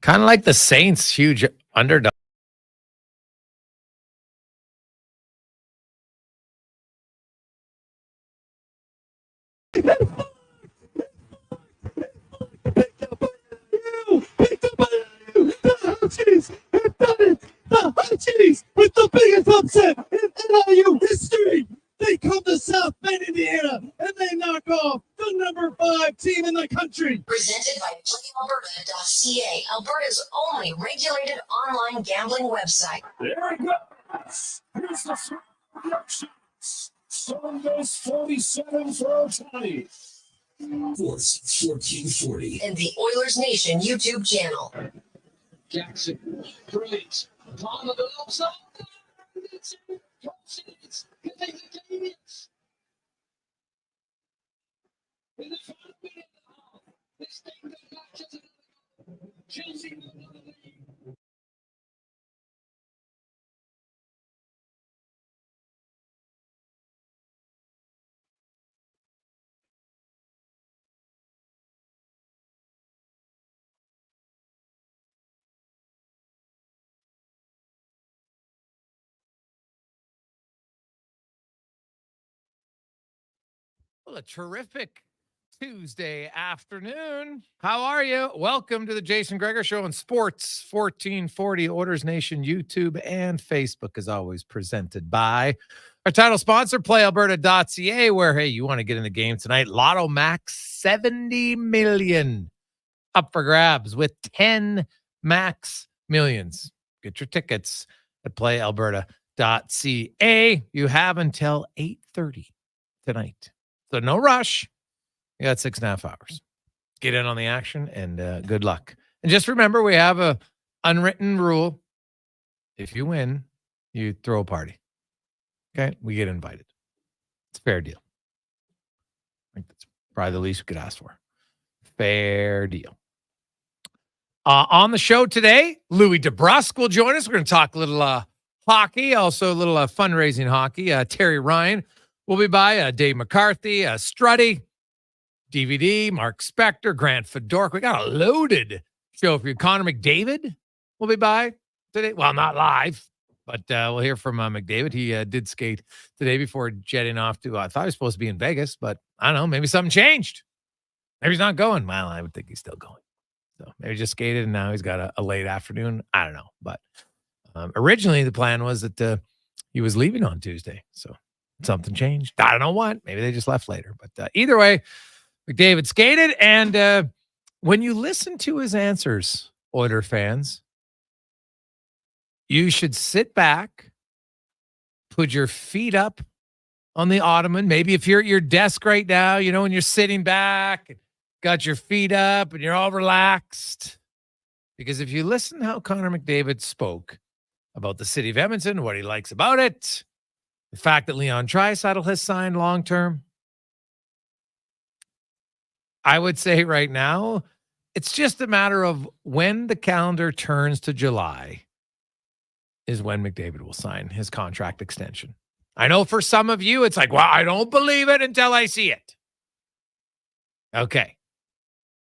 Kind of like the Saints, huge underdog. The Hutchies with the biggest upset in NIU history. They come to South Bend, Indiana, and they knock off the number 5 team in the country. Presented by PlayAlberta.ca, Alberta's only regulated online gambling website. There it goes. Here's the reactions. Sun goes 47 for 20. Force 1440. And the Oilers Nation YouTube channel. Jackson, brilliant. Palm of the outside. In the final minute and a half, this thing goes back to the Chelsea. Well, a terrific Tuesday afternoon. How are you? Welcome to the Jason Gregor Show on Sports 1440, Oilers Nation, YouTube, and Facebook, as always, presented by our title sponsor, PlayAlberta.ca, where, hey, you want to get in the game tonight. Lotto Max, 70 million up for grabs with 10 max millions. Get your tickets at PlayAlberta.ca. You have until 8:30 tonight. So no rush. You got 6.5 hours. Get in on the action and good luck. And just remember, we have a unwritten rule. If you win, you throw a party. Okay? We get invited. It's a fair deal. I think that's probably the least we could ask for. Fair deal. On the show today, Louis deBrusk will join us. We're going to talk a little hockey, also a little fundraising hockey. Terry Ryan will be by. Dave McCarthy, Struddy, DVD, Mark Spector, Grant Fedoruk. We got a loaded show for you. Connor McDavid will be by today. Well, not live, but we'll hear from McDavid. He did skate today before jetting off to, I thought he was supposed to be in Vegas, but I don't know. Maybe something changed. Maybe he's not going. Well, I would think he's still going. So maybe just skated and now he's got a late afternoon. I don't know. But originally the plan was that he was leaving on Tuesday. So something changed. I don't know what. Maybe they just left later. But either way, McDavid skated. And when you listen to his answers, Oiler fans, you should sit back, put your feet up on the ottoman. Maybe if you're at your desk right now, you know, when you're sitting back, got your feet up and you're all relaxed. Because if you listen to how Connor McDavid spoke about the city of Edmonton, what he likes about it, the fact that Leon Draisaitl has signed long-term, I would say right now, it's just a matter of when the calendar turns to July is when McDavid will sign his contract extension. I know for some of you, it's like, well, I don't believe it until I see it. Okay.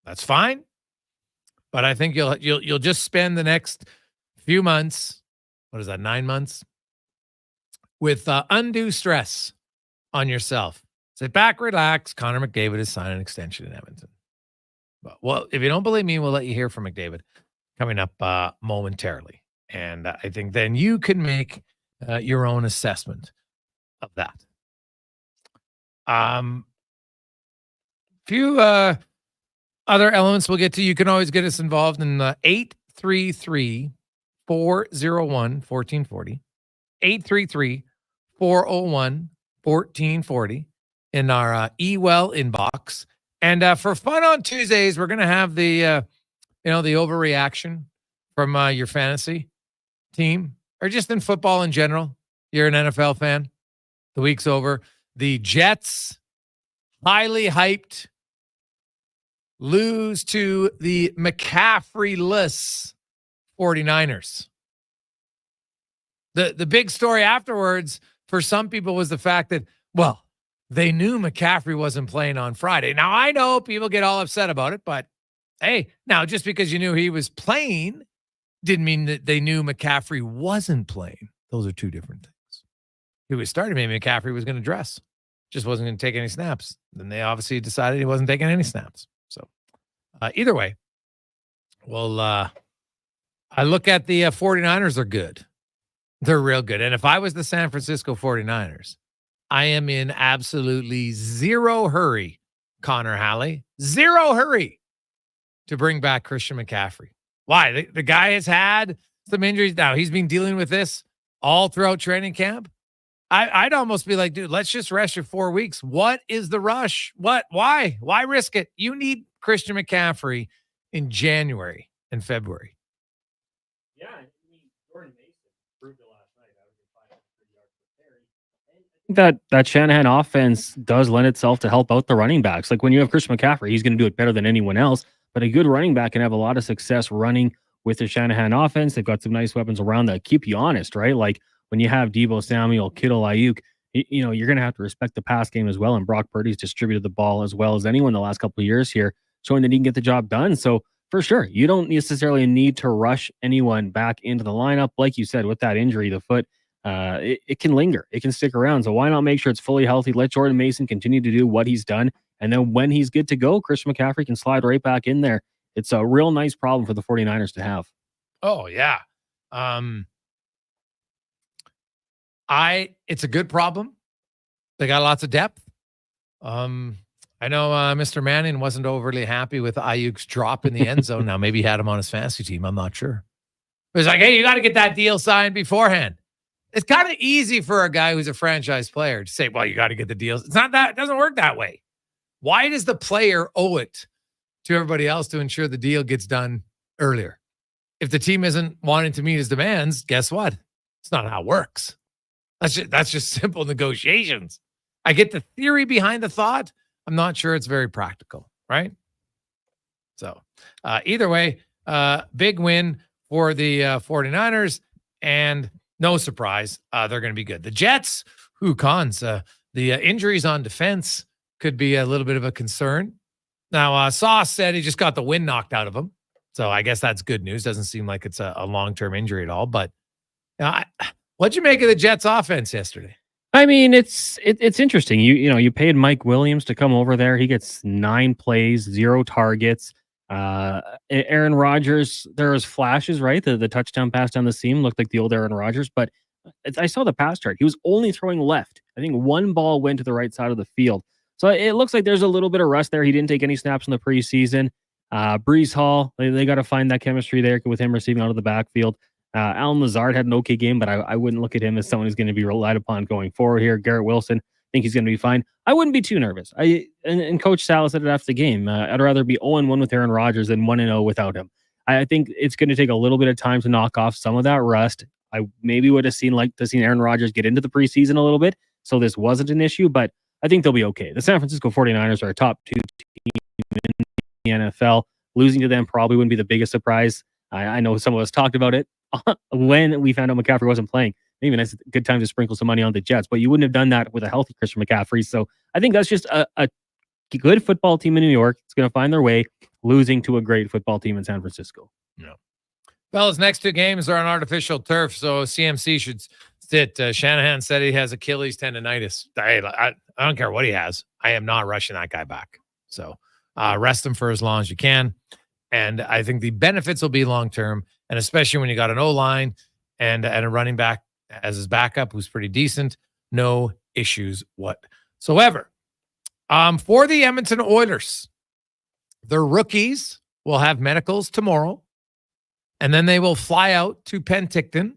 That's fine. But I think you'll just spend the next few months, what is that, 9 months, with undue stress on yourself. Sit back, relax. Connor McDavid has signed an extension in Edmonton. But, well, if you don't believe me, we'll let you hear from McDavid coming up momentarily. And I think then you can make your own assessment of that. Few other elements we'll get to. You can always get us involved in 833-401-1440. 833-401-1440 in our eWell inbox. And for fun on Tuesdays, we're going to have the overreaction from your fantasy team or just in football in general. You're an NFL fan. The week's over. The Jets, highly hyped, lose to the McCaffrey-less 49ers. The big story afterwards for some people was the fact that, well, they knew McCaffrey wasn't playing on Friday. Now, I know people get all upset about it, but Hey, now just because you knew he was playing didn't mean that they knew McCaffrey wasn't playing. Those are two different things. He was starting, maybe McCaffrey was going to dress, just wasn't going to take any snaps. Then they obviously decided he wasn't taking any snaps. So either way, well, I look at the 49ers are good. They're real good. And if I was the San Francisco 49ers, I am in absolutely zero hurry, Connor Halley, zero hurry to bring back Christian McCaffrey. Why? The guy has had some injuries. Now, he's been dealing with this all throughout training camp. I'd almost be like, dude, let's just rest you 4 weeks. What is the rush? What? Why? Why risk it? You need Christian McCaffrey in January and February. Yeah, I mean, Jordan Mason proved it last night. I would get 5 yards per carry. That Shanahan offense does lend itself to help out the running backs. Like when you have Christian McCaffrey, he's going to do it better than anyone else. But a good running back can have a lot of success running with the Shanahan offense. They've got some nice weapons around that keep you honest, right? Like when you have Deebo Samuel, Kittle, Ayuk, you know, you're going to have to respect the pass game as well. And Brock Purdy's distributed the ball as well as anyone the last couple of years here, showing that he can get the job done. So for sure, you don't necessarily need to rush anyone back into the lineup. Like you said, with that injury, the foot, it can linger. It can stick around. So why not make sure it's fully healthy? Let Jordan Mason continue to do what he's done. And then when he's good to go, Christian McCaffrey can slide right back in there. It's a real nice problem for the 49ers to have. Oh, yeah. It's a good problem. They got lots of depth. I know Mr. Manning wasn't overly happy with Ayuk's drop in the end zone. Now, maybe he had him on his fantasy team. I'm not sure. But it's like, hey, you got to get that deal signed beforehand. It's kind of easy for a guy who's a franchise player to say, well, you got to get the deals. It's not that. It doesn't work that way. Why does the player owe it to everybody else to ensure the deal gets done earlier? If the team isn't wanting to meet his demands, guess what? It's not how it works. That's just simple negotiations. I get the theory behind the thought. I'm not sure it's very practical, right? So either way, big win for the 49ers, and no surprise, they're going to be good. The Jets, cons? The injuries on defense could be a little bit of a concern. Now, Sauce said he just got the wind knocked out of him. So I guess that's good news. Doesn't seem like it's a long-term injury at all. But what'd you make of the Jets offense yesterday? I mean, it's interesting. You paid Mike Williams to come over there. He gets 9 plays, 0 targets. Aaron Rodgers, there was flashes, right? The touchdown pass down the seam looked like the old Aaron Rodgers, but I saw the pass chart. He was only throwing left. I think one ball went to the right side of the field. So it looks like there's a little bit of rust there. He didn't take any snaps in the preseason. Breece Hall, they got to find that chemistry there with him receiving out of the backfield. Alan Lazard had an okay game, but I wouldn't look at him as someone who's going to be relied upon going forward here. Garrett Wilson, I think he's going to be fine. I wouldn't be too nervous. And Coach Sal said it after the game. I'd rather be 0-1 with Aaron Rodgers than 1-0 without him. I think it's going to take a little bit of time to knock off some of that rust. I maybe would have seen Aaron Rodgers get into the preseason a little bit, so this wasn't an issue, but I think they'll be okay. The San Francisco 49ers are a top 2 team in the NFL. Losing to them probably wouldn't be the biggest surprise. I know some of us talked about it when we found out McCaffrey wasn't playing. Maybe it's a good time to sprinkle some money on the Jets, but you wouldn't have done that with a healthy Christian McCaffrey. So I think that's just a good football team in New York. It's going to find their way, losing to a great football team in San Francisco. No. Fellas, next 2 games are on artificial turf, so CMC should sit. Shanahan said he has Achilles tendonitis. I don't care what he has. I am not rushing that guy back. So rest him for as long as you can. And I think the benefits will be long-term, and especially when you got an O-line and a running back as his backup who's pretty decent. No issues whatsoever. For the Edmonton Oilers, their rookies will have medicals tomorrow, and then they will fly out to Penticton.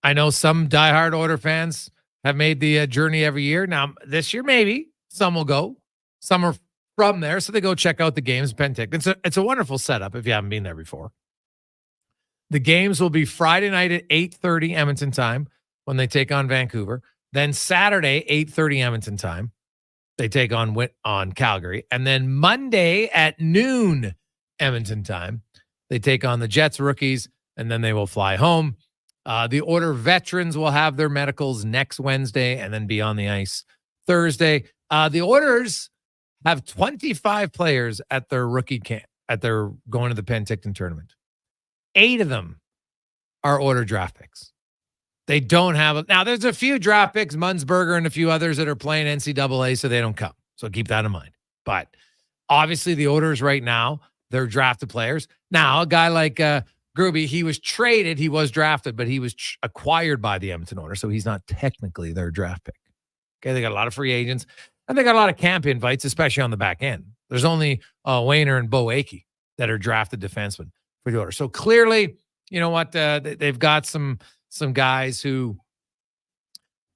I know some diehard Oiler fans have made the journey every year. Now, this year, maybe some will go. Some are from there, so they go check out the games in Penticton. It's a wonderful setup if you haven't been there before. The games will be Friday night at 8:30 Edmonton time when they take on Vancouver. Then Saturday, 8:30 Edmonton time, they take on Calgary. And then Monday at noon Edmonton time, they take on the Jets rookies, and then they will fly home. The Oiler veterans will have their medicals next Wednesday and then be on the ice Thursday. The Oilers have 25 players at their rookie camp. at their going to the Penticton tournament. 8 of them are Order draft picks. They don't have now. There's a few draft picks, Munzberger and a few others that are playing NCAA, so they don't come. So keep that in mind. But obviously, the Orders right now, they're drafted players. Now, a guy like Gruby, he was traded. He was drafted, but he was acquired by the Edmonton Oilers, so he's not technically their draft pick. Okay, they got a lot of free agents, and they got a lot of camp invites, especially on the back end. There's only Wayner and Bo Akey that are drafted defensemen for the Oilers. So clearly, you know what? They've got some guys who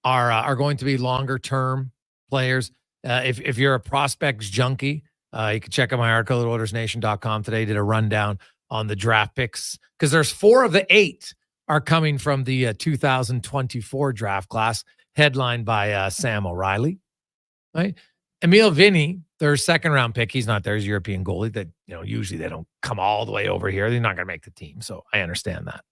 are going to be longer term players. If you're a prospects junkie, you can check out my article at OilersNation.com today. Did a rundown on the draft picks because there's 4 of the 8 are coming from the 2024 draft class, headlined by Sam O'Reilly. Right, Emil Vinny, their second round pick. He's not there. He's a European goalie that usually they don't come all the way over here. They're not going to make the team, so I understand that.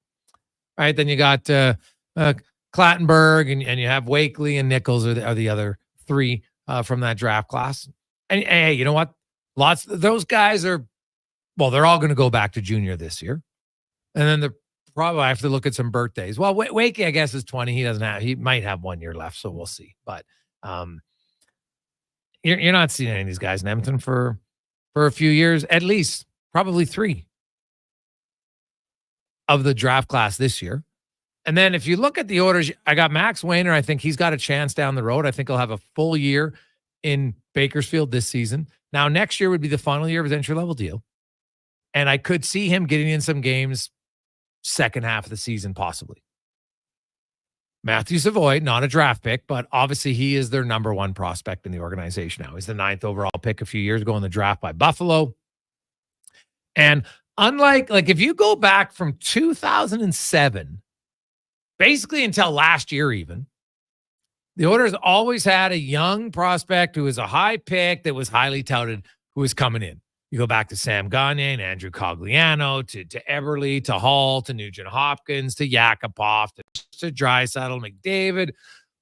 All right, then you got Clattenburg and you have Wakely and Nichols are the other 3 from that draft class. And hey, you know what? Those guys are, well, they're all going to go back to junior this year. And then the probably have to look at some birthdays. Well, Wakey, I guess, is 20. He might have 1 year left, so we'll see. But you're not seeing any of these guys in Edmonton for a few years, at least probably 3 of the draft class this year. And then if you look at the Orders, I got Max Wayner. I think he's got a chance down the road. I think he'll have a full year in Bakersfield this season. Now, next year would be the final year of his entry-level deal. And I could see him getting in some games second half of the season, possibly. Matthew Savoy, not a draft pick, but obviously he is their number 1 prospect in the organization now. He's the 9th overall pick a few years ago in the draft by Buffalo. And unlike, if you go back from 2007, basically until last year even, the Oilers always had a young prospect who was a high pick that was highly touted who was coming in. You go back to Sam Gagner, Andrew Cogliano, to Eberle, to Hall, to Nugent Hopkins, to Yakupov, to Draisaitl, McDavid,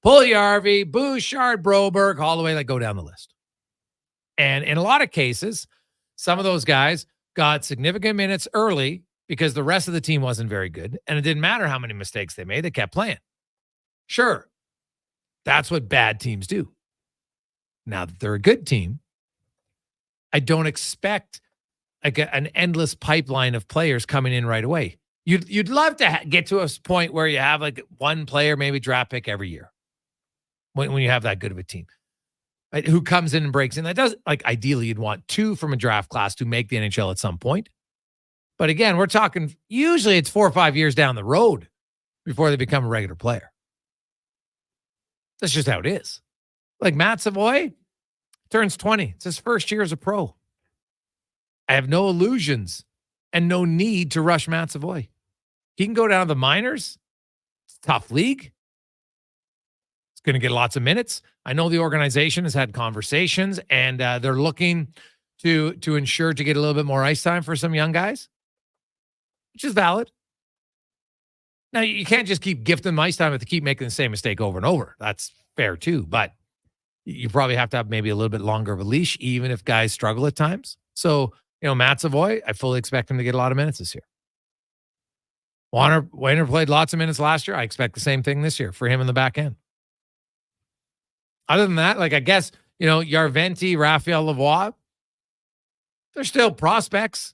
Puljujarvi, Bouchard, Broberg, all the way, go down the list. And in a lot of cases, some of those guys got significant minutes early because the rest of the team wasn't very good, and it didn't matter how many mistakes they made. They kept playing. Sure, that's what bad teams do. Now that they're a good team, I don't expect an endless pipeline of players coming in right away. You'd love to get to a point where you have 1 player, maybe draft pick every year when you have that good of a team, right, who comes in and breaks in. That does ideally you'd want 2 from a draft class to make the NHL at some point. But again, we're talking usually it's 4 or 5 years down the road before they become a regular player. That's just how it is. Matt Savoy turns 20. It's his first year as a pro. I have no illusions and no need to rush Matt Savoy. He can go down to the minors. It's a tough league. It's going to get lots of minutes. I know the organization has had conversations and they're looking to ensure to get a little bit more ice time for some young guys, which is valid. Now, you can't just keep gifting them ice time if they keep making the same mistake over and over. That's fair too, but you probably have to have maybe a little bit longer of a leash, even if guys struggle at times. So, Matt Savoy, I fully expect him to get a lot of minutes this year. Wayner played lots of minutes last year. I expect the same thing this year for him in the back end. Other than that, I guess, Yarventi, Raphael Lavoie, they're still prospects.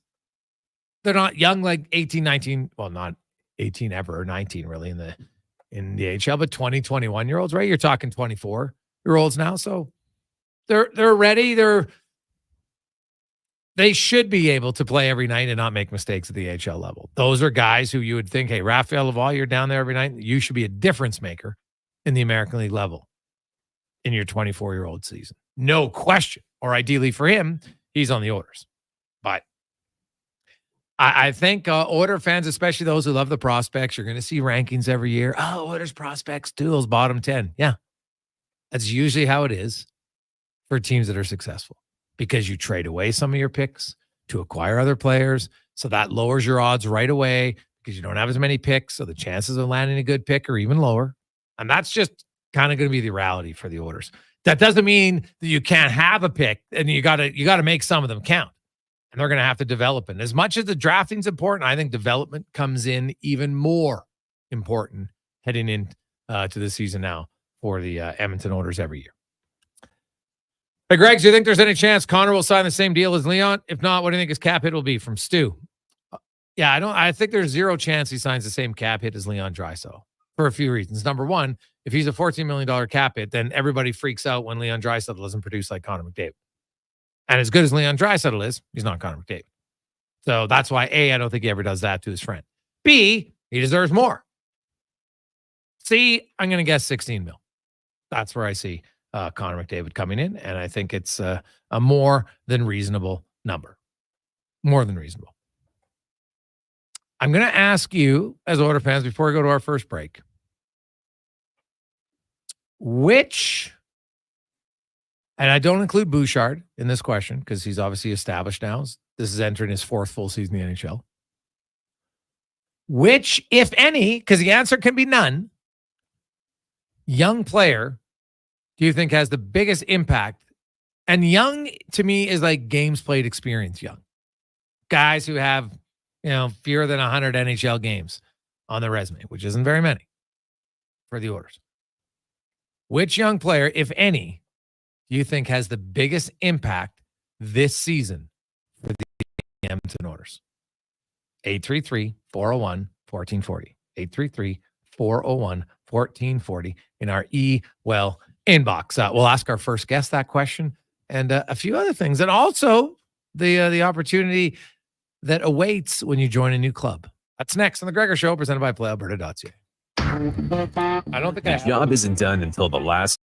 They're not young, 18, 19. Well, not 18 ever, or 19 really in the AHL, but 20, 21-year-olds, right? You're talking 24-year-olds now. So they're ready. They should be able to play every night and not make mistakes at the AHL level. Those are guys who you would think, hey, Raphael Lavoie, you're down there every night. You should be a difference maker in the American League level in your 24-year-old season. No question. Or ideally for him, he's on the Oilers. But I think Oilers fans, especially those who love the prospects, you're going to see rankings every year. Oh, Oilers prospects, Duels, bottom 10. Yeah. That's usually how it is for teams that are successful because you trade away some of your picks to acquire other players. So that lowers your odds right away because you don't have as many picks. So the chances of landing a good pick are even lower. And that's just kind of going to be the reality for the Oilers. That doesn't mean that you can't have a pick and you got to make some of them count. And they're going to have to develop it. And as much as the drafting's important, I think development comes in even more important heading in to the season now for the Edmonton Oilers every year. Hey, Greg, do you think there's any chance Connor will sign the same deal as Leon? If not, what do you think his cap hit will be from Stu? Yeah, I think there's zero chance he signs the same cap hit as Leon Draisaitl for a few reasons. Number one, if he's a $14 million cap hit, then everybody freaks out when Leon Draisaitl doesn't produce like Connor McDavid. And as good as Leon Draisaitl is, he's not Connor McDavid. So that's why, A, I don't think he ever does that to his friend. B, he deserves more. C, I'm going to guess 16 mil. That's where I see Connor McDavid coming in, and I think it's a more than reasonable number. More than reasonable. I'm going to ask you, as Oilers fans, before we go to our first break, and I don't include Bouchard in this question because he's obviously established now. This is entering his fourth full season in the NHL. Which, if any, because the answer can be none, young player do you think has the biggest impact? And young, to me, is like games played experience young. Guys who have, fewer than 100 NHL games on their resume, which isn't very many for the Oilers. Which young player, if any, do you think has the biggest impact this season for the Edmonton Oilers? 833-401-1440. 833-401-1440 in our inbox. We'll ask our first guest that question and a few other things. And also the opportunity that awaits when you join a new club. That's next on the Gregor Show, presented by PlayAlberta.ca. I don't think The job isn't done until the last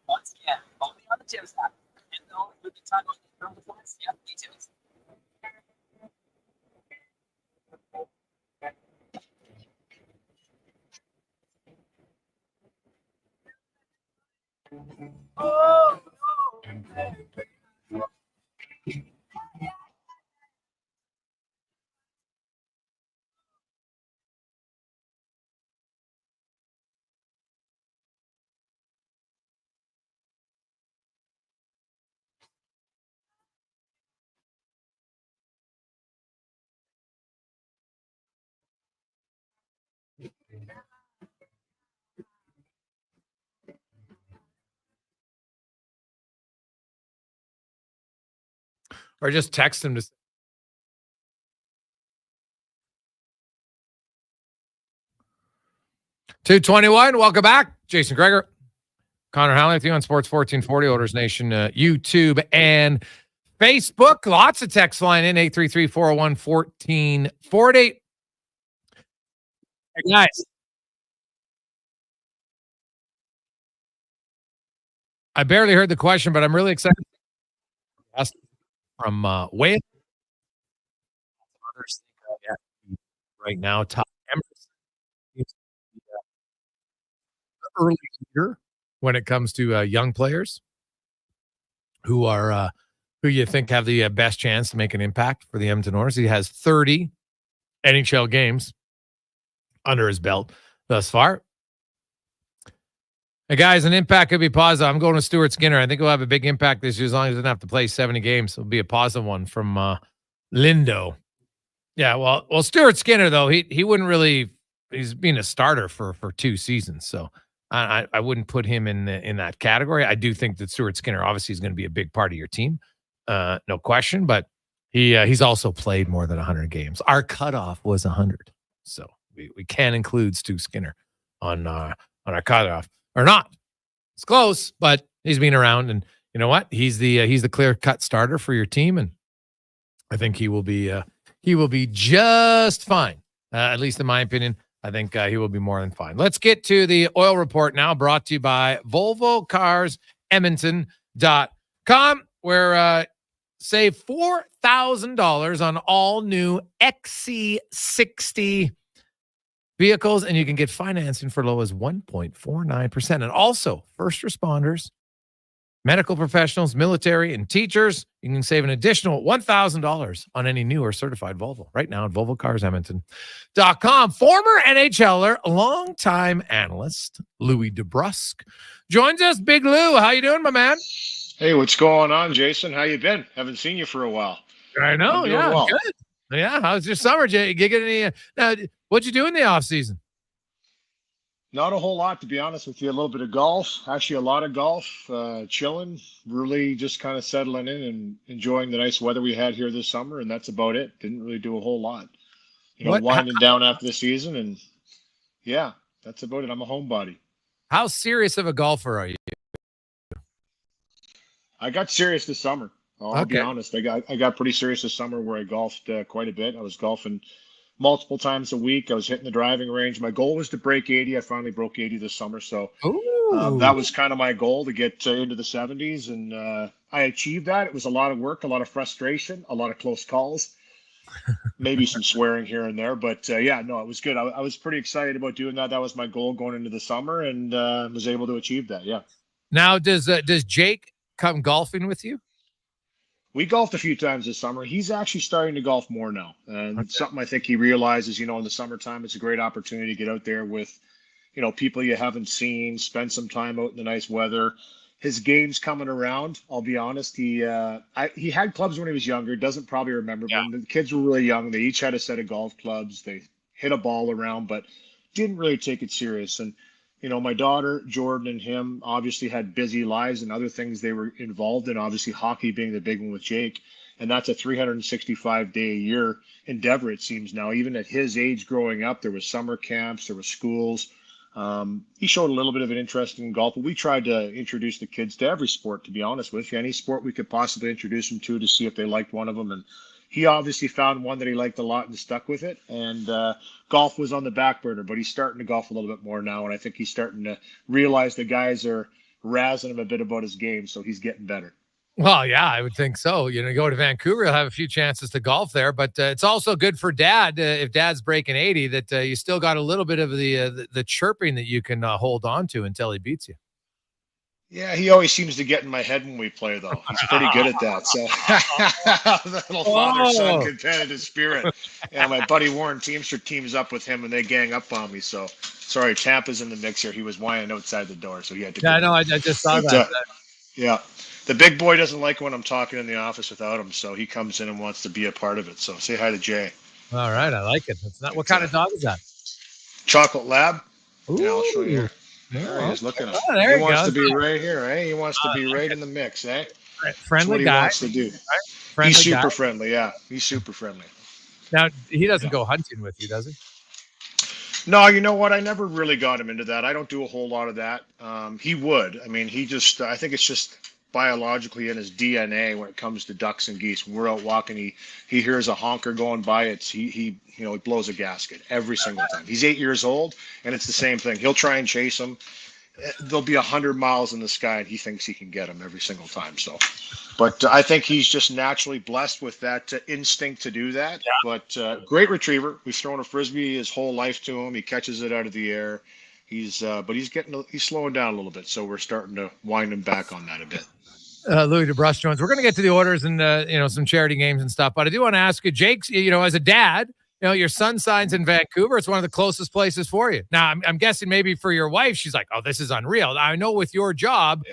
Once again, only on the Tim's app. And though we can talk about the performance, yeah, details. Or just text him to 221. Welcome back. Jason Gregor, Connor Halley with you on Sports 1440, Oilers Nation, YouTube and Facebook. Lots of text flying in, 833-401-1440. Hey, guys. I barely heard the question, but I'm really excited. From Wales. Others think, right now, Todd Emerson is the early leader when it comes to young players who are who you think have the best chance to make an impact for the Edmonton Oilers. He has 30 NHL games under his belt thus far. Hey guys, an impact could be positive. I'm going with Stuart Skinner. I think he'll have a big impact this year as long as he doesn't have to play 70 games. It'll be a positive one from Lindo. Yeah, well, Stuart Skinner though he wouldn't really. He's been a starter for 2 seasons, so I wouldn't put him in that category. I do think that Stuart Skinner obviously is going to be a big part of your team, no question. But he's also played more than 100 games. Our cutoff was 100, so we can't include Stu Skinner on our cutoff. Or not. It's close, but he's been around, and you know what? He's the clear-cut starter for your team, and I think he will be just fine. At least in my opinion, I think he will be more than fine. Let's get to the oil report now, brought to you by Volvo Cars Edmonton.com, where save $4,000 on all new XC60 vehicles, and you can get financing for low as 1.49%. And also, first responders, medical professionals, military, and teachers, you can save an additional $1,000 on any new or certified Volvo right now at VolvoCarsEdmonton.com. Former NHLer, longtime analyst, Louis DeBrusk joins us. Big Lou, how you doing, my man? Hey, what's going on, Jason? How you been? Haven't seen you for a while. I know, yeah, well. Good. Yeah, how's your summer, Jay? You get any? Now, what'd you do in the off season? Not a whole lot, to be honest with you. A little bit of golf, actually a lot of golf, chilling, really just kind of settling in and enjoying the nice weather we had here this summer, and that's about it. Didn't really do a whole lot. Winding down after the season, and yeah, that's about it. I'm a homebody. How serious of a golfer are you? I got serious this summer. I'll be honest. I got pretty serious this summer where I golfed quite a bit. I was golfing multiple times a week. I was hitting the driving range. My goal was to break 80. I finally broke 80 this summer. So that was kind of my goal, to get into the 70s. And I achieved that. It was a lot of work, a lot of frustration, a lot of close calls, maybe some swearing here and there. But yeah, no, it was good. I was pretty excited about doing that. That was my goal going into the summer, and was able to achieve that. Yeah. Now, does Jake come golfing with you? We golfed a few times this summer. He's actually starting to golf more now. And something I think he realizes, in the summertime, it's a great opportunity to get out there with, people you haven't seen, spend some time out in the nice weather. His game's coming around. I'll be honest. He had clubs when he was younger. Doesn't probably remember. Yeah. But the kids were really young. They each had a set of golf clubs. They hit a ball around, but didn't really take it serious. And my daughter, Jordan, and him obviously had busy lives and other things they were involved in, obviously hockey being the big one with Jake. And that's a 365-day-a-year endeavor, it seems now. Even at his age growing up, there was summer camps, there were schools. He showed a little bit of an interest in golf, but we tried to introduce the kids to every sport, to be honest with you. Any sport we could possibly introduce them to see if they liked one of them. And he obviously found one that he liked a lot and stuck with it. And golf was on the back burner, but he's starting to golf a little bit more now. And I think he's starting to realize the guys are razzing him a bit about his game, so he's getting better. Well, yeah, I would think so. You know, go to Vancouver, you'll have a few chances to golf there, but it's also good for Dad if Dad's breaking 80 that you still got a little bit of the chirping that you can hold on to until he beats you. Yeah, he always seems to get in my head when we play, though. He's pretty good at that. So, the little father-son competitive spirit. Yeah, my buddy Warren Teamster teams up with him, and they gang up on me. So, sorry, Tampa's in the mix here. He was whining outside the door, so he had to. Yeah, I know. I just saw that. Yeah. The big boy doesn't like when I'm talking in the office without him, so he comes in and wants to be a part of it. So, say hi to Jay. All right, I like it. It's not. What kind of dog is that? Chocolate Lab. Ooh. Yeah, I'll show you. Yeah, he's looking at it. There He wants goes. to be right here, eh? He wants to be right in the mix, eh? Friendly That's what guy. he wants to do. Friendly He's super guy. friendly, yeah. He's super friendly. Now, he doesn't go hunting with you, does he? No, you know what? I never really got him into that. I don't do a whole lot of that. He would. I mean, I think it's just biologically in his DNA when it comes to ducks and geese. When we're out walking, he hears a honker going by. He blows a gasket every single time. He's 8 years old, and it's the same thing. He'll try and chase them. There'll be 100 miles in the sky, and he thinks he can get them every single time. So, but I think he's just naturally blessed with that instinct to do that. Yeah. But great retriever. We've thrown a frisbee his whole life to him. He catches it out of the air. He's slowing down a little bit. So we're starting to wind him back on that a bit. Louis deBrusk Jones. We're going to get to the orders and some charity games and stuff, but I do want to ask you, Jake's. As a dad, your son signs in Vancouver. It's one of the closest places for you. Now, I'm guessing maybe for your wife, she's like, "Oh, this is unreal." I know with your job,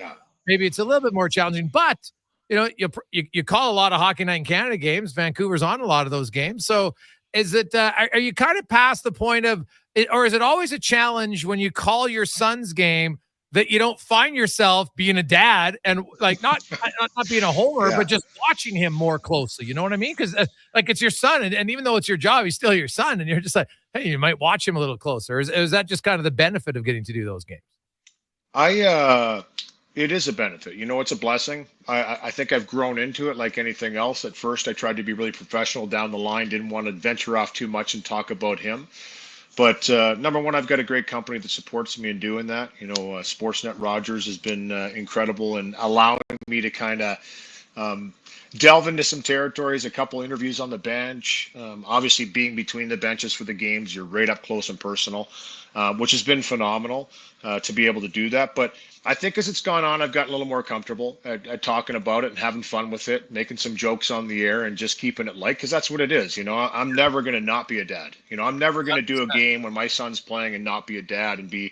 maybe it's a little bit more challenging, but you call a lot of Hockey Night in Canada games. Vancouver's on a lot of those games. So, is it? Are you kind of past the point of, or is it always a challenge when you call your son's game that you don't find yourself being a dad and like not being a homer, but just watching him more closely? You know what I mean? Because it's your son, and even though it's your job, he's still your son, and you're just like, hey, you might watch him a little closer. Is that just kind of the benefit of getting to do those games? It is a benefit. It's a blessing. I think I've grown into it like anything else. At first, I tried to be really professional down the line, didn't want to venture off too much and talk about him. But number one, I've got a great company that supports me in doing that. Sportsnet Rogers has been incredible in allowing me to kind of delve into some territories, a couple interviews on the bench. Obviously, being between the benches for the games, you're right up close and personal, which has been phenomenal to be able to do that. But I think as it's gone on, I've gotten a little more comfortable at talking about it and having fun with it, making some jokes on the air and just keeping it light, because that's what it is. I'm never going to not be a dad. I'm never going to do a game when my son's playing and not be a dad and be,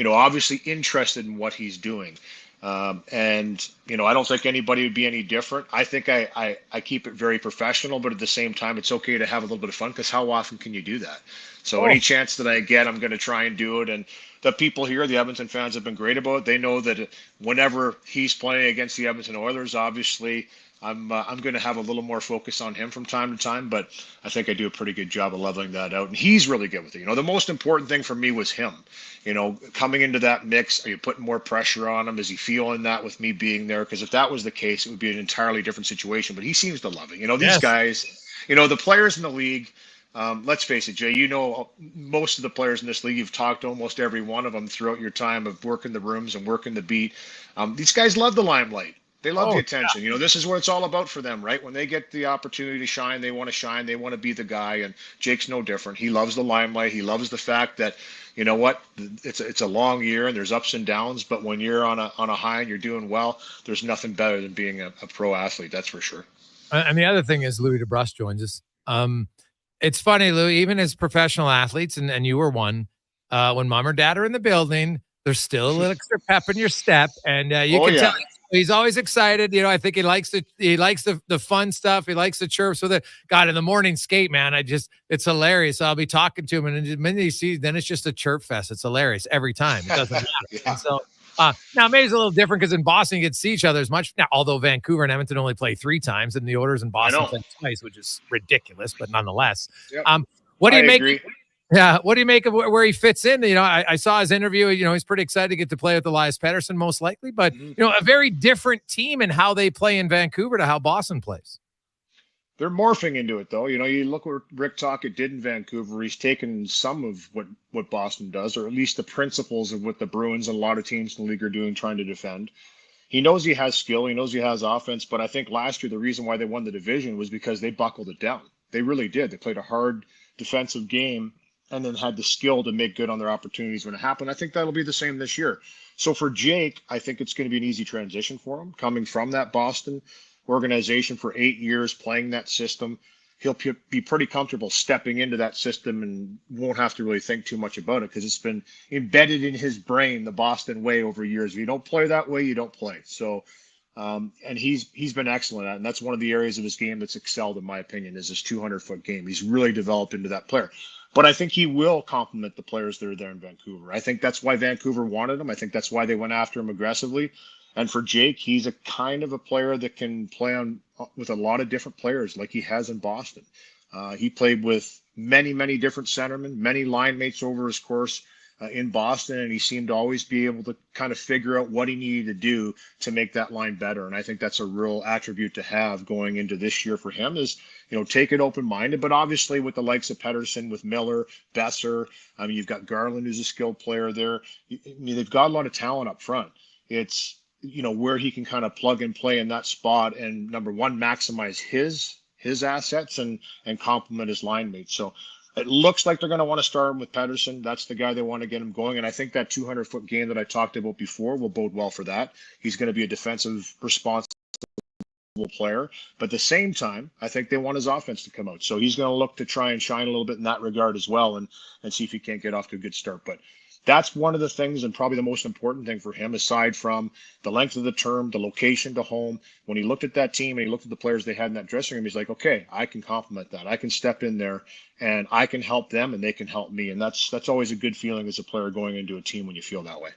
obviously interested in what he's doing. And I don't think anybody would be any different. I think I keep it very professional, but at the same time, it's okay to have a little bit of fun, because how often can you do that? So any chance that I get, I'm going to try and do it. And the people here, the Edmonton fans, have been great about it. They know that whenever he's playing against the Edmonton Oilers, obviously I'm going to have a little more focus on him from time to time, but I think I do a pretty good job of leveling that out. And he's really good with it. The most important thing for me was him. Coming into that mix, are you putting more pressure on him? Is he feeling that with me being there? Because if that was the case, it would be an entirely different situation. But he seems to love it. These guys, the players in the league, let's face it, Jay, most of the players in this league, you've talked to almost every one of them throughout your time of working the rooms and working the beat. These guys love the limelight. They love the attention. This is what it's all about for them, right? When they get the opportunity to shine, they want to shine. They want to be the guy. And Jake's no different. He loves the limelight. He loves the fact that, it's a long year and there's ups and downs. But when you're on a high and you're doing well, there's nothing better than being a pro athlete. That's for sure. And the other thing is Louis deBrusk joins us. It's funny, Louis, even as professional athletes, and you were one, when mom or dad are in the building, there's still a little extra pep in your step. And you can tell he's always excited. I think he likes the fun stuff. He likes the chirps with it. God, in the morning skate, man, it's hilarious. I'll be talking to him, and the minute he sees, then it's just a chirp fest. It's hilarious every time. It doesn't matter. And so now maybe it's a little different because in Boston you get to see each other as much. Now, although Vancouver and Edmonton only play 3 times, and the Oilers in Boston play twice, which is ridiculous, but nonetheless. Yep. What do you make? Agree. Yeah, what do you make of where he fits in? I saw his interview. He's pretty excited to get to play with Elias Pettersson, most likely, but a very different team in how they play in Vancouver to how Boston plays. They're morphing into it, though. You look what Rick Tocchet did in Vancouver. He's taken some of what Boston does, or at least the principles of what the Bruins and a lot of teams in the league are doing, trying to defend. He knows he has skill. He knows he has offense. But I think last year the reason why they won the division was because they buckled it down. They really did. They played a hard defensive game and then had the skill to make good on their opportunities when it happened. I think that'll be the same this year. So for Jake, I think it's going to be an easy transition for him coming from that Boston organization for 8 years, playing that system. He'll be pretty comfortable stepping into that system and won't have to really think too much about it because it's been embedded in his brain, the Boston way, over years. If you don't play that way, you don't play. So, and he's been excellent at it. And that's one of the areas of his game that's excelled, in my opinion, is his 200-foot game. He's really developed into that player. But I think he will complement the players that are there in Vancouver. I think that's why Vancouver wanted him. I think that's why they went after him aggressively. And for Jake, he's a kind of a player that can play on with a lot of different players like he has in Boston. He played with many, many different centermen, many line mates over his course in Boston, and he seemed to always be able to kind of figure out what he needed to do to make that line better. And I think that's a real attribute to have going into this year for him is, take it open-minded. But obviously with the likes of Pettersson, with Miller, Besser, you've got Garland, who's a skilled player there. They've got a lot of talent up front. It's, where he can kind of plug and play in that spot and, number one, maximize his assets and complement his line mates. So it looks like they're going to want to start him with Pettersson. That's the guy they want to get him going. And I think that 200-foot game that I talked about before will bode well for that. He's going to be a defensive, responsible player. But at the same time, I think they want his offense to come out. So he's going to look to try and shine a little bit in that regard as well and see if he can't get off to a good start. But that's one of the things, and probably the most important thing for him, aside from the length of the term, the location to home. When he looked at that team and he looked at the players they had in that dressing room, he's like, okay, I can complement that. I can step in there and I can help them and they can help me. And that's always a good feeling as a player going into a team when you feel that way.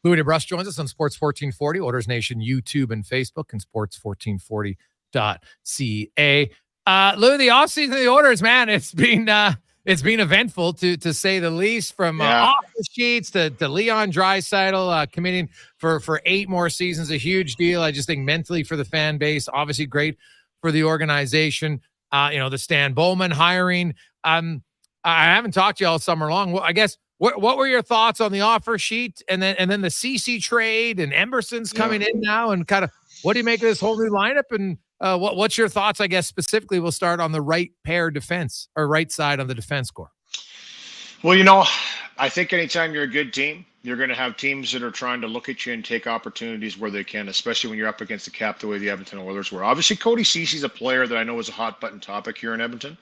Louis deBrusk joins us on Sports 1440, Oilers Nation YouTube and Facebook, and sports1440.ca. Louis, the offseason of the Oilers, man, it's been eventful to say the least, from off the sheets to Leon Draisaitl committing for 8 more seasons, a huge deal. I just think mentally for the fan base, obviously great for the organization. The Stan Bowman hiring. I haven't talked to you all summer long. Well, I guess what were your thoughts on the offer sheet and then the CC trade and Emerson's coming in now, and kind of what do you make of this whole new lineup, and what's your thoughts, I guess, specifically? We'll start on the right pair defense, or right side on the defense core. Well, I think anytime you're a good team, you're going to have teams that are trying to look at you and take opportunities where they can, especially when you're up against the cap the way the Edmonton Oilers were. Obviously, Cody Cece's a player that I know is a hot button topic here in Edmonton.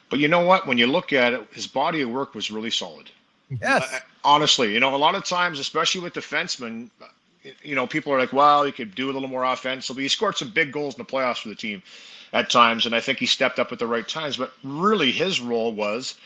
But you know what? When you look at it, his body of work was really solid. Yes. Honestly, a lot of times, especially with defensemen, people are like, well, he could do a little more offensively. He scored some big goals in the playoffs for the team at times, and I think he stepped up at the right times. But really, his role was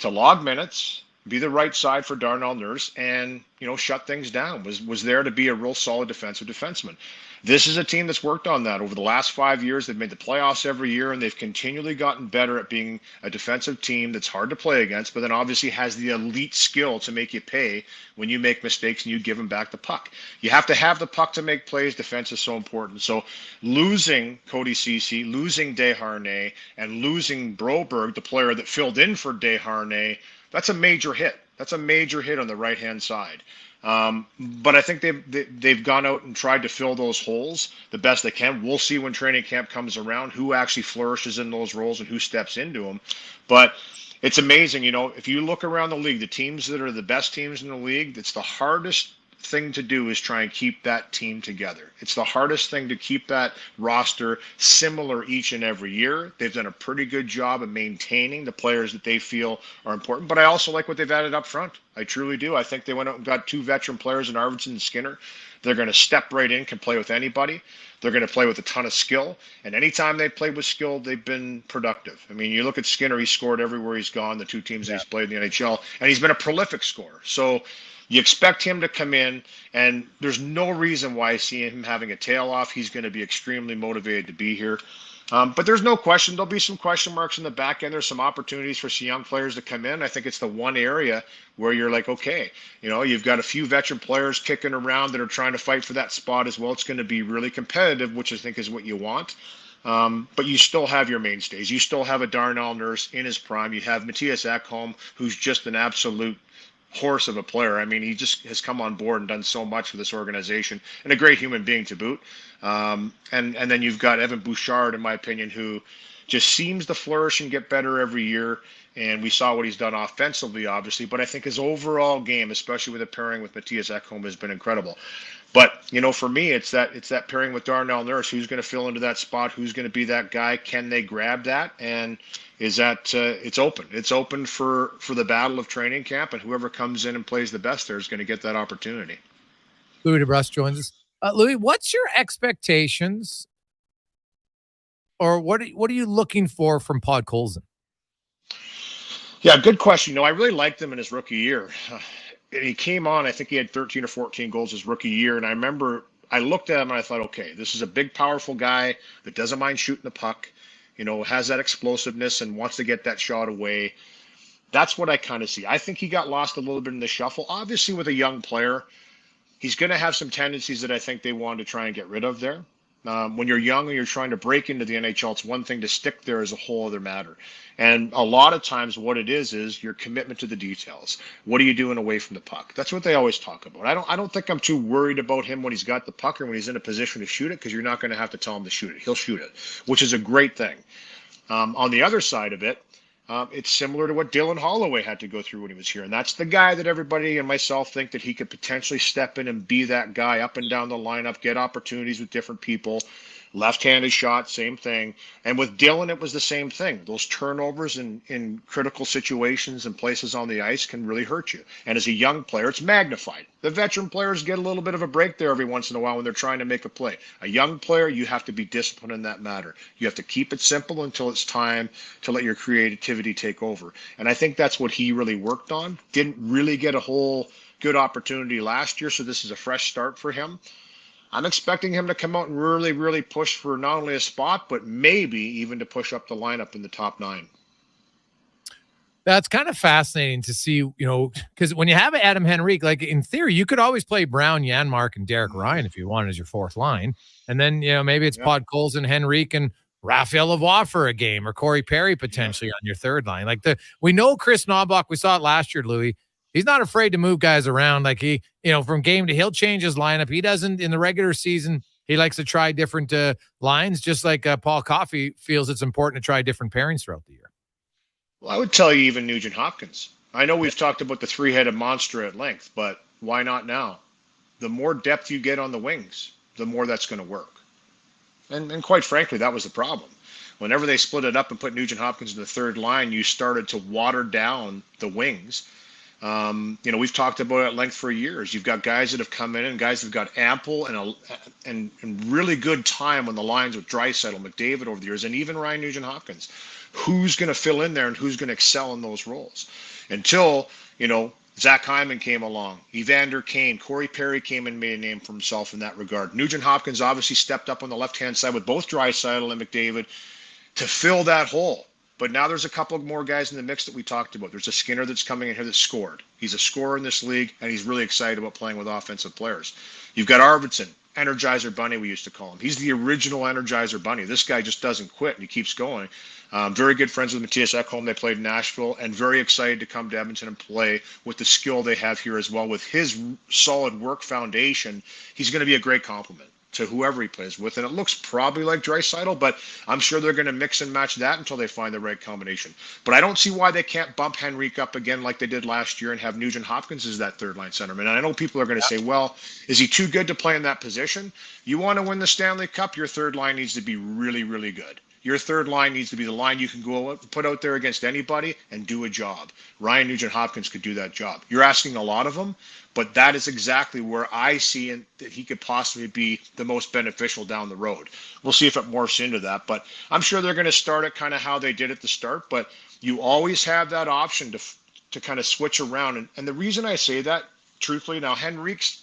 to log minutes, be the right side for Darnell Nurse, and shut things down. Was there to be a real solid defensive defenseman. This is a team that's worked on that over the last 5 years. They've made the playoffs every year, and they've continually gotten better at being a defensive team that's hard to play against, but then obviously has the elite skill to make you pay when you make mistakes and you give them back the puck. You have to have the puck to make plays. Defense is so important. So losing Cody Cece, losing Desharnais, and losing Broberg, the player that filled in for Desharnais, that's a major hit. That's a major hit on the right-hand side. But I think they've gone out and tried to fill those holes the best they can. We'll see when training camp comes around who actually flourishes in those roles and who steps into them. But it's amazing, if you look around the league, the teams that are the best teams in the league, it's the hardest thing to do is try and keep that team together. It's the hardest thing to keep that roster similar each and every year. They've done a pretty good job of maintaining the players that they feel are important, but I also like what they've added up front. I truly do. I think they went out and got 2 veteran players in Arvidsson and Skinner. They're going to step right in, can play with anybody. They're going to play with a ton of skill. And anytime they played with skill, they've been productive. I mean, you look at Skinner, he scored everywhere he's gone, the 2 teams that he's played in the NHL, and he's been a prolific scorer. So you expect him to come in, and there's no reason why I see him having a tail off. He's going to be extremely motivated to be here. But there's no question. There'll be some question marks in the back end. There's some opportunities for some young players to come in. I think it's the one area where you're like, okay, you've got a few veteran players kicking around that are trying to fight for that spot as well. It's going to be really competitive, which I think is what you want. But you still have your mainstays. You still have a Darnell Nurse in his prime. You have Matthias Ekholm, who's just an absolute horse of a player. I mean, he just has come on board and done so much for this organization, and a great human being to boot. And then you've got Evan Bouchard, in my opinion, who just seems to flourish and get better every year. And we saw what he's done offensively, obviously, but I think his overall game, especially with the pairing with Matthias Ekholm, has been incredible. But, for me, it's that pairing with Darnell Nurse. Who's going to fill into that spot? Who's going to be that guy? Can they grab that? And is that it's open? It's open for the battle of training camp, and whoever comes in and plays the best there is going to get that opportunity. Louis deBrusk joins us. Louis, what's your expectations, or what are you looking for from Podkolzin? Yeah, good question. I really liked him in his rookie year. He came on, I think he had 13 or 14 goals his rookie year. And I remember I looked at him and I thought, okay, this is a big, powerful guy that doesn't mind shooting the puck, has that explosiveness and wants to get that shot away. That's what I kind of see. I think he got lost a little bit in the shuffle. Obviously, with a young player, he's going to have some tendencies that I think they want to try and get rid of there. When you're young and you're trying to break into the NHL, it's one thing. To stick there is a whole other matter. And a lot of times what it is your commitment to the details. What are you doing away from the puck? That's what they always talk about. I don't think I'm too worried about him when he's got the puck or when he's in a position to shoot it, because you're not going to have to tell him to shoot it. He'll shoot it, which is a great thing. On the other side of it, it's similar to what Dylan Holloway had to go through when he was here. And that's the guy that everybody and myself think that he could potentially step in and be that guy up and down the lineup, get opportunities with different people. Left-handed shot, same thing. And with Dylan, it was the same thing. Those turnovers in critical situations and places on the ice can really hurt you. And as a young player, it's magnified. The veteran players get a little bit of a break there every once in a while when they're trying to make a play. A young player, you have to be disciplined in that matter. You have to keep it simple until it's time to let your creativity take over. And I think that's what he really worked on. Didn't really get a whole good opportunity last year, so this is a fresh start for him. I'm expecting him to come out and really, really push for not only a spot, but maybe even to push up the lineup in the top 9. That's kind of fascinating to see, because when you have Adam Henrique, like in theory, you could always play Brown, Janmark, and Derek Ryan if you wanted as your fourth line. And then, maybe it's Podkolzin, Henrique, and Raphael Lavoie for a game, or Corey Perry potentially on your third line. We know Chris Knobloch, we saw it last year, Louis. He's not afraid to move guys around. Like from game to, he'll change his lineup. He doesn't in the regular season. He likes to try different lines, just like Paul Coffey feels it's important to try different pairings throughout the year. Well, I would tell you even Nugent Hopkins. I know we've talked about the three-headed monster at length, but why not now? The more depth you get on the wings, the more that's going to work. And quite frankly, that was the problem. Whenever they split it up and put Nugent Hopkins in the third line, you started to water down the wings. We've talked about it at length for years. You've got guys that have come in and guys that have got ample and really good time on the lines with Draisaitl, McDavid over the years, and even Ryan Nugent-Hopkins. Who's going to fill in there and who's going to excel in those roles? Until, Zach Hyman came along, Evander Kane, Corey Perry came and made a name for himself in that regard. Nugent-Hopkins obviously stepped up on the left-hand side with both Draisaitl and McDavid to fill that hole. But now there's a couple of more guys in the mix that we talked about. There's a Skinner that's coming in here that scored. He's a scorer in this league, and he's really excited about playing with offensive players. You've got Arvidsson, Energizer Bunny, we used to call him. He's the original Energizer Bunny. This guy just doesn't quit, and he keeps going. Very good friends with Matthias Ekholm. They played in Nashville, and very excited to come to Edmonton and play with the skill they have here as well. With his solid work foundation, he's going to be a great complement to whoever he plays with. And it looks probably like Draisaitl, but I'm sure they're going to mix and match that until they find the right combination. But I don't see why they can't bump Henrique up again like they did last year and have Nugent Hopkins as that third line centerman. And I know people are going to say, well, is he too good to play in that position? You want to win the Stanley Cup, your third line needs to be really, really good. Your third line needs to be the line you can go put out there against anybody and do a job. Ryan Nugent-Hopkins could do that job. You're asking a lot of him, but that is exactly where I see that he could possibly be the most beneficial down the road. We'll see if it morphs into that, but I'm sure they're going to start it kind of how they did at the start, but you always have that option to kind of switch around. And the reason I say that, truthfully, now Henrique's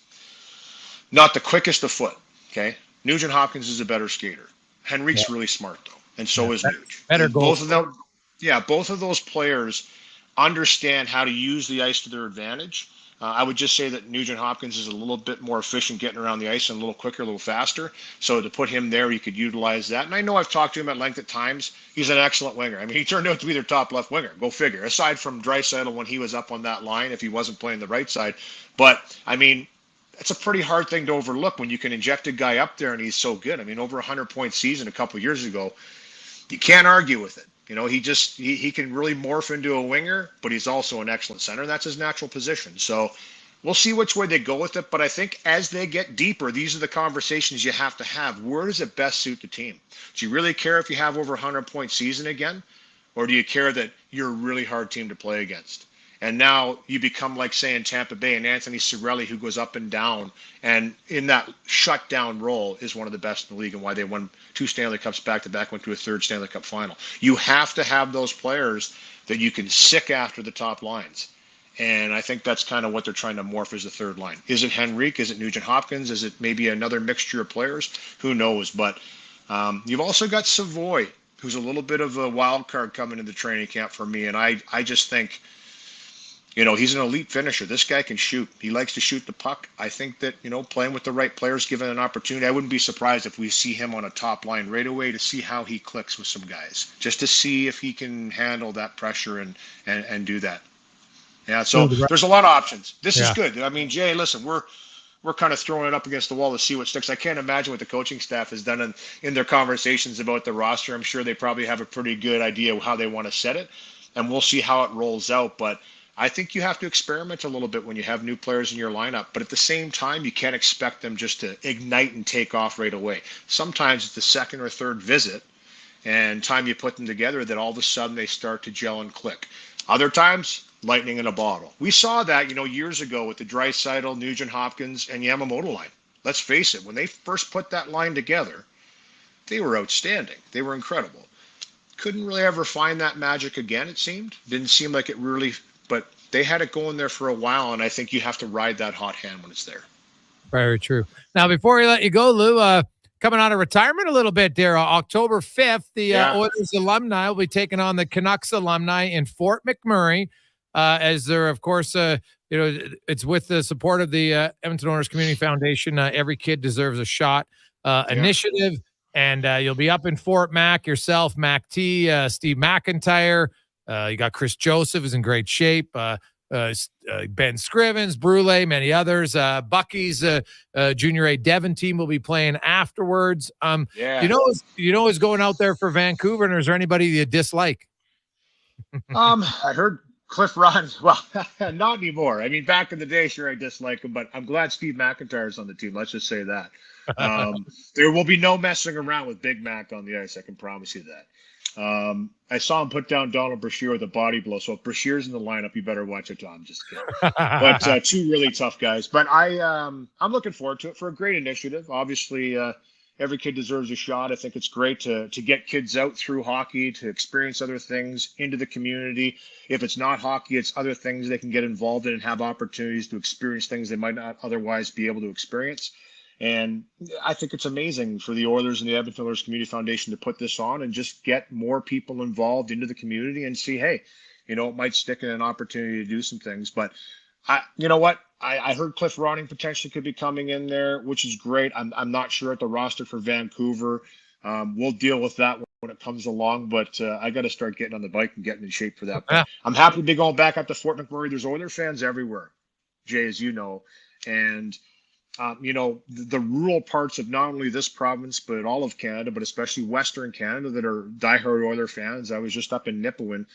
not the quickest of foot, okay? Nugent-Hopkins is a better skater. Henrique's really smart, though. And so is Nuge. Better goal. Both of those players understand how to use the ice to their advantage. I would just say that Nugent Hopkins is a little bit more efficient getting around the ice and a little quicker, a little faster. So to put him there, you could utilize that. And I know I've talked to him at length at times. He's an excellent winger. I mean, he turned out to be their top left winger. Go figure. Aside from Draisaitl when he was up on that line, if he wasn't playing the right side. But, I mean, it's a pretty hard thing to overlook when you can inject a guy up there and he's so good. I mean, over 100-point season a couple of years ago, you can't argue with it. You know, he can really morph into a winger, but he's also an excellent center. That's his natural position. So we'll see which way they go with it. But I think as they get deeper, these are the conversations you have to have. Where does it best suit the team? Do you really care if you have over 100-point season again? Or do you care that you're a really hard team to play against? And now you become like, say, in Tampa Bay, and Anthony Cirelli, who goes up and down, and in that shutdown role is one of the best in the league, and why they won 2 Stanley Cups back-to-back, went to a 3rd Stanley Cup final. You have to have those players that you can sick after the top lines. And I think that's kind of what they're trying to morph as the third line. Is it Henrique? Is it Nugent Hopkins? Is it maybe another mixture of players? Who knows? But you've also got Savoy, who's a little bit of a wild card coming into training camp for me. And I just think, you know, he's an elite finisher. This guy can shoot. He likes to shoot the puck. I think that, you know, playing with the right players, given an opportunity, I wouldn't be surprised if we see him on a top line right away to see how he clicks with some guys, just to see if he can handle that pressure and do that. Yeah, so there's a lot of options. This is good. I mean, Jay, listen, we're kind of throwing it up against the wall to see what sticks. I can't imagine what the coaching staff has done in their conversations about the roster. I'm sure they probably have a pretty good idea of how they want to set it, and we'll see how it rolls out. But I think you have to experiment a little bit when you have new players in your lineup. But at the same time, you can't expect them just to ignite and take off right away. Sometimes it's the second or third visit and time you put them together that all of a sudden they start to gel and click. Other times, lightning in a bottle. We saw that, you know, years ago with the Draisaitl, Nugent Hopkins, and Yamamoto line. Let's face it, when they first put that line together, they were outstanding. They were incredible. Couldn't really ever find that magic again, it seemed. Didn't seem like it really, but they had it going there for a while, and I think you have to ride that hot hand when it's there. Very true. Now, before we let you go, Lou, coming out of retirement a little bit there, October 5th, the Oilers alumni will be taking on the Canucks alumni in Fort McMurray. As they're, of course, you know, it's with the support of the Edmonton Oilers Community Foundation. Every kid deserves a shot initiative. And you'll be up in Fort Mac yourself, Mac T, Steve McIntyre. You got Chris Joseph, who's in great shape. Ben Scrivens, Brule, many others. Bucky's Junior A Devon team will be playing afterwards. You know who's going out there for Vancouver, and is there anybody you dislike? I heard Cliff Rodden. Well, not anymore. I mean, back in the day, sure, I dislike him, but I'm glad Steve McIntyre's on the team. Let's just say that. There will be no messing around with Big Mac on the ice. I can promise you that. I saw him put down Donald Brashear with a body blow. So if Brashear's in the lineup, you better watch it, Tom. Just kidding. But 2 really tough guys. But I'm looking forward to it for a great initiative. Obviously, every kid deserves a shot. I think it's great to get kids out through hockey, to experience other things into the community. If it's not hockey, it's other things they can get involved in and have opportunities to experience things they might not otherwise be able to experience. And I think it's amazing for the Oilers and the Edmonton Oilers Community Foundation to put this on and just get more people involved into the community and see, hey, you know, it might stick in an opportunity to do some things. But you know what? I heard Cliff Ronning potentially could be coming in there, which is great. I'm not sure at the roster for Vancouver. We'll deal with that when it comes along, but I got to start getting on the bike and getting in shape for that. But I'm happy to be going back up to Fort McMurray. There's Oilers fans everywhere, Jay, as you know. And, you know, the rural parts of not only this province, but all of Canada, but especially Western Canada that are diehard Oiler fans. I was just up in Nipawin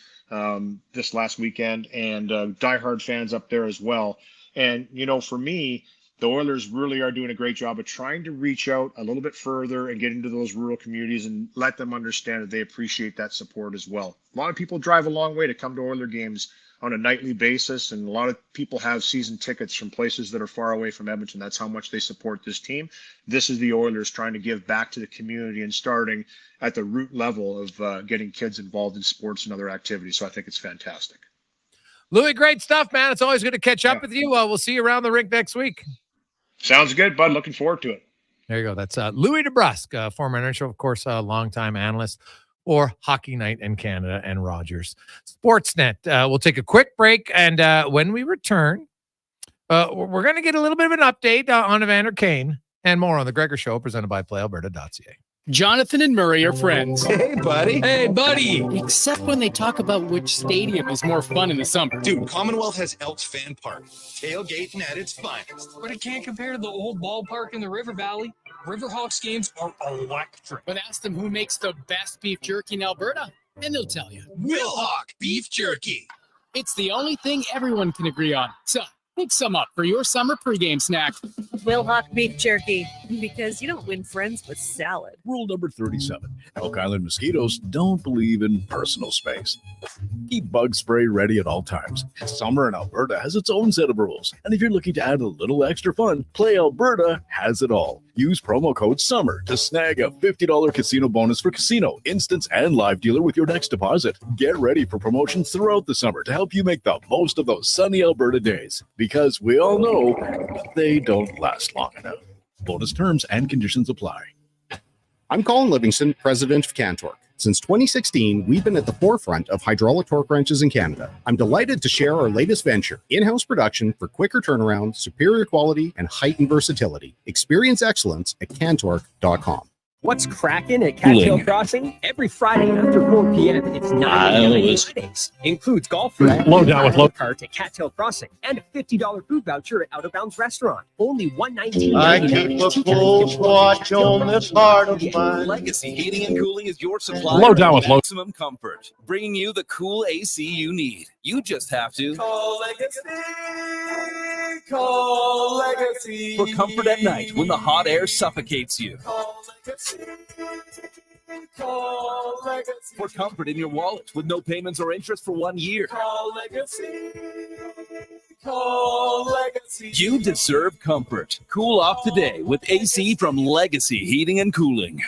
this last weekend, and diehard fans up there as well. And, you know, for me, the Oilers really are doing a great job of trying to reach out a little bit further and get into those rural communities and let them understand that they appreciate that support as well. A lot of people drive a long way to come to Oiler games on a nightly basis, and a lot of people have season tickets from places that are far away from Edmonton. That's how much they support this team. This is the Oilers trying to give back to the community and starting at the root level of getting kids involved in sports and other activities. So I think it's fantastic. Louis, great stuff, man. It's always good to catch up with you. We'll see you around the rink next week. Sounds good, bud. Looking forward to it. There you go. That's Louis deBrusk, former NHL, of course, a longtime analyst for Hockey Night in Canada and Rogers Sportsnet. We'll take a quick break, and when we return, We're going to get a little bit of an update on Evander Kane and more on the Gregor Show, presented by PlayAlberta.ca. Jonathan and Murray are friends. Hey, buddy. Hey, buddy. Except when they talk about which stadium is more fun in the summer. Dude, Commonwealth has Elks Fan Park. Tailgating at its finest. But it can't compare to the old ballpark in the River Valley. Riverhawks games are electric. But ask them who makes the best beef jerky in Alberta, and they'll tell you. Wilhawk Beef Jerky. It's the only thing everyone can agree on. So, pick some up for your summer pregame snack. Wilhawk beef jerky, because you don't win friends with salad. Rule number 37. Elk Island mosquitoes don't believe in personal space. Keep bug spray ready at all times. Summer in Alberta has its own set of rules. And if you're looking to add a little extra fun, Play Alberta has it all. Use promo code SUMMER to snag a $50 casino bonus for casino, instance, and live dealer with your next deposit. Get ready for promotions throughout the summer to help you make the most of those sunny Alberta days. Because we all know they don't last long enough. Bonus terms and conditions apply. I'm Colin Livingston, president of Cantork. Since 2016, we've been at the forefront of hydraulic torque wrenches in Canada. I'm delighted to share our latest venture, in-house production for quicker turnaround, superior quality, and heightened versatility. Experience excellence at Cantork.com. What's cracking at Cattail Crossing? Every Friday after 4 p.m. It's 9 a.m. Fridays. Includes golf Low down with low cart at Cattail Crossing and a $50 food voucher at Out of Bounds Restaurant. Only $119. I keep a full watch on this heart of mine. Legacy Heating and Cooling is your supplier Low down with of low. maximum comfort, bringing you the cool AC you need. You just have to call Legacy. Call Legacy for comfort at night when the hot air suffocates you. Call Legacy. Call Legacy for comfort in your wallet with no payments or interest for 1 year. Call Legacy. Call Legacy. You deserve comfort. Cool off today with AC from Legacy Heating and Cooling.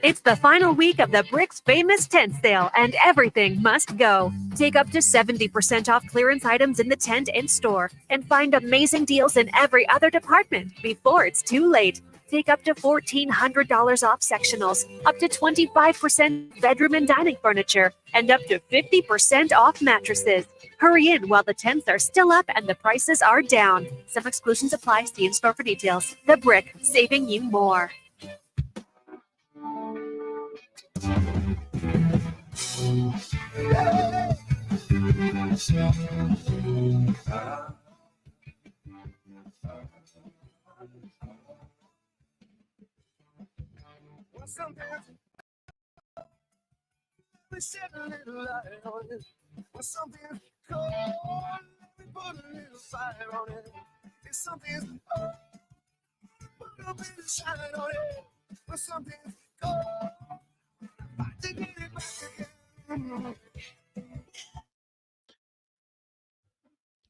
It's the final week of the Brick's famous tent sale, and everything must go. Take up to 70% off clearance items in the tent and store, and find amazing deals in every other department before it's too late. Take up to $1,400 off sectionals, up to 25% bedroom and dining furniture, and up to 50% off mattresses. Hurry in while the tents are still up and the prices are down. Some exclusions apply. See in store for details. The Brick, saving you more.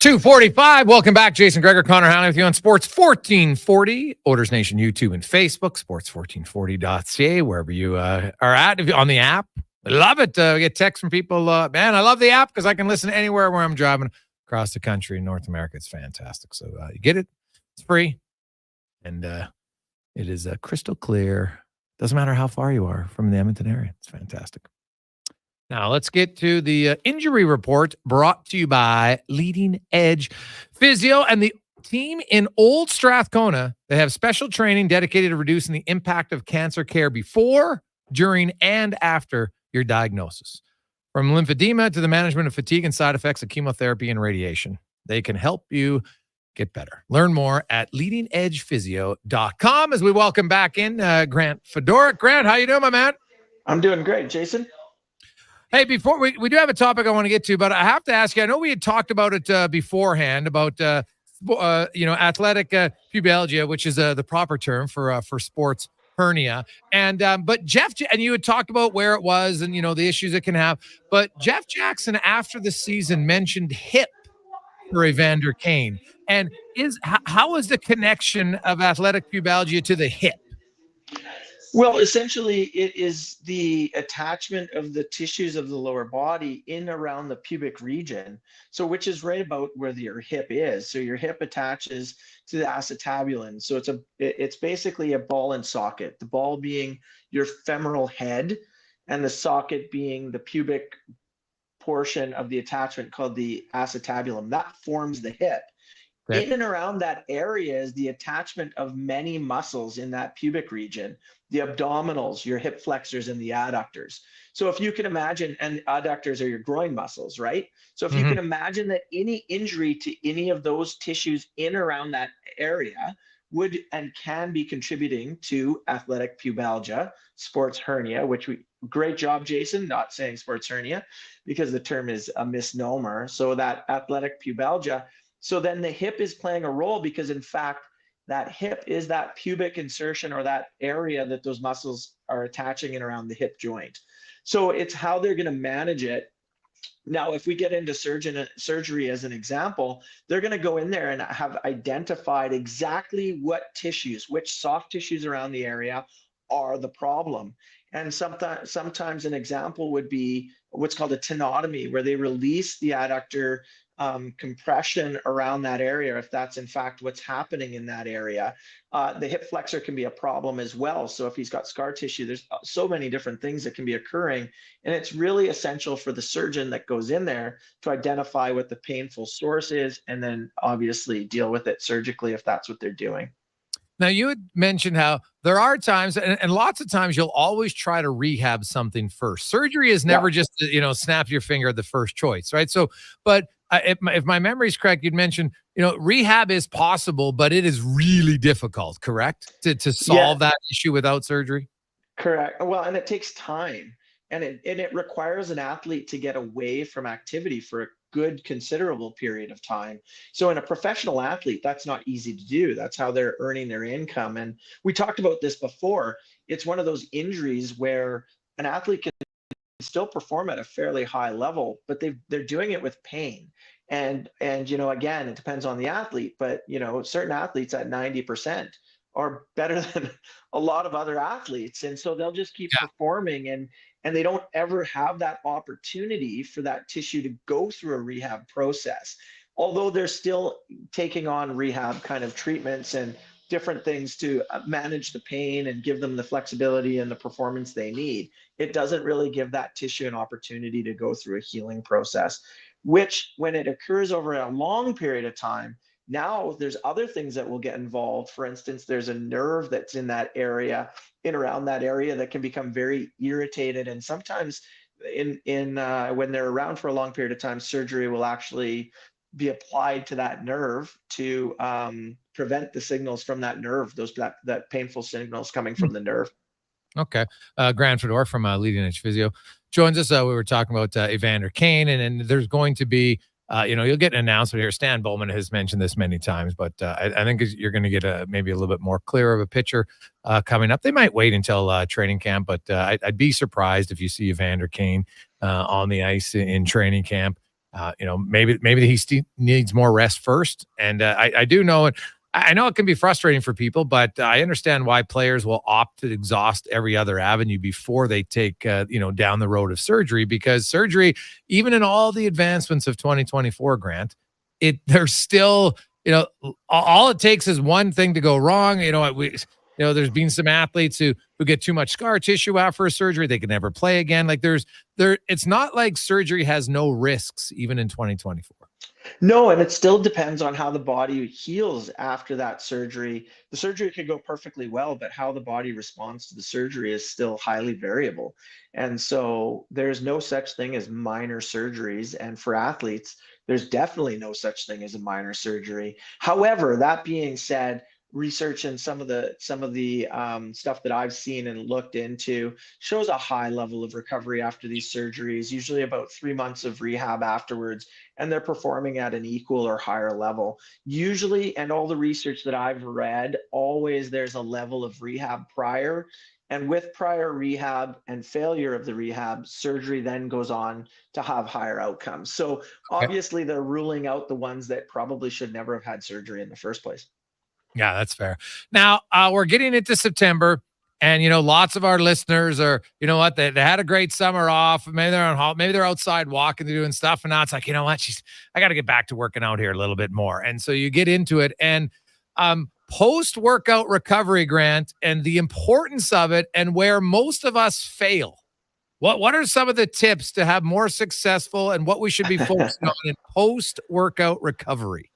$2:45. Welcome back. Jason Gregor, Connor Halley with you on Sports 1440, Oilers Nation YouTube and Facebook, sports1440.ca, wherever you are at. If you're on the app, I love it. We get texts from people. Man, I love the app because I can listen anywhere where I'm driving across the country in North America. It's fantastic. So you get it. It's free. And it is crystal clear. Doesn't matter how far you are from the Edmonton area. It's fantastic. Now, let's get to the injury report brought to you by Leading Edge Physio and the team in Old Strathcona. They have special training dedicated to reducing the impact of cancer care before, during, and after your diagnosis. From lymphedema to the management of fatigue and side effects of chemotherapy and radiation, they can help you get better. Learn more at leadingedgephysio.com as we welcome back in Grant Fedoruk. Grant, how you doing, my man? I'm doing great, Jason. Hey, before we do have a topic I want to get to, but I have to ask you, I know we had talked about it beforehand about, athletic pubalgia, which is the proper term for sports hernia. And, but Jeff, and you had talked about where it was and, the issues it can have, but Jeff Jackson after the season mentioned hip for Evander Kane. And how is the connection of athletic pubalgia to the hip? Well, essentially, it is the attachment of the tissues of the lower body in around the pubic region. So, which is right about where your hip is. So your hip attaches to the acetabulum. So it's basically a ball and socket. The ball being your femoral head, and the socket being the pubic portion of the attachment called the acetabulum. That forms the hip. Okay. In and around that area is the attachment of many muscles in that pubic region, the abdominals, your hip flexors, and the adductors. So if you can imagine, and adductors are your groin muscles, right? So if you can imagine that any injury to any of those tissues in around that area would and can be contributing to athletic pubalgia, sports hernia, great job, Jason, not saying sports hernia, because the term is a misnomer. So that athletic pubalgia. So then the hip is playing a role, because in fact, that hip is that pubic insertion, or that area that those muscles are attaching in around the hip joint. So it's how they're going to manage it. Now, if we get into surgery as an example, they're going to go in there and have identified exactly what tissues, which soft tissues around the area are the problem. And sometimes an example would be what's called a tenotomy, where they release the adductor compression around that area, if that's in fact what's happening in that area. The hip flexor can be a problem as well. So if he's got scar tissue, there's so many different things that can be occurring. And it's really essential for the surgeon that goes in there to identify what the painful source is, and then obviously deal with it surgically if that's what they're doing. Now, you had mentioned how there are times, and lots of times, you'll always try to rehab something first. Surgery is never just, snap your finger the first choice, right? So, but if my memory is correct, you'd mentioned, rehab is possible, but it is really difficult, correct? To solve that issue without surgery? Correct. Well, and it takes time, and it requires an athlete to get away from activity for a good considerable period of time. So in a professional athlete, that's not easy to do. That's how they're earning their income. And we talked about this before. It's one of those injuries where an athlete can still perform at a fairly high level, but they're doing it with pain. And again, it depends on the athlete, but certain athletes at 90% are better than a lot of other athletes. And so they'll just keep performing, and they don't ever have that opportunity for that tissue to go through a rehab process. Although they're still taking on rehab kind of treatments and different things to manage the pain and give them the flexibility and the performance they need, it doesn't really give that tissue an opportunity to go through a healing process, which when it occurs over a long period of time, now there's other things that will get involved. For instance, there's a nerve that's in that area, in around that area, that can become very irritated. And sometimes when they're around for a long period of time, surgery will actually be applied to that nerve to prevent the signals from that nerve, that painful signals coming from the nerve. Okay. Grant Fedoruk from Leading Edge Physio joins us. We were talking about Evander Kane, and there's going to be, you'll get an announcement here. Stan Bowman has mentioned this many times, but I think you're going to get maybe a little bit more clear of a picture coming up. They might wait until training camp, but I'd be surprised if you see Evander Kane on the ice in training camp. Maybe he needs more rest first. And I do know it. I know it can be frustrating for people, but I understand why players will opt to exhaust every other avenue before they take, down the road of surgery, because surgery, even in all the advancements of 2024, Grant, there's still, all it takes is one thing to go wrong. There's been some athletes who get too much scar tissue after a surgery. They can never play again. Like it's not like surgery has no risks, even in 2024. No, and it still depends on how the body heals after that surgery. The surgery could go perfectly well, but how the body responds to the surgery is still highly variable. And so there's no such thing as minor surgeries. And for athletes, there's definitely no such thing as a minor surgery. However, that being said, research and some of the stuff that I've seen and looked into shows a high level of recovery after these surgeries, usually about 3 months of rehab afterwards, and they're performing at an equal or higher level. Usually, and all the research that I've read, always there's a level of rehab prior, and with prior rehab and failure of the rehab, surgery then goes on to have higher outcomes. So obviously they're ruling out the ones that probably should never have had surgery in the first place. Yeah, that's fair. Now, we're getting into September, and, lots of our listeners are, they had a great summer off. Maybe they're on holiday, maybe they're outside walking, they're doing stuff, and now it's like, I got to get back to working out here a little bit more. And so you get into it, and post-workout recovery, Grant, and the importance of it, and where most of us fail What are some of the tips to have more successful and what we should be focusing on in post-workout recovery?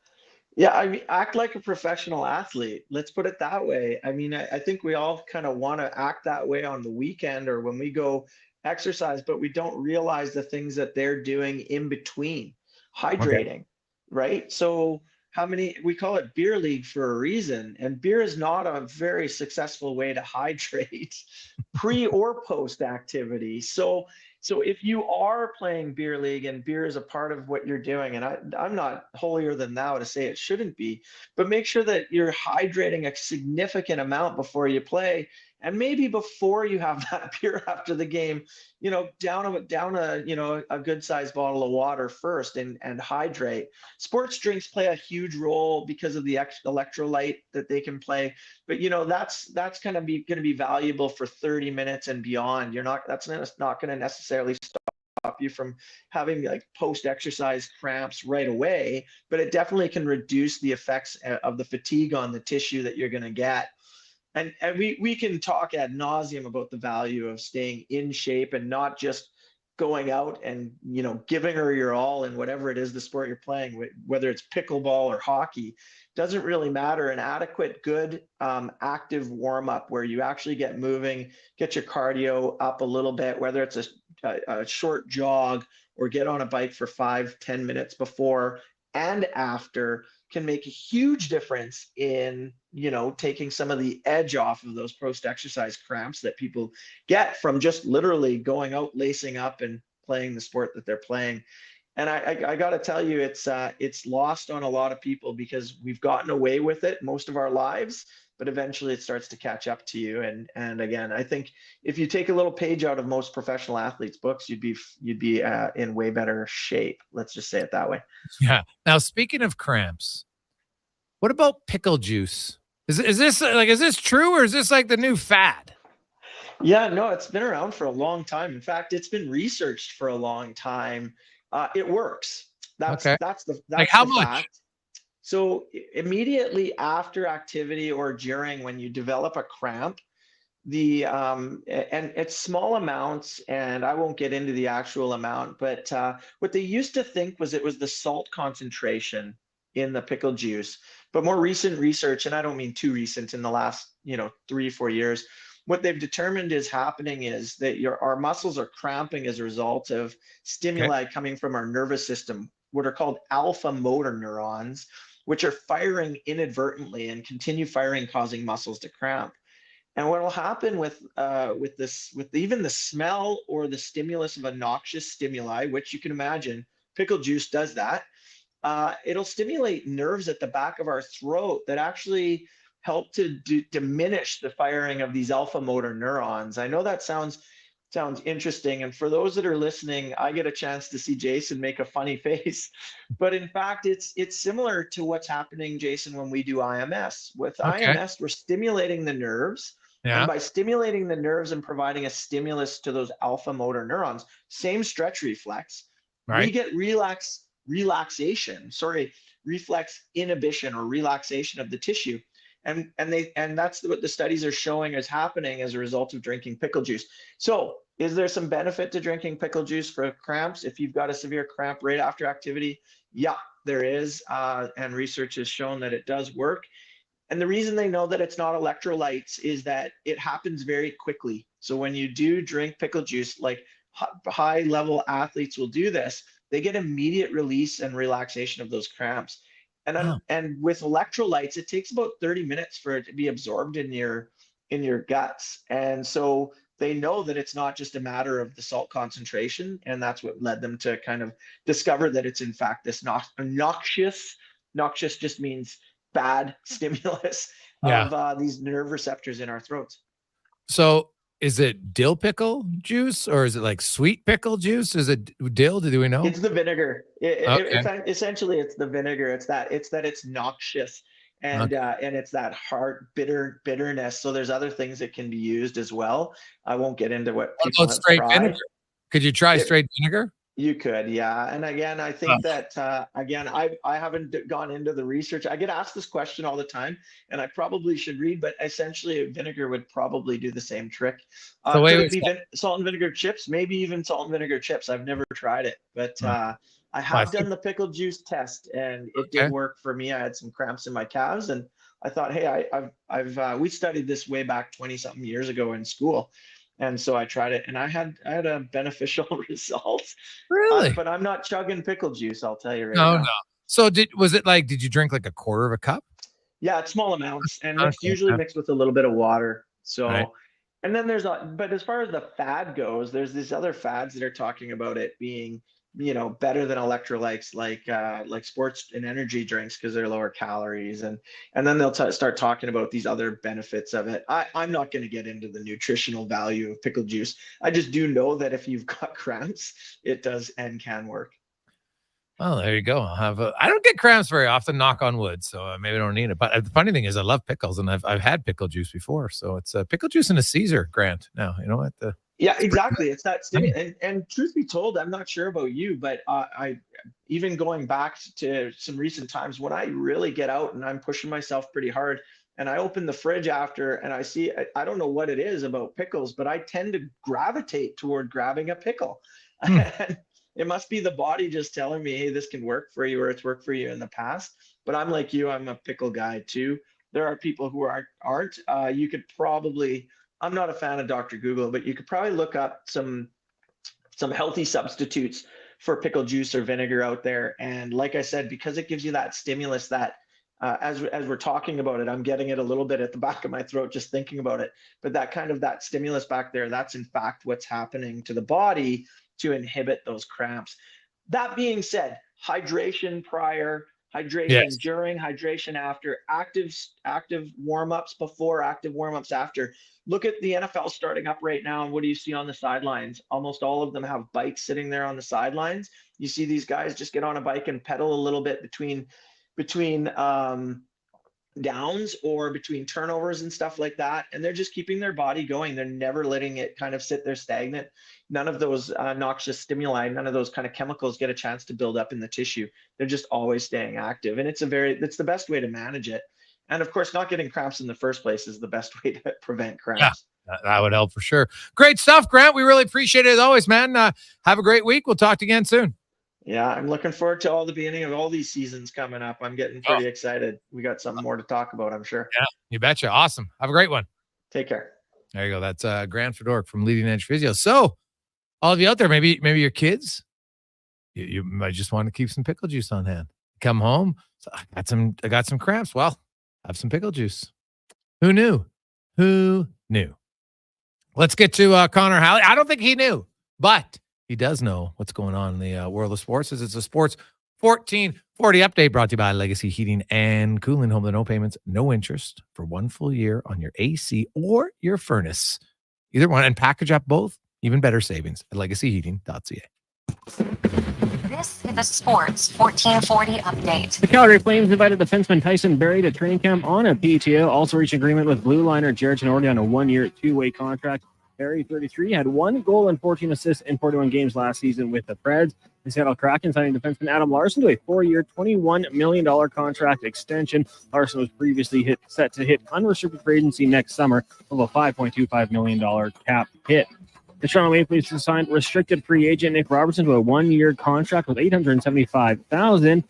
Yeah, I mean, act like a professional athlete. Let's put it that way. I mean, I think we all kind of want to act that way on the weekend or when we go exercise, but we don't realize the things that they're doing in between, Okay. hydrating, right? So, how many, we call it beer league for a reason, and beer is not a very successful way to hydrate pre or post activity. So if you are playing beer league and beer is a part of what you're doing, and I'm not holier than thou to say it shouldn't be, but make sure that you're hydrating a significant amount before you play, and maybe before you have that beer after the game, down a good sized bottle of water first and hydrate. Sports drinks play a huge role because of the electrolyte that they can play, but that's going to be valuable for 30 minutes and beyond. That's not going to necessarily stop you from having like post-exercise cramps right away, but it definitely can reduce the effects of the fatigue on the tissue that you're going to get. And we can talk ad nauseum about the value of staying in shape and not just going out and giving her your all in whatever it is the sport you're playing, whether it's pickleball or hockey. Doesn't really matter. An adequate, good, active warm up where you actually get moving, get your cardio up a little bit, whether it's a short jog or get on a bike for 5-10 minutes before and after, can make a huge difference in taking some of the edge off of those post-exercise cramps that people get from just literally going out, lacing up and playing the sport that they're playing. And I got to tell you, it's lost on a lot of people because we've gotten away with it most of our lives, but eventually it starts to catch up to you. And again, I think if you take a little page out of most professional athletes' books, you'd be in way better shape. Let's just say it that way. Yeah. Now, speaking of cramps, what about pickle juice? Is this true or is this like the new fad? Yeah, no, it's been around for a long time. In fact, it's been researched for a long time. It works. That's like how much? fact. So immediately after activity or during, when you develop a cramp, and it's small amounts, and I won't get into the actual amount, but what they used to think was it was the salt concentration in the pickle juice. But more recent research, and I don't mean too recent, in the last 3-4 years, what they've determined is happening is that our muscles are cramping as a result of stimuli coming from our nervous system, what are called alpha motor neurons, which are firing inadvertently and continue firing, causing muscles to cramp. And what will happen with even the smell or the stimulus of a noxious stimuli, which you can imagine, pickle juice does that. It'll stimulate nerves at the back of our throat that actually help to diminish the firing of these alpha motor neurons. I know that sounds interesting, and for those that are listening, I get a chance to see Jason make a funny face, but in fact, it's similar to what's happening, Jason, when we do IMS. With IMS, we're stimulating the nerves, and by stimulating the nerves and providing a stimulus to those alpha motor neurons, same stretch reflex, we get reflex inhibition or relaxation of the tissue. And that's what the studies are showing is happening as a result of drinking pickle juice. So is there some benefit to drinking pickle juice for cramps if you've got a severe cramp right after activity? Yeah, there is. And research has shown that it does work. And the reason they know that it's not electrolytes is that it happens very quickly. So when you do drink pickle juice, like high level athletes will do this, they get immediate release and relaxation of those cramps. And with electrolytes, it takes about 30 minutes for it to be absorbed in your guts. And so they know that it's not just a matter of the salt concentration, and that's what led them to kind of discover that it's in fact this noxious just means bad stimulus of these nerve receptors in our throats. So is it dill pickle juice or is it like sweet pickle juice? Is it dill? Do we know? It's the vinegar. Essentially, it's the vinegar. It's that it's noxious and it's that hard bitterness. So there's other things that can be used as well. I won't get into what people have straight tried. vinegar? Could you try straight vinegar? You could, yeah. And again, I think that I haven't gone into the research. I get asked this question all the time, and I probably should read, but essentially vinegar would probably do the same trick. Could it be salt and vinegar chips? Maybe even salt and vinegar chips. I've never tried it, but I have done the pickle juice test, and it did work for me. I had some cramps in my calves, and I thought, hey, we studied this way back 20 something years ago in school. And so I tried it, and I had a beneficial result. Really? But I'm not chugging pickle juice, I'll tell you right now. No. So did you drink like a quarter of a cup? Yeah, it's small amounts, and it's usually mixed with a little bit of water. So, and then but as far as the fad goes, there's these other fads that are talking about it being, better than electrolytes, like sports and energy drinks, because they're lower calories, and then they'll start talking about these other benefits of it. I'm not going to get into the nutritional value of pickle juice. I just do know that if you've got cramps, it does and can work. Oh, there you go. I don't get cramps very often, knock on wood, so maybe I don't need it. But the funny thing is, I love pickles, and I've had pickle juice before, so it's pickle juice and a Caesar, Grant. Now you know what the. Yeah, exactly. It's that and truth be told, I'm not sure about you, but I even going back to some recent times when I really get out and I'm pushing myself pretty hard, and I open the fridge after and I see, I don't know what it is about pickles, but I tend to gravitate toward grabbing a pickle. And it must be the body just telling me, hey, this can work for you, or it's worked for you in the past. But I'm like you, I'm a pickle guy too. There are people who aren't. You could probably, I'm not a fan of Dr. Google, but you could probably look up some healthy substitutes for pickle juice or vinegar out there. And like I said, because it gives you that stimulus that as we're talking about it, I'm getting it a little bit at the back of my throat just thinking about it. But that stimulus back there, that's in fact what's happening to the body to inhibit those cramps. That being said, hydration prior, hydration during, hydration after, active warm-ups before, active warm-ups after. Look at the NFL starting up right now, and what do you see on the sidelines? Almost all of them have bikes sitting there on the sidelines. You see these guys just get on a bike and pedal a little bit between downs or between turnovers and stuff like that, and they're just keeping their body going. They're never letting it kind of sit there stagnant. None of those noxious stimuli, none of those kind of chemicals get a chance to build up in the tissue. They're just always staying active, and it's the best way to manage it. And of course, not getting cramps in the first place is the best way to prevent cramps. Yeah, that would help for sure. Great stuff, Grant. We really appreciate it as always, man. Have a great week. We'll talk to you again soon. Yeah, I'm looking forward to all the beginning of all these seasons coming up. I'm getting pretty excited. We got something more to talk about, I'm sure. Yeah, you betcha. Awesome. Have a great one. Take care. There you go. That's Grant Fedoruk from Leading Edge Physio. So, all of you out there, maybe your kids, you might just want to keep some pickle juice on hand. Come home. So I got some cramps. Well, have some pickle juice. Who knew? Let's get to Connor Halley. I don't think he knew, but he does know what's going on in the world of sports. It's a Sports 1440 update brought to you by Legacy Heating and Cooling. Home with no payments, no interest for 1 full year on your AC or your furnace. Either one, and package up both. Even better savings at legacyheating.ca. This is the Sports 1440 update. The Calgary Flames invited defenseman Tyson Barrie to training camp on a PTO. Also reached agreement with blue liner Jared Tenorti on a 1-year, 2-way contract. Barrie, 33, had 1 goal and 14 assists in 41 games last season with the Preds. The Seattle Kraken signing defenseman Adam Larson to a 4-year, $21 million contract extension. Larson was previously set to hit unrestricted free agency next summer of a $5.25 million cap hit. The Toronto Maple Leafs signed restricted free agent Nick Robertson to a 1-year contract with $875,000.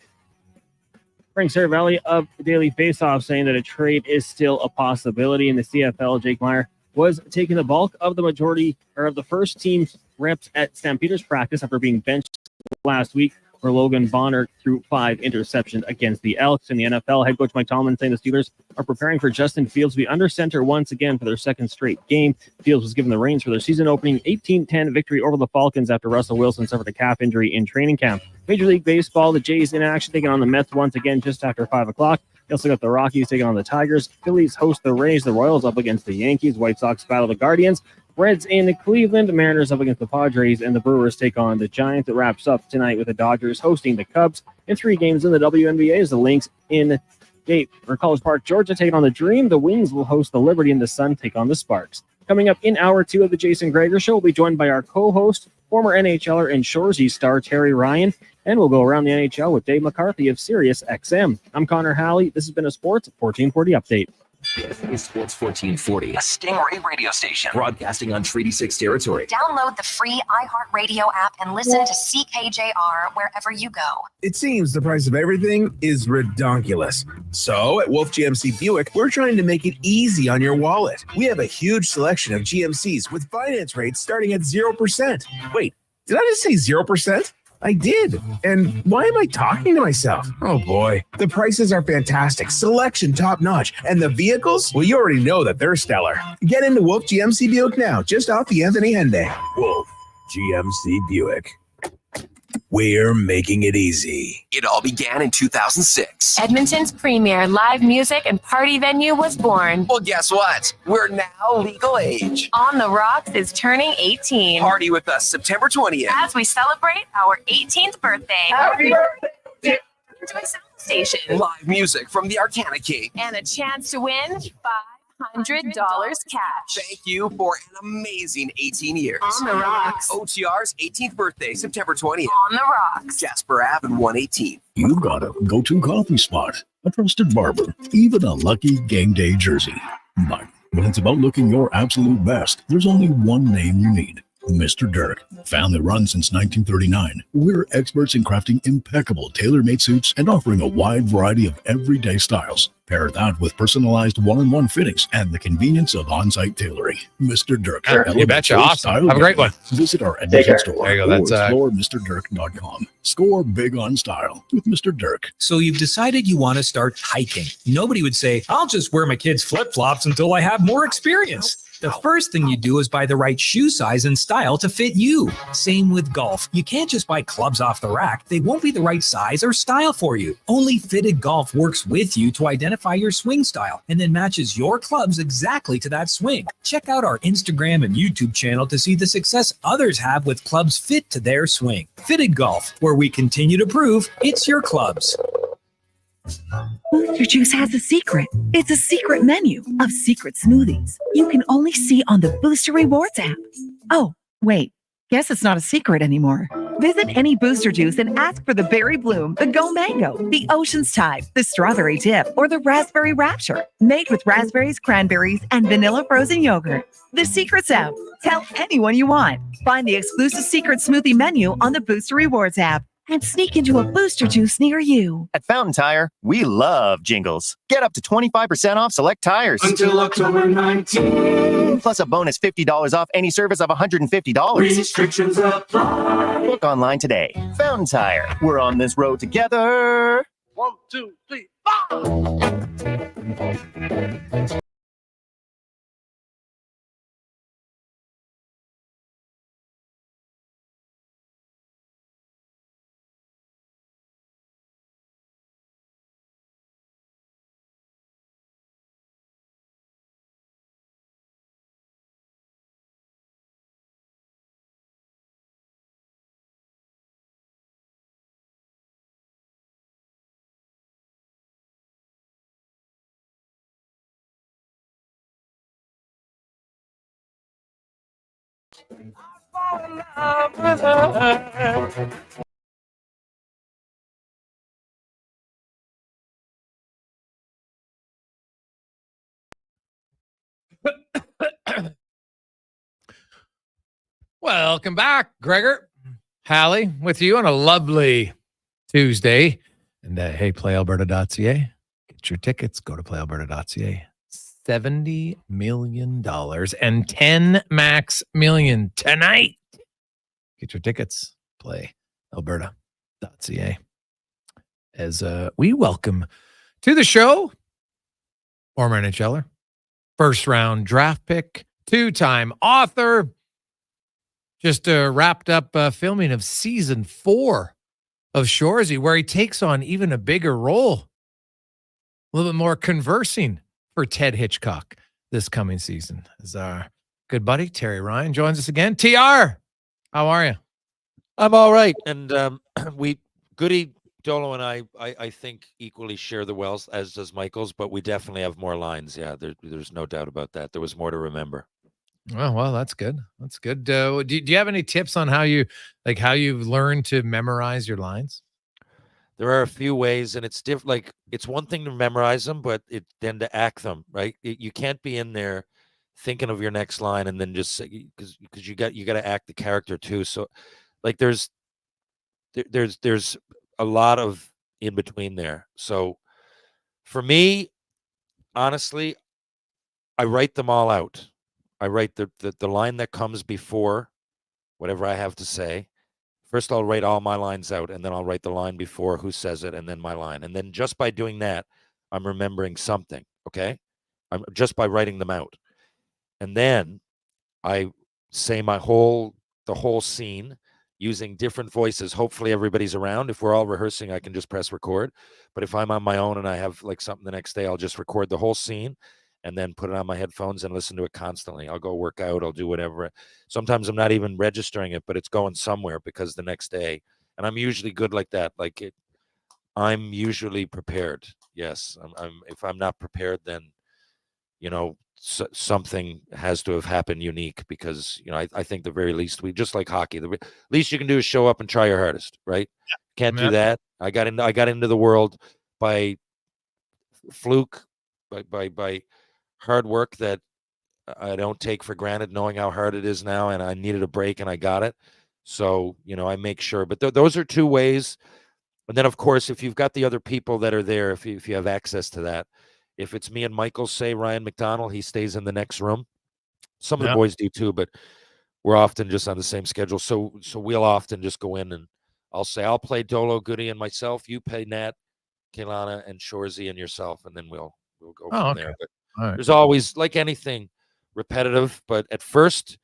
Frank Saravalli of the Daily Faceoff saying that a trade is still a possibility. In the CFL, Jake Meyer was taking the bulk of the first team reps at Stampeders practice after being benched last week, where Logan Bonner threw 5 interceptions against the Elks. In the NFL, head coach Mike Tomlin saying the Steelers are preparing for Justin Fields to be under center once again for their second straight game. Fields was given the reins for their season-opening 18-10 victory over the Falcons after Russell Wilson suffered a calf injury in training camp. Major League Baseball, the Jays in action, taking on the Mets once again just after 5 o'clock. You also got the Rockies taking on the Tigers. Phillies host the Rays. The Royals up against the Yankees. White Sox battle the Guardians. Reds in Cleveland. Mariners up against the Padres. And the Brewers take on the Giants. It wraps up tonight with the Dodgers hosting the Cubs. In 3 games in the WNBA is the Lynx in College Park, Georgia, taking on the Dream. The Wings will host the Liberty, and the Sun take on the Sparks. Coming up in hour 2 of the Jason Gregor Show, we'll be joined by our co-host, former NHLer and Shoresy star Terry Ryan, and we'll go around the NHL with Dave McCarthy of Sirius XM. I'm Connor Halley. This has been a Sports 1440 update. This is Sports 1440, a Stingray radio station broadcasting on Treaty 6 territory. Download the free iHeartRadio app and listen to CKJR wherever you go. It seems the price of everything is redonkulous. So at Wolf GMC Buick, we're trying to make it easy on your wallet. We have a huge selection of GMCs with finance rates starting at 0%. Wait, did I just say 0%? I did. And why am I talking to myself? Oh boy. The prices are fantastic, selection top notch, and the vehicles, well, you already know that they're stellar. Get into Wolf GMC Buick now, just off the Anthony Henday. Wolf GMC Buick. We're making it easy. It all began in 2006. Edmonton's premier live music and party venue was born. Well, guess what? We're now legal age. On the Rocks is turning 18. Party with us September 20th. As we celebrate our 18th birthday. Happy birthday! Enjoy Sound Station. Live music from the Arcana King. And a chance to win $500 cash. Thank you for an amazing 18 years. On the Rocks. OTR's 18th birthday, September 20th. On the Rocks. Jasper Ave and 118. You've got a go-to coffee spot, a trusted barber, even a lucky game day jersey. But when it's about looking your absolute best, there's only one name you need. Mr. Dirk. Family run since 1939. We're experts in crafting impeccable tailor-made suits and offering a wide variety of everyday styles. Pair that with personalized one-on-one fittings and the convenience of on-site tailoring. Mr. Dirk. You betcha. Awesome. Have a great one. Visit our Edmonton store There you go. or That's explore MrDirk.com. Score big on style with Mr. Dirk. So you've decided you want to start hiking. Nobody would say, I'll just wear my kids' flip-flops until I have more experience. The first thing you do is buy the right shoe size and style to fit you. Same with golf. You can't just buy clubs off the rack. They won't be the right size or style for you. Only Fitted Golf works with you to identify your swing style and then matches your clubs exactly to that swing. Check out our Instagram and YouTube channel to see the success others have with clubs fit to their swing. Fitted Golf, where we continue to prove it's your clubs. Booster Juice has a secret. It's a secret menu of secret smoothies you can only see on the Booster Rewards app. Oh, wait. Guess it's not a secret anymore. Visit any Booster Juice and ask for the Berry Bloom, the Go Mango, the Ocean's Tide, the Strawberry Dip, or the Raspberry Rapture. Made with raspberries, cranberries, and vanilla frozen yogurt. The secret's out. Tell anyone you want. Find the exclusive secret smoothie menu on the Booster Rewards app and sneak into a Booster Juice near you. At Fountain Tire, we love jingles. Get up to 25% off select tires. Until October 19th. Plus a bonus $50 off any service of $150. Restrictions apply. Book online today. Fountain Tire. We're on this road together. 1, 2, 3, 4. Welcome back, Gregor. Halley with you on a lovely Tuesday. And hey, playalberta.ca. Get your tickets. Go to playalberta.ca. $70 million and 10 max million tonight. Get your tickets. Playalberta.ca. As we welcome to the show, former NHLer, first round draft pick, two-time author, just wrapped up filming of season 4 of Shoresy, where he takes on even a bigger role, a little bit more conversing for Ted Hitchcock this coming season. As our good buddy Terry Ryan joins us again. TR, how are you? I'm all right, and Goody Dolo and I think equally share the wealth, as does Michaels, but we definitely have more lines. Yeah, there's no doubt about that. There was more to remember. Oh, well, that's good. That's good. Do you have any tips on how you've learned to memorize your lines? There are a few ways, and it's different. Like, it's one thing to memorize them, but then to act them, right? You can't be in there thinking of your next line and then just say, because you got to act the character too. So, like, there's a lot of in between there. So, for me, honestly, I write them all out. I write the line that comes before whatever I have to say. First, I'll write all my lines out, and then I'll write the line before who says it, and then my line. And then just by doing that, I'm remembering something, okay? I'm just by writing them out. And then I say the whole scene using different voices. Hopefully everybody's around. If we're all rehearsing, I can just press record. But if I'm on my own and I have like something the next day, I'll just record the whole scene and then put it on my headphones and listen to it constantly. I'll go work out. I'll do whatever. Sometimes I'm not even registering it, but it's going somewhere because the next day, and I'm usually good like that. I'm usually prepared. Yes. If I'm not prepared, then, something has to have happened unique because, I think the very least just like hockey, the least you can do is show up and try your hardest, right? Yeah. Can't do that. I got into the world by fluke, by hard work that I don't take for granted, knowing how hard it is now, and I needed a break and I got it. So, I make sure, but those are two ways. And then of course, if you've got the other people that are there, if you have access to that, if it's me and Michael, say Ryan McDonald, he stays in the next room. Some of the boys do too, but we're often just on the same schedule. So we'll often just go in and I'll play Dolo, Goody, and myself. You play Nat, Kaylana, and Shorzy and yourself, and then we'll go from there. But there's always, like anything, repetitive. But at first,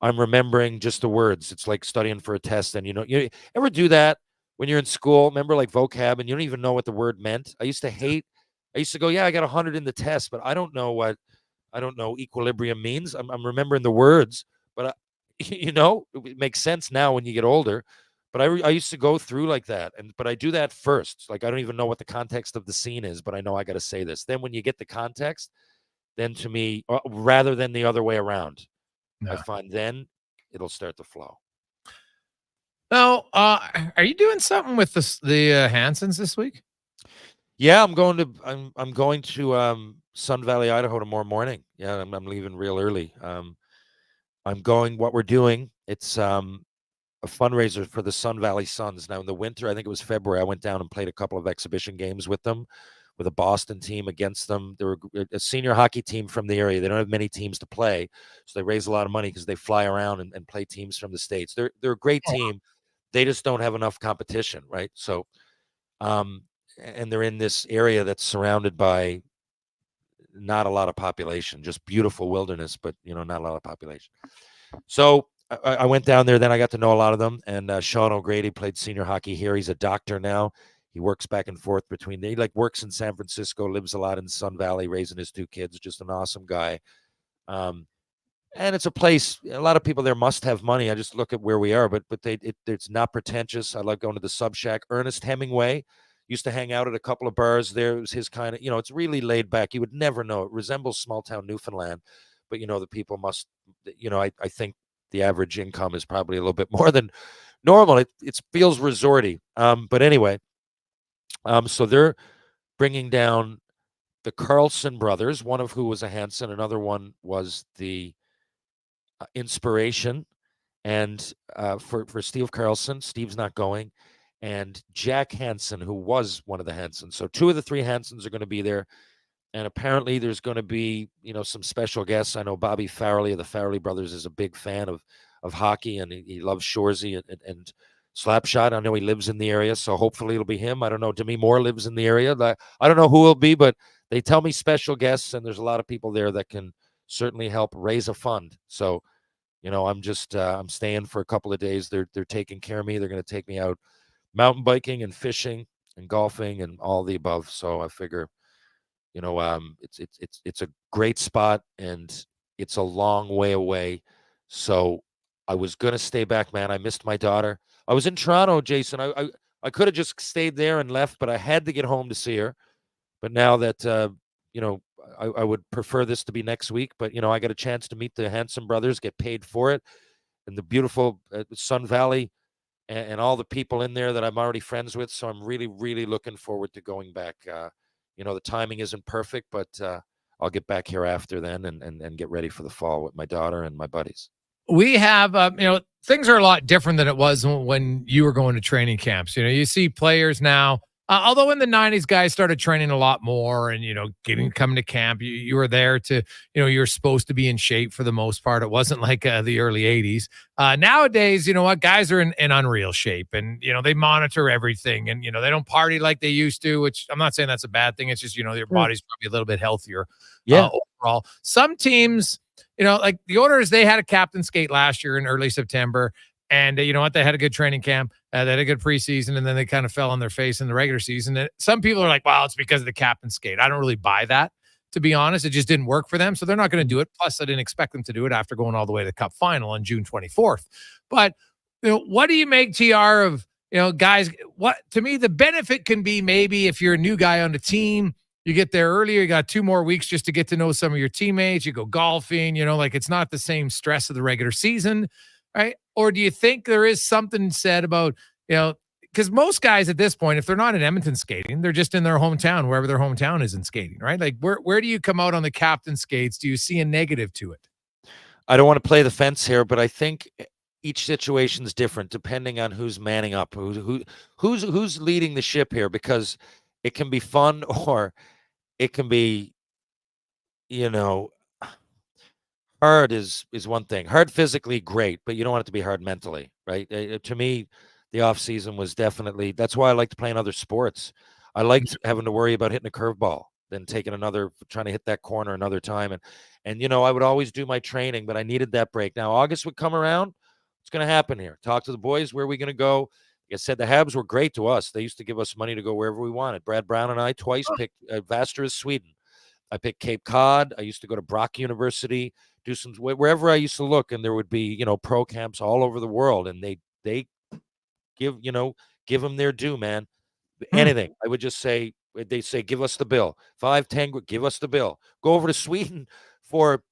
I'm remembering just the words. It's like studying for a test. And you ever do that when you're in school? Remember, like vocab, and you don't even know what the word meant. I used to go, yeah, I got 100 in the test, but I don't know equilibrium means. I'm remembering the words, but it makes sense now when you get older. But I used to go through like that, but I do that first. Like, I don't even know what the context of the scene is, but I know I got to say this. Then when you get the context, then to me, rather than the other way around, I find then it'll start to flow. Now, are you doing something with the Hansons this week? Yeah, I'm going to Sun Valley, Idaho tomorrow morning. Yeah, I'm leaving real early. What we're doing, it's a fundraiser for the Sun Valley Suns. Now in the winter, I think it was February, I went down and played a couple of exhibition games with them, with a Boston team against them. They were a senior hockey team from the area. They don't have many teams to play, so they raise a lot of money because they fly around and play teams from the States. They're a great team. They just don't have enough competition, right? So, and they're in this area that's surrounded by not a lot of population, just beautiful wilderness, but not a lot of population. So I went down there, then I got to know a lot of them. And Sean O'Grady played senior hockey here. He's a doctor now. He works back and forth he works in San Francisco, lives a lot in Sun Valley, raising his two kids, just an awesome guy. And it's a place, a lot of people there must have money. I just look at where we are, but it's not pretentious. I like going to the Sub Shack. Ernest Hemingway used to hang out at a couple of bars there. It was his kind of, it's really laid back. You would never know. It resembles small town Newfoundland, but the people must, I think the average income is probably a little bit more than normal. It feels resorty. But anyway, so they're bringing down the Carlson brothers, one of who was a Hanson, another one was the Inspiration. And for Steve Carlson, Steve's not going. And Jack Hansen, who was one of the Hansons. So two of the three Hansons are going to be there. And apparently there's going to be, some special guests. I know Bobby Farrelly of the Farrelly brothers is a big fan of hockey, and he loves Shorzy and Slapshot. I know he lives in the area, so hopefully it'll be him. I don't know. Demi Moore lives in the area. I don't know who it'll be, but they tell me special guests, and there's a lot of people there that can certainly help raise a fund. So, I'm just I'm staying for a couple of days. They're taking care of me. They're going to take me out mountain biking and fishing and golfing and all the above. So I figure, it's a great spot and it's a long way away. So I was going to stay back, man. I missed my daughter. I was in Toronto, Jason. I could have just stayed there and left, but I had to get home to see her. But now that, I would prefer this to be next week, but I got a chance to meet the Hanson brothers, get paid for it, and the beautiful Sun Valley, and all the people in there that I'm already friends with. So I'm really, really looking forward to going back. The timing isn't perfect, but I'll get back here after then and get ready for the fall with my daughter and my buddies. We have, things are a lot different than it was when you were going to training camps. You see players now, although in the 90s, guys started training a lot more and, coming to camp. You were there to, you're supposed to be in shape for the most part. It wasn't like the early 80s. Nowadays, guys are in unreal shape and, they monitor everything and, they don't party like they used to, which I'm not saying that's a bad thing. It's just, their body's probably a little bit healthier overall. Some teams, like the Oilers, they had a captain skate last year in early September. And you know what? They had a good training camp. They had a good preseason, and then they kind of fell on their face in the regular season. And some people are like, well, it's because of the captain skate. I don't really buy that, to be honest. It just didn't work for them, so they're not going to do it. Plus, I didn't expect them to do it after going all the way to the Cup final on June 24th. But, what do you make, TR, of, guys, what to me, the benefit can be maybe if you're a new guy on the team, you get there earlier, you got 2 more weeks just to get to know some of your teammates, you go golfing, like it's not the same stress of the regular season, right? Or do you think there is something said about, because most guys at this point, if they're not in Edmonton skating, they're just in their hometown, wherever their hometown is in skating, right? Like where do you come out on the captain skates? Do you see a negative to it? I don't want to play the fence here, but I think each situation is different depending on who's manning up, who's leading the ship here, because it can be fun or it can be, hard is one thing. Hard physically, great, but you don't want it to be hard mentally, right? To me, the off season was definitely, that's why I liked playing other sports. I liked having to worry about hitting a curveball, then trying to hit that corner another time. And I would always do my training, but I needed that break. Now, August would come around. What's going to happen here? Talk to the boys. Where are we going to go? Like I said, the Habs were great to us. They used to give us money to go wherever we wanted. Brad Brown and I twice picked Vasteras, Sweden. I picked Cape Cod. I used to go to Brock University, do some wherever I used to look, and there would be pro camps all over the world, and they give them their due, man. Anything. I would just say, they say, give us the bill. 5, 10, give us the bill. Go over to Sweden for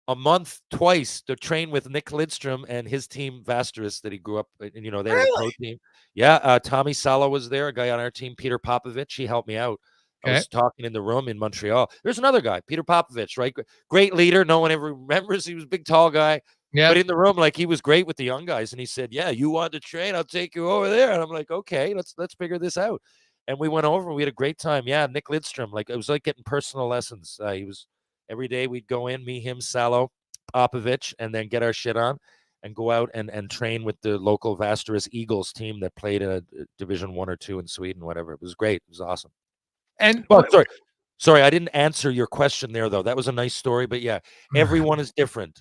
a month twice to train with Nick Lidstrom and his team Vasteras that he grew up in. They were a pro team. Yeah, Tommy Salo was there, a guy on our team, Peter Popovich. He helped me out. I was talking in the room in Montreal. There's another guy, Peter Popovich, right? Great leader. No one ever remembers. He was a big, tall guy. Yeah. But in the room, like, he was great with the young guys. And he said, yeah, you want to train? I'll take you over there. And I'm like, okay, let's figure this out. And we went over and we had a great time. Yeah, Nick Lidstrom. Like, it was like getting personal lessons. He was every day we'd go in, me, him, Salo, Popovich, and then get our shit on and go out and train with the local Vasteras Eagles team that played a Division 1 or 2 in Sweden, whatever. It was great. It was awesome. And sorry, I didn't answer your question there, though. That was a nice story, but yeah, everyone is different.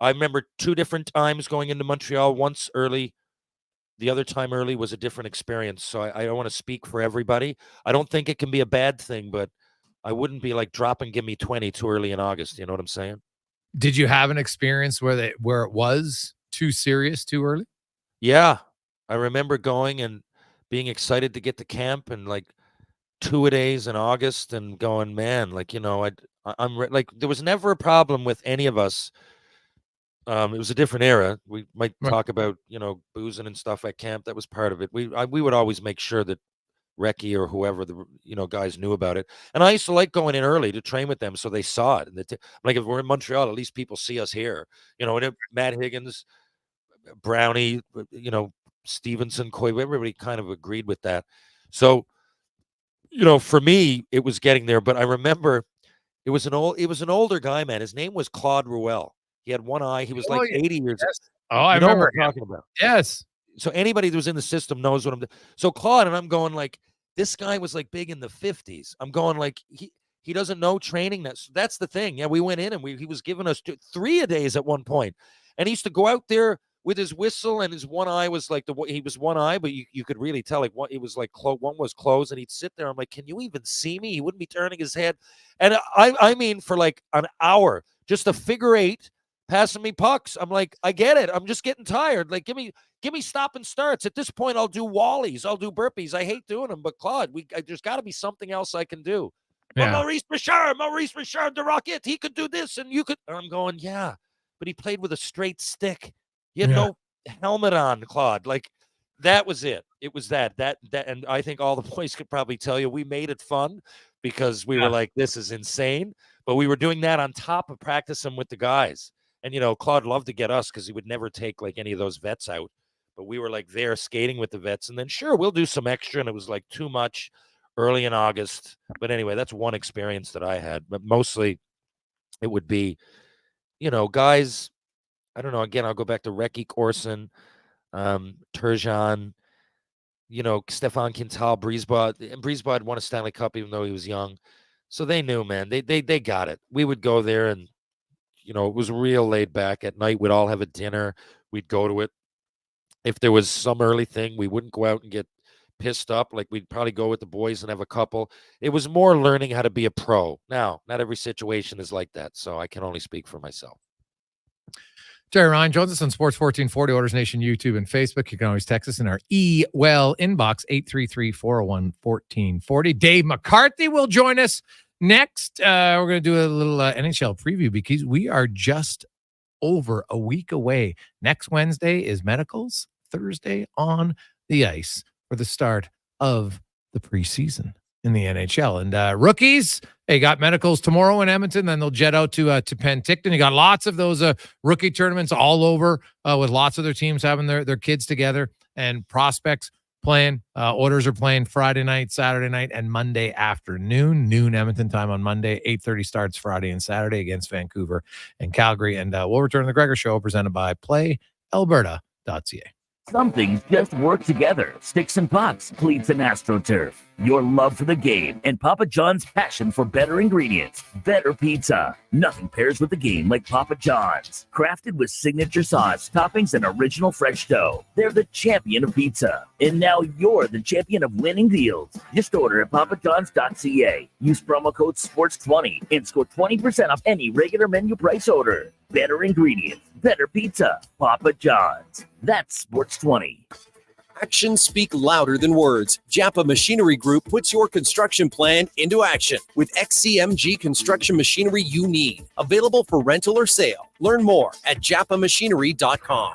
I remember 2 different times going into Montreal, once early, the other time early was a different experience. So I don't want to speak for everybody. I don't think it can be a bad thing, but I wouldn't be like drop and give me 20 too early in August. You know what I'm saying? Did you have an experience where it was too serious too early? Yeah. I remember going and being excited to get to camp and like 2-a-days in August and going, man, like, I'm like, there was never a problem with any of us. It was a different era. We might talk about, boozing and stuff at camp. That was part of it. We would always make sure that Recce or whoever the guys knew about it. And I used to like going in early to train with them so they saw it. And like, if we're in Montreal, at least people see us here. And Matt Higgins, Brownie, Stevenson, Coy, everybody kind of agreed with that. So, for me, it was getting there. But I remember it was an older guy, man. His name was Claude Ruel. He had one eye. He was like 80 years old. Oh, I remember what I'm talking about. Yes. So anybody that was in the system knows what I'm doing. So Claude, and I'm going like, this guy was like big in the 50s. I'm going like, he doesn't know training. That's the thing. Yeah, we went in and he was giving us 3-a-days at one point. And he used to go out there with his whistle, and his one eye was like he was one eye, but you could really tell like it was like one was closed, and he'd sit there. I'm like, can you even see me? He wouldn't be turning his head. And I mean, for like an hour, just a figure 8 passing me pucks. I'm like, I get it. I'm just getting tired. Like, give me stop and starts. At this point, I'll do wallies. I'll do burpees. I hate doing them, but Claude, there's got to be something else I can do. Well, Yeah. Maurice Richard, the Rocket, he could do this and you could. And I'm going, yeah, but he played with a straight stick. He had no helmet on, Claude. Like, that was it. It was that, and I think all the boys could probably tell you we made it fun because we were like, this is insane. But we were doing that on top of practicing with the guys. And, Claude loved to get us because he would never take like any of those vets out. But we were like there skating with the vets. And then, sure, we'll do some extra. And it was like too much early in August. But anyway, that's one experience that I had. But mostly it would be, guys, I don't know. Again, I'll go back to Reki Corson, Turgeon, Stefan Quintal, Brisebois. And Brisebois had won a Stanley Cup even though he was young. So they knew, man. They got it. We would go there and, it was real laid back. At night, we'd all have a dinner. We'd go to it. If there was some early thing, we wouldn't go out and get pissed up. Like, we'd probably go with the boys and have a couple. It was more learning how to be a pro. Now, not every situation is like that, so I can only speak for myself. Jerry Ryan joins us on Sports 1440, Oilers Nation, YouTube, and Facebook. You can always text us in our inbox, 833-401-1440. Dave McCarthy will join us next. We're going to do a little NHL preview because we are just over a week away. Next Wednesday is medicals. Thursday on the ice for the start of the preseason in the NHL. And rookies, they got medicals tomorrow in Edmonton, then they'll jet out to Penticton. You got lots of those rookie tournaments all over with lots of their teams having their kids together, and prospects playing. Oilers are playing Friday night, Saturday night, and Monday afternoon, noon Edmonton time on Monday. 8:30 starts Friday and Saturday against Vancouver and Calgary. And we'll return to the Gregor Show presented by PlayAlberta.ca. Some things just work together. Sticks and pucks, cleats and AstroTurf. Your love for the game and Papa John's passion for better ingredients. Better pizza. Nothing pairs with the game like Papa John's. Crafted with signature sauce, toppings, and original fresh dough. They're the champion of pizza. And now you're the champion of winning deals. Just order at papajohns.ca. Use promo code SPORTS20 and score 20% off any regular menu price order. Better ingredients. Better pizza. Papa John's. That's Sports20. Actions speak louder than words. Japa Machinery Group puts your construction plan into action with XCMG construction machinery you need. Available for rental or sale. Learn more at japamachinery.com.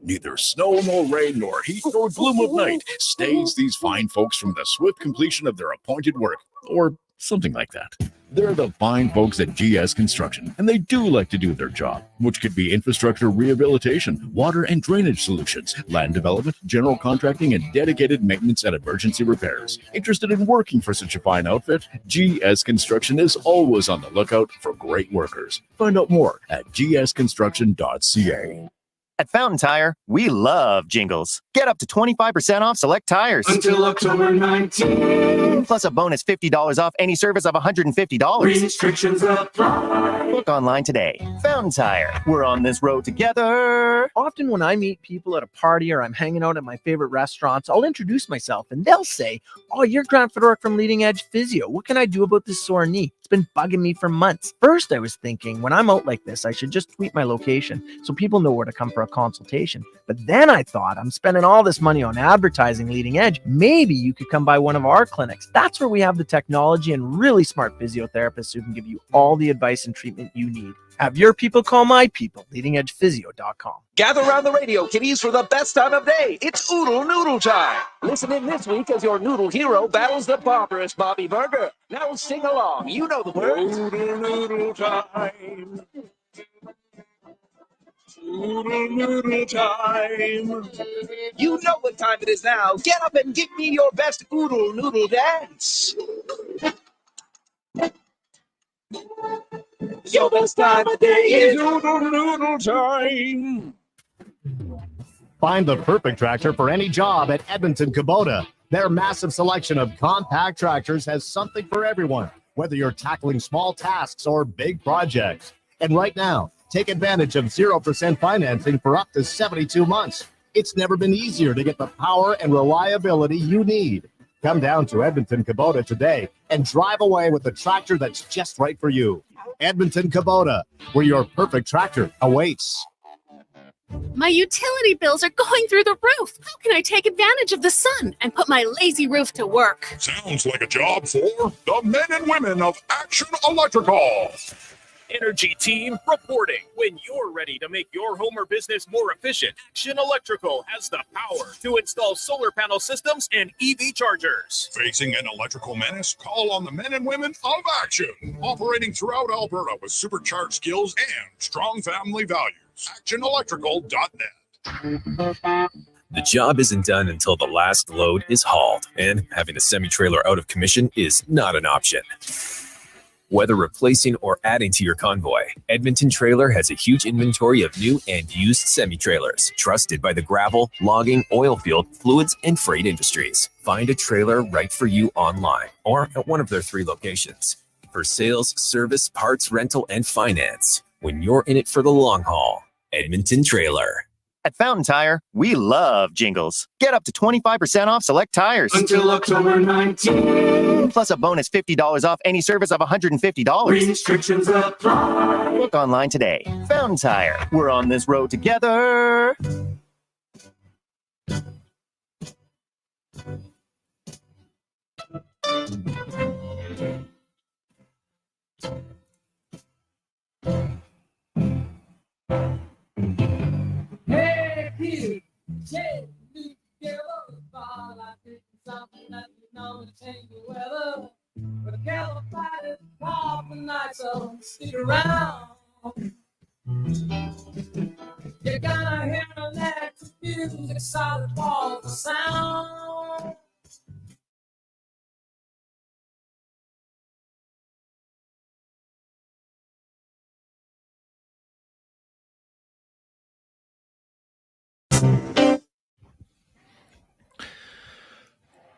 Neither snow nor rain nor heat nor gloom of night stays these fine folks from the swift completion of their appointed work, or something like that. They're the fine folks at GS Construction, and they do like to do their job, which could be infrastructure rehabilitation, water and drainage solutions, land development, general contracting, and dedicated maintenance and emergency repairs. Interested in working for such a fine outfit? GS Construction is always on the lookout for great workers. Find out more at gsconstruction.ca. At Fountain Tire, we love jingles. Get up to 25% off select tires. Until October 19th. Plus a bonus $50 off any service of $150. Restrictions apply. Book online today. Fountain Tire. We're on this road together. Often when I meet people at a party or I'm hanging out at my favorite restaurants, I'll introduce myself and they'll say, "Oh, you're Grant Fedoruk from Leading Edge Physio. What can I do about this sore knee? It's been bugging me for months." First, I was thinking, when I'm out like this, I should just tweet my location so people know where to come for a consultation. But then I thought, I'm spending all this money on advertising Leading Edge. Maybe you could come by one of our clinics. That's where we have the technology and really smart physiotherapists who can give you all the advice and treatment you need. Have your people call my people, leadingedgephysio.com. Gather around the radio, kiddies, for the best time of day. It's Oodle Noodle time. Listen in this week as your noodle hero battles the barbarous Bobby Burger. Now sing along. You know the words. Oodle Noodle time. Oodle Noodle time. You know what time it is now. Get up and give me your best Oodle Noodle dance. Your best time of day is Oodle Noodle time. Find the perfect tractor for any job at Edmonton Kubota. Their massive selection of compact tractors has something for everyone, whether you're tackling small tasks or big projects. And right now, take advantage of 0% financing for up to 72 months. It's never been easier to get the power and reliability you need. Come down to Edmonton Kubota today and drive away with the tractor that's just right for you. Edmonton Kubota, where your perfect tractor awaits. My utility bills are going through the roof. How can I take advantage of the sun and put my lazy roof to work? Sounds like a job for the men and women of Action Electrical. Energy team reporting. When you're ready to make your home or business more efficient, Action Electrical has the power to install solar panel systems and EV chargers. Facing an electrical menace? Call on the men and women of Action. Operating throughout Alberta with supercharged skills and strong family values. ActionElectrical.net. The job isn't done until the last load is hauled, and having a semi-trailer out of commission is not an option. Whether replacing or adding to your convoy, Edmonton Trailer has a huge inventory of new and used semi-trailers, trusted by the gravel, logging, oil field, fluids, and freight industries. Find a trailer right for you online or at one of their 3 locations. For sales, service, parts, rental, and finance, when you're in it for the long haul, Edmonton Trailer. At Fountain Tire, we love jingles. Get up to 25% off select tires. Until October 19th. Plus a bonus $50 off any service of $150. Restrictions apply. Look online today. Fountain Tire. We're on this road together. Hey, Peter, Jay, we together, fall like it's something that you know will change the weather. But the cattle fighters call for night, so stick around. You're gonna hear electric music, solid walls of sound.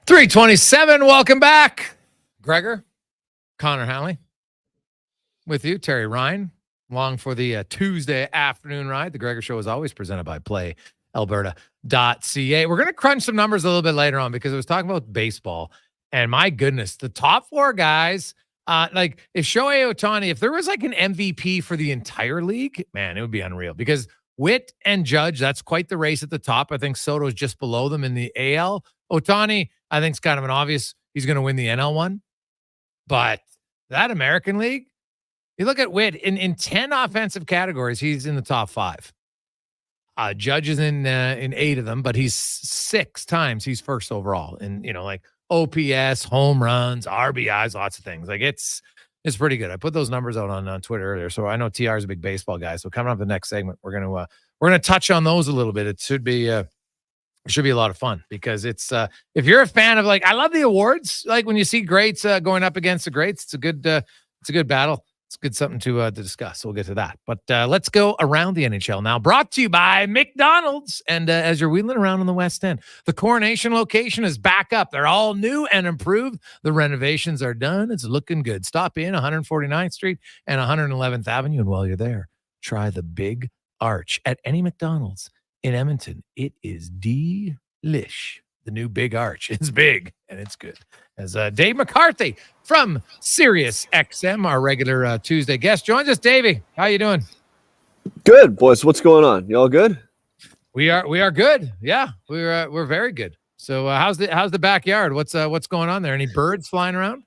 .327, welcome back. Gregor, Connor Halley, with you, Terry Ryan, along for the Tuesday afternoon ride. The Gregor Show is always presented by PlayAlberta.ca. We're going to crunch some numbers a little bit later on because I was talking about baseball, and my goodness, the top 4 guys, like if Shohei Ohtani, if there was like an MVP for the entire league, man, it would be unreal because Witt and Judge, that's quite the race at the top. I think Soto's just below them in the AL. Ohtani, I think it's kind of an obvious he's going to win the NL one. But that American League, you look at Witt in 10 offensive categories, he's in the top 5. Judge is in 8 of them, but he's 6 times he's first overall. And, you know, like OPS, home runs, RBIs, lots of things. Like it's pretty good. I put those numbers out on Twitter earlier. So I know TR is a big baseball guy. So coming up the next segment, we're going to touch on those a little bit. It should be a lot of fun because it's if you're a fan of, like, I love the awards. Like when you see greats going up against the greats, it's a good battle. It's good something to discuss. So we'll get to that. But let's go around the NHL now. Brought to you by McDonald's. And as you're wheeling around on the West End, the Coronation location is back up. They're all new and improved. The renovations are done. It's looking good. Stop in 149th Street and 111th Avenue. And while you're there, try the Big Arch at any McDonald's in Edmonton. It is delish. The new Big Arch. It's big and it's good. As Dave McCarthy from Sirius XM, our regular Tuesday guest, joins us. Davey, how you doing? Good, boys. What's going on? You all good? We are good. Yeah, we're very good. So how's the backyard? What's going on there? Any birds flying around?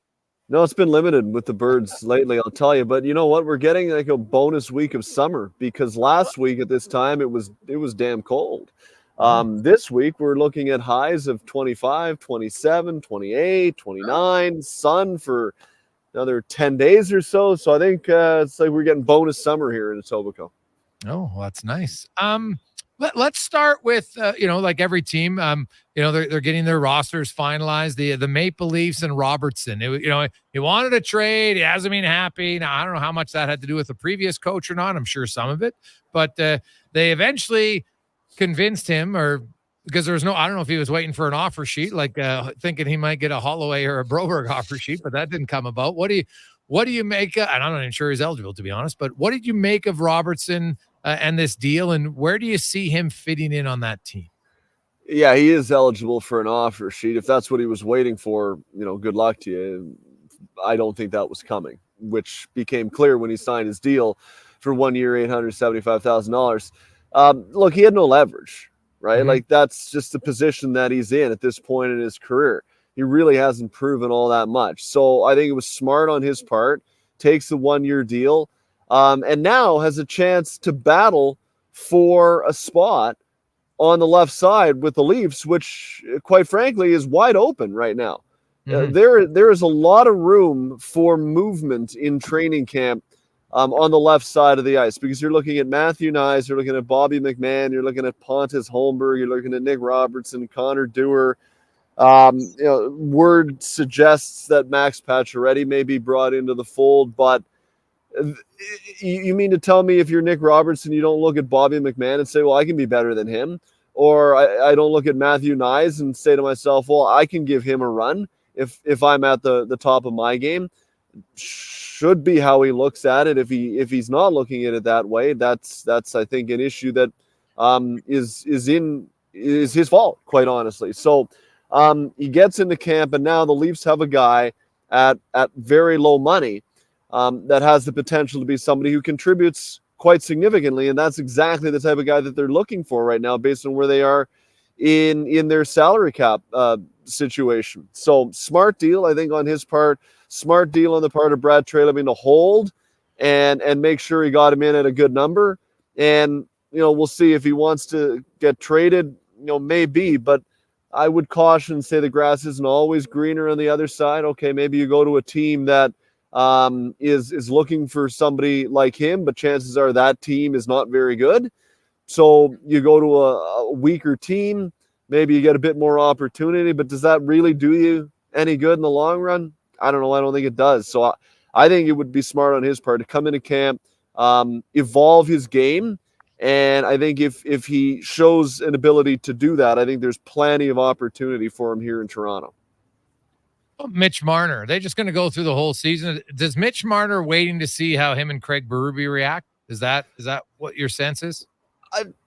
No, it's been limited with the birds lately, I'll tell you. But you know what? We're getting like a bonus week of summer because last week at this time it was damn cold. This week we're looking at highs of 25, 27, 28, 29, sun for another 10 days or so. So I think it's like we're getting bonus summer here in Etobicoke. Oh, well, that's nice. Let's start with, like every team, they're getting their rosters finalized. The Maple Leafs and Robertson, he wanted a trade. He hasn't been happy. Now, I don't know how much that had to do with the previous coach or not. I'm sure some of it, but they eventually convinced him, or because there was I don't know if he was waiting for an offer sheet, like thinking he might get a Holloway or a Broberg offer sheet, but that didn't come about. What do you make and I'm not even sure he's eligible, to be honest, but what did you make of Robertson and this deal, and where do you see him fitting in on that team? Yeah, he is eligible for an offer sheet. If that's what he was waiting for, good luck to you. I don't think that was coming, which became clear when he signed his deal for 1 year, $875,000. Look, he had no leverage, right? Mm-hmm. Like that's just the position that he's in at this point in his career. He really hasn't proven all that much. So I think it was smart on his part, takes the 1-year deal, and now has a chance to battle for a spot on the left side with the Leafs, which quite frankly is wide open right now. Mm-hmm. There is a lot of room for movement in training camp on the left side of the ice, because you're looking at Matthew Nyes, you're looking at Bobby McMahon, you're looking at Pontus Holmberg, you're looking at Nick Robertson, Connor Dewar. Word suggests that Max Pacioretty may be brought into the fold, but you mean to tell me if you're Nick Robertson, you don't look at Bobby McMahon and say, well, I can be better than him? Or I don't look at Matthew Nyes and say to myself, well, I can give him a run if I'm at the top of my game. Should be how he looks at it. If he's not looking at it that way, that's I think an issue that is his fault, quite honestly. So he gets into camp, and now the Leafs have a guy at very low money that has the potential to be somebody who contributes quite significantly, and that's exactly the type of guy that they're looking for right now based on where they are in their salary cap situation. So smart deal, I think, on his part. Smart deal on the part of Brad Treliving to hold and make sure he got him in at a good number. And, we'll see if he wants to get traded, maybe, but I would caution and say the grass isn't always greener on the other side. Okay, maybe you go to a team that is looking for somebody like him, but chances are that team is not very good. So you go to a weaker team, maybe you get a bit more opportunity, but does that really do you any good in the long run? I don't know. I don't think it does. So I think it would be smart on his part to come into camp, evolve his game. And I think if he shows an ability to do that, I think there's plenty of opportunity for him here in Toronto. Mitch Marner, they're just going to go through the whole season. Does Mitch Marner waiting to see how him and Craig Berube react? Is that what your sense is?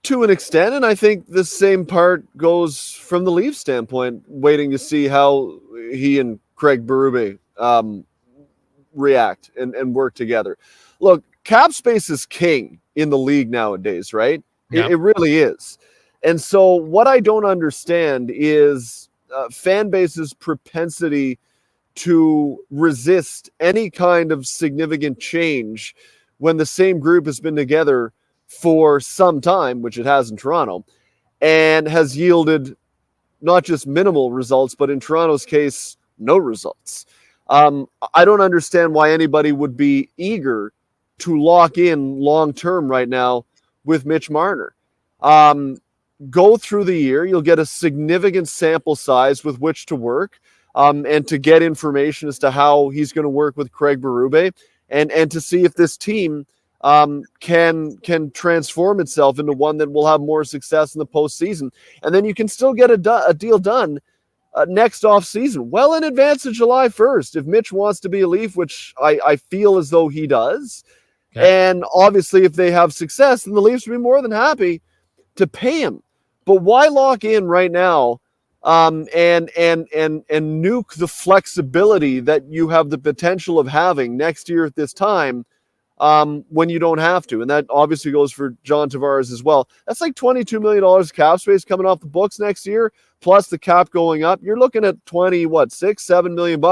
To an extent, and I think the same part goes from the Leafs standpoint, waiting to see how he and Craig Berube react and work together. Look, cap space is king in the league nowadays, right? Yep. It really is. And so what I don't understand is fan base's propensity to resist any kind of significant change when the same group has been together for some time, which it has in Toronto, and has yielded not just minimal results, but in Toronto's case, no results. I don't understand why anybody would be eager to lock in long-term right now with Mitch Marner. Go through the year, you'll get a significant sample size with which to work, and to get information as to how he's going to work with Craig Berube, and to see if this team can transform itself into one that will have more success in the postseason. And then you can still get a deal done next off season, well in advance of July 1st, if Mitch wants to be a Leaf, which I feel as though he does. Okay. And obviously if they have success, then the Leafs will be more than happy to pay him. But why lock in right now and nuke the flexibility that you have the potential of having next year at this time when you don't have to? And that obviously goes for John Tavares as well. That's like $22 million cap space coming off the books next year, plus the cap going up. You're looking at $7 million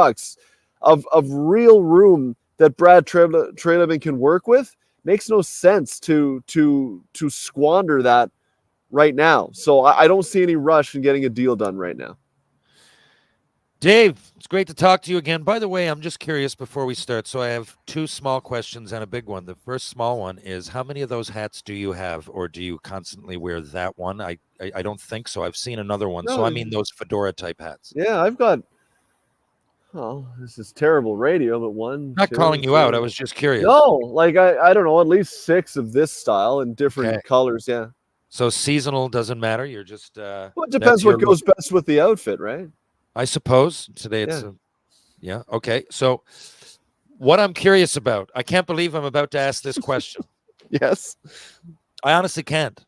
of real room that Brad Treliving can work with. Makes no sense to squander that right now. So I don't see any rush in getting a deal done right now. Dave, it's great to talk to you again. By the way, I'm just curious before we start. So I have two small questions and a big one. The first small one is, how many of those hats do you have, or do you constantly wear that one? I don't think so. I've seen another one. No, so I mean those fedora type hats. Yeah, I've got, this is terrible radio, but one. Not calling you out. I was just curious. No, like I don't know, at least 6 of this style in different colors. Yeah. So seasonal doesn't matter. You're just. Well, it depends what goes best with the outfit, right? I suppose today it's okay. So what I'm curious about, I can't believe I'm about to ask this question. Yes. I honestly can't.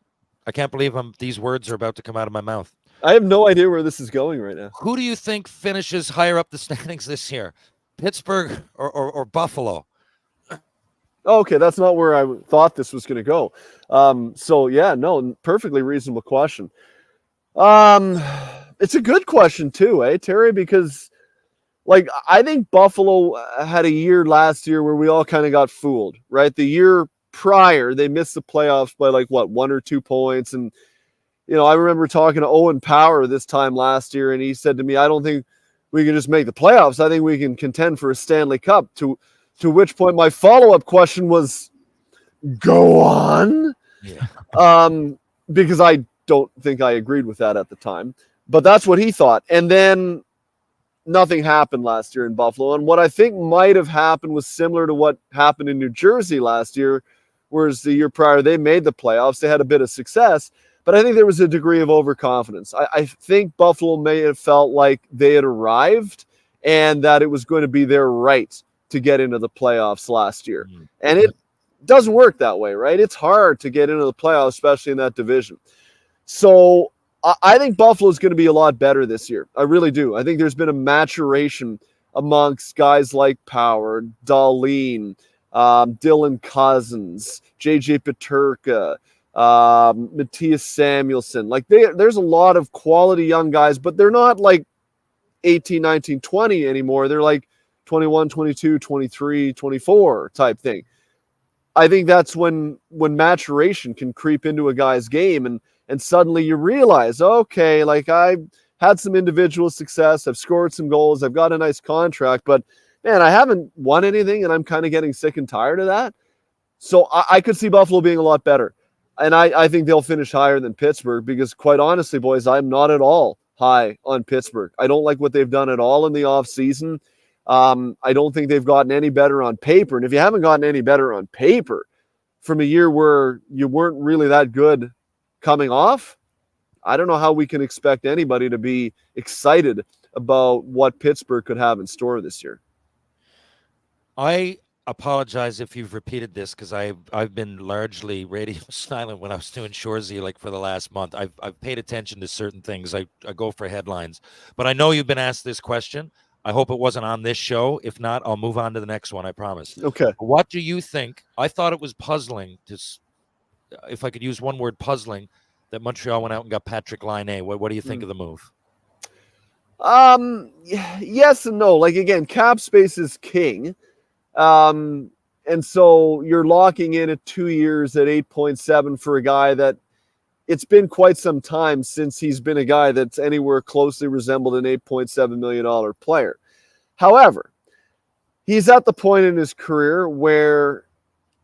I can't believe these words are about to come out of my mouth. I have no idea where this is going right now. Who do you think finishes higher up the standings this year? Pittsburgh or Buffalo? Oh, okay, that's not where I thought this was going to go. So yeah, no, perfectly reasonable question. It's a good question too, Terry? Because like I think Buffalo had a year last year where we all kind of got fooled, right? The year prior, they missed the playoffs by like what, 1 or 2 points, and I remember talking to Owen Power this time last year, and he said to me, "I don't think we can just make the playoffs. I think we can contend for a Stanley Cup." To which point my follow-up question was, go on. Yeah. Because I don't think I agreed with that at the time, but that's what he thought. And then nothing happened last year in Buffalo. And what I think might have happened was similar to what happened in New Jersey last year, whereas the year prior they made the playoffs. They had a bit of success, but I think there was a degree of overconfidence. I think Buffalo may have felt like they had arrived and that it was going to be their right to get into the playoffs last year. And it doesn't work that way, right? It's hard to get into the playoffs, especially in that division. So I think Buffalo is going to be a lot better this year. I really do. I think there's been a maturation amongst guys like Power, Dahlin, Dylan Cousins, JJ Peterka, Matthias Samuelsson. Like there's a lot of quality young guys, but they're not like 18, 19, 20 anymore. They're like 21, 22, 23, 24 type thing. I think that's when maturation can creep into a guy's game and suddenly you realize, okay, like I had some individual success, I've scored some goals, I've got a nice contract, but man, I haven't won anything and I'm kind of getting sick and tired of that. So I could see Buffalo being a lot better. And I think they'll finish higher than Pittsburgh because quite honestly, boys, I'm not at all high on Pittsburgh. I don't like what they've done at all in the offseason. I don't think they've gotten any better on paper. And if you haven't gotten any better on paper from a year where you weren't really that good coming off, I don't know how we can expect anybody to be excited about what Pittsburgh could have in store this year. I apologize if you've repeated this because I've been largely radio silent when I was doing Shoresy like for the last month. I've paid attention to certain things. I go for headlines, but I know you've been asked this question. I hope it wasn't on this show. If not, I'll move on to the next one. I promise. Okay. What do you think? I thought it was puzzling to, if I could use one word, puzzling, that Montreal went out and got Patrick Laine. What do you think of the move? Yes and no. Like again, cap space is king. And so you're locking in at 2 years at 8.7 for a guy that it's been quite some time since he's been a guy that's anywhere closely resembled an $8.7 million player. However, he's at the point in his career where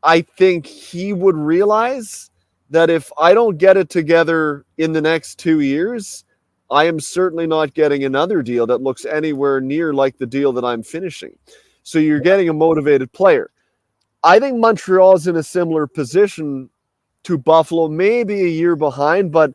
I think he would realize that if I don't get it together in the next 2 years, I am certainly not getting another deal that looks anywhere near like the deal that I'm finishing. So you're getting a motivated player. I think Montreal's in a similar position to Buffalo, maybe a year behind, but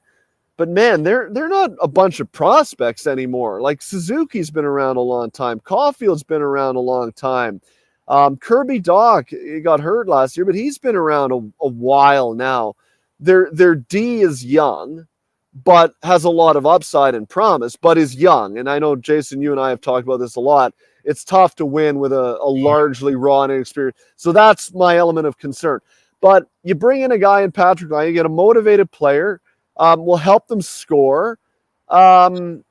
man, they're not a bunch of prospects anymore. Like Suzuki's been around a long time. Caulfield's been around a long time. Kirby Dach, he got hurt last year, but he's been around a while now. Their D is young, but has a lot of upside and promise, but is young. And I know, Jason, you and I have talked about this a lot. It's tough to win with a largely raw and inexperienced. So that's my element of concern. But you bring in a guy in Patrick Laine, you get a motivated player, will help them score. I'm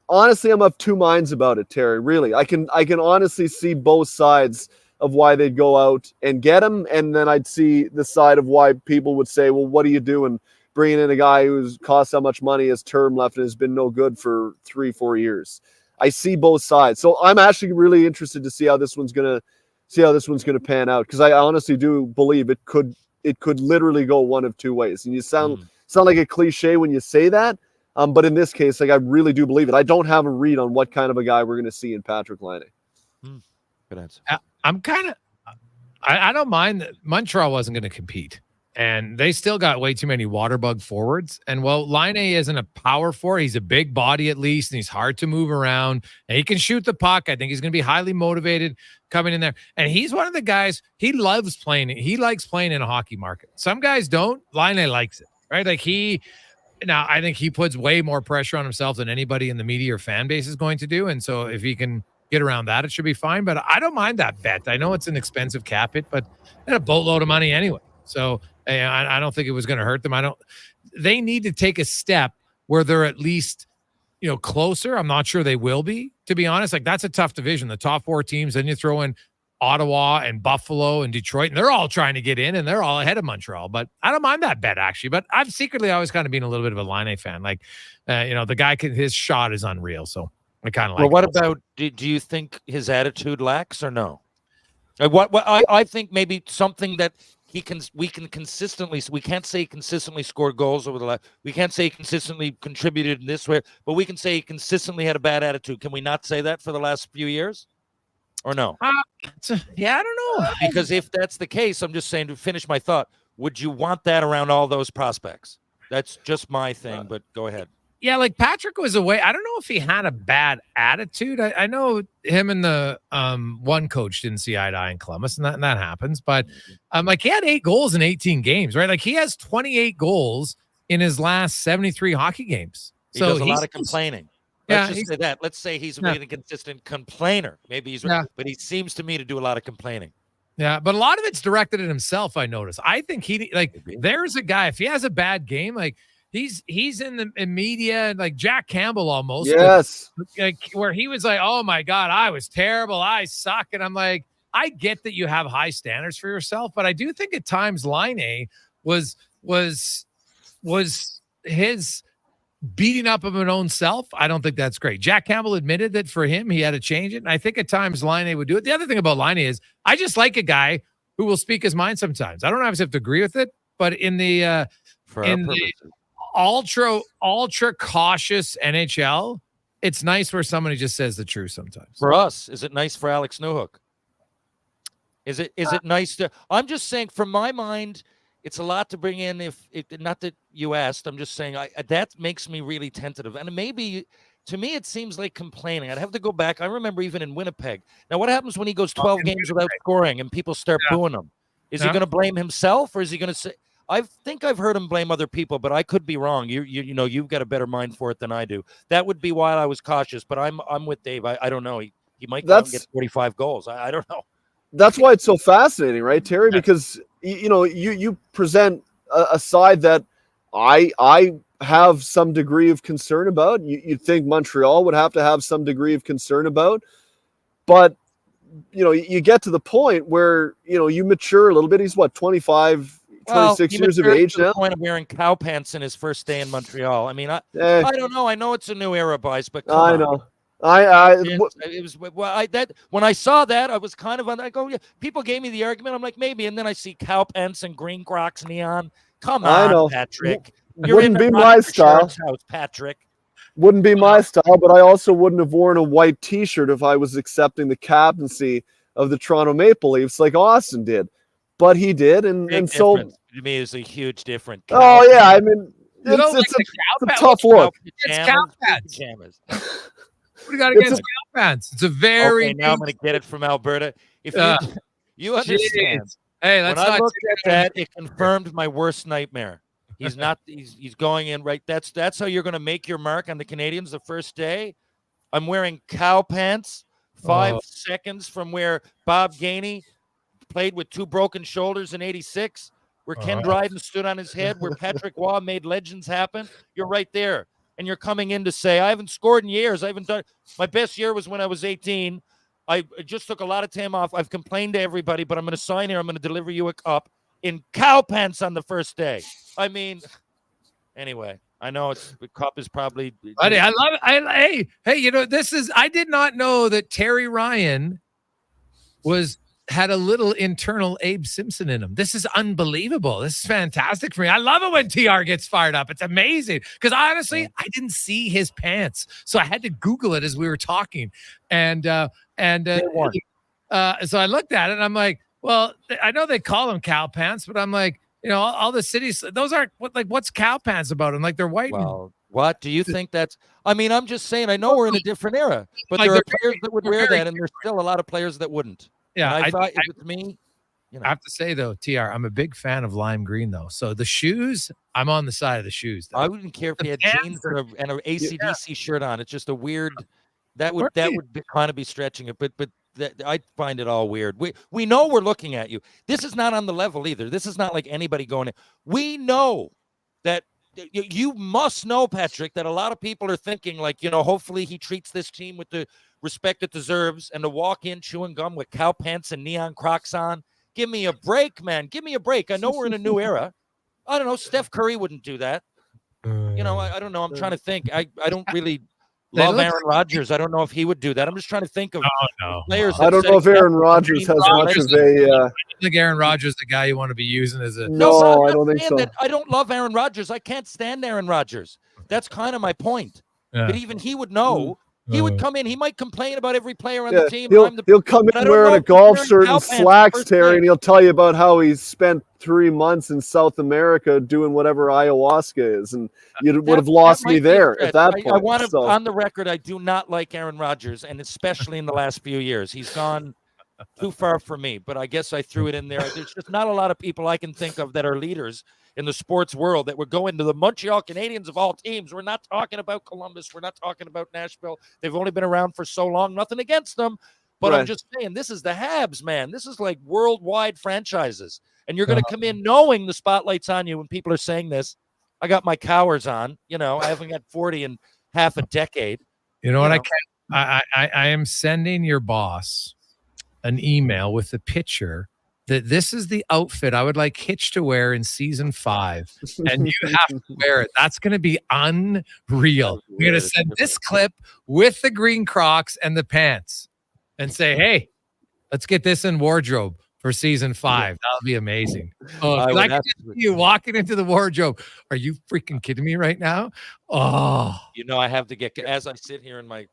honestly, I'm of two minds about it, Terry. Really, I can honestly see both sides of why they'd go out and get him, and then I'd see the side of why people would say, "Well, what are you doing, bringing in a guy who's cost how much money, his term left, and has been no good for 3-4 years?" I see both sides, so I'm actually really interested to see how this one's gonna pan out, because I honestly do believe it could literally go one of two ways. And you sound like a cliche when you say that, but in this case, like I really do believe it. I don't have a read on what kind of a guy we're going to see in Patrick Laine. Good answer. I don't mind that Montreal wasn't going to compete, and they still got way too many waterbug forwards. And well, Laine isn't a power forward. He's a big body at least, and he's hard to move around, and he can shoot the puck. I think he's going to be highly motivated coming in there. And he's one of the guys, he loves playing. He likes playing in a hockey market. Some guys don't. Laine likes it, right? Like now I think he puts way more pressure on himself than anybody in the media or fan base is going to do. And so if he can get around that, it should be fine. But I don't mind that bet. I know it's an expensive cap hit, but they had a boatload of money anyway. So I don't think it was going to hurt them. They need to take a step where they're at least, closer. I'm not sure they will be, to be honest. Like, that's a tough division. The top 4 teams, then you throw in Ottawa and Buffalo and Detroit, and they're all trying to get in, and they're all ahead of Montreal. But I don't mind that bet, actually. But I've secretly always kind of been a little bit of a Laine fan. Like, the guy his shot is unreal. So I kind of like. Well, what about? Do you think his attitude lacks or no? What I think maybe something that we can consistently. We can't say he consistently scored goals over the last. We can't say he consistently contributed in this way, but we can say he consistently had a bad attitude. Can we not say that for the last few years? Or no? Yeah, I don't know. Because if that's the case, I'm just saying, to finish my thought, would you want that around all those prospects? That's just my thing, but go ahead. Yeah, like Patrick was away. I don't know if he had a bad attitude. I know him and the one coach didn't see eye to eye in Columbus, and that happens. But like, he had 8 goals in 18 games, right? Like, he has 28 goals in his last 73 hockey games. He does a lot of complaining. Let's just say that. Let's say he's a really consistent complainer. Maybe he's, but he seems to me to do a lot of complaining. Yeah, but a lot of it's directed at himself, I notice. I think there's a guy, if he has a bad game, like, he's in the media, like Jack Campbell almost. Yes. Like, where he was like, oh my God, I was terrible. I suck. And I'm like, I get that you have high standards for yourself, but I do think at times Laine was his beating up of his own self. I don't think that's great. Jack Campbell admitted that for him, he had to change it. And I think at times Laine would do it. The other thing about Laine is I just like a guy who will speak his mind sometimes. I don't always have to agree with it, but in the ultra cautious NHL, it's nice where somebody just says the truth sometimes. For us, is it nice for Alex Newhook? Is it nice to? I'm just saying, from my mind, it's a lot to bring in. If not that you asked, I'm just saying that makes me really tentative. And maybe to me, it seems like complaining. I'd have to go back. I remember even in Winnipeg. Now, what happens when he goes 12 games without scoring and people start booing him? Is he going to blame himself, or is he going to say? I think I've heard him blame other people, but I could be wrong. You know, you've got a better mind for it than I do. That would be why I was cautious. But I'm with Dave. I don't know. He might go out and get 45 goals. I don't know. That's why it's so fascinating, right, Terry? Because you present a side that I have some degree of concern about. You'd think Montreal would have to have some degree of concern about, but you get to the point where you mature a little bit. He's what, 26 years of age now. Point of wearing cow pants in his first day in Montreal. I mean, I don't know. I know it's a new era, boys, but come on. Know. It was when I saw that, I was kind of on. I go, yeah. People gave me the argument. I'm like, maybe, and then I see cow pants and green Crocs neon. Come on, Patrick. Wouldn't be my style, Patrick. Wouldn't be my style, but I also wouldn't have worn a white T-shirt if I was accepting the captaincy of the Toronto Maple Leafs like Austin did. But he did, and so to me, it's a huge difference. Oh yeah, I mean, it's a tough look. It's cow pants. What do you got against cow pants? It's a very. Okay, now I'm going to get it from Alberta. If you understand, hey, let's when not I looked at that, it confirmed my worst nightmare. He's not. He's going in right. That's how you're going to make your mark on the Canadians the first day. I'm wearing cow pants. 5 seconds from where Bob Gainey played with 2 broken shoulders in '86, where Ken Dryden stood on his head, where Patrick Waugh made legends happen. You're right there. And you're coming in to say, I haven't scored in years. I haven't done. My best year was when I was 18. I just took a lot of time off. I've complained to everybody, but I'm going to sign here. I'm going to deliver you a cup in cow pants on the first day. I mean, anyway, I know the cup is probably. Buddy, I love it. Hey, this is. I did not know that Terry Ryan had a little internal Abe Simpson in him. This is unbelievable. This is fantastic for me. I love it when TR gets fired up. It's amazing. Because honestly, I didn't see his pants. So I had to Google it as we were talking. And so I looked at it and I'm like, well, I know they call them cow pants, but I'm like, all the cities, those aren't what's cow pants about? And like, they're white. Well, what do you think that's? I mean, I'm just saying, I know we're in a different era, but there are players that would wear that, and there's still a lot of players that wouldn't. Yeah, I thought it was me. I have to say though, TR, I'm a big fan of lime green though. So the shoes, I'm on the side of the shoes. Though. I wouldn't care if he had jeans and an AC/DC shirt on. It's just a weird That would kind of be stretching it, but I find it all weird. We know we're looking at you. This is not on the level either. This is not like anybody going in. We know that you must know, Patrick, that a lot of people are thinking like, hopefully he treats this team with the respect it deserves, and to walk in chewing gum with cow pants and neon Crocs on. Give me a break, man. Give me a break. I know we're in a new era. I don't know. Steph Curry wouldn't do that. I don't know. I'm trying to think. I don't really love Aaron Rodgers. I don't know if he would do that. I'm just trying to think of players. I don't know if Aaron Rodgers has much of a. I think Aaron Rodgers is the guy you want to be using as a. No, I don't think so. I don't love Aaron Rodgers. I can't stand Aaron Rodgers. That's kind of my point. Yeah. But even he would know. He would come in. He might complain about every player on Yeah, the team. he'll come in wearing a golf shirt and slacks, Terry, and he'll tell you about how he's spent 3 months in South America doing whatever ayahuasca is, and you would have lost me there at that point. I want to, on the record, I do not like Aaron Rodgers, and especially in the last few years. He's gone too far for me, but I guess I threw it in there. There's just not a lot of people I can think of that are leaders in the sports world that would go into the Montreal Canadiens of all teams. We're not talking about Columbus. We're not talking about Nashville. They've only been around for so long. Nothing against them. But I'm just saying, this is the Habs, man. This is like worldwide franchises. And you're going to come in knowing the spotlight's on you when people are saying this. I got my cowers on. I haven't got 40 in half a decade. You know what? I am sending your boss an email with a picture that this is the outfit I would like Hitch to wear in season 5, and you have to wear it. That's going to be unreal. We're going to send this clip with the green Crocs and the pants and say, hey, let's get this in wardrobe for season 5. That'll be amazing. I can see you walking into the wardrobe. Are you freaking kidding me right now? Oh, I have to get, as I sit here in my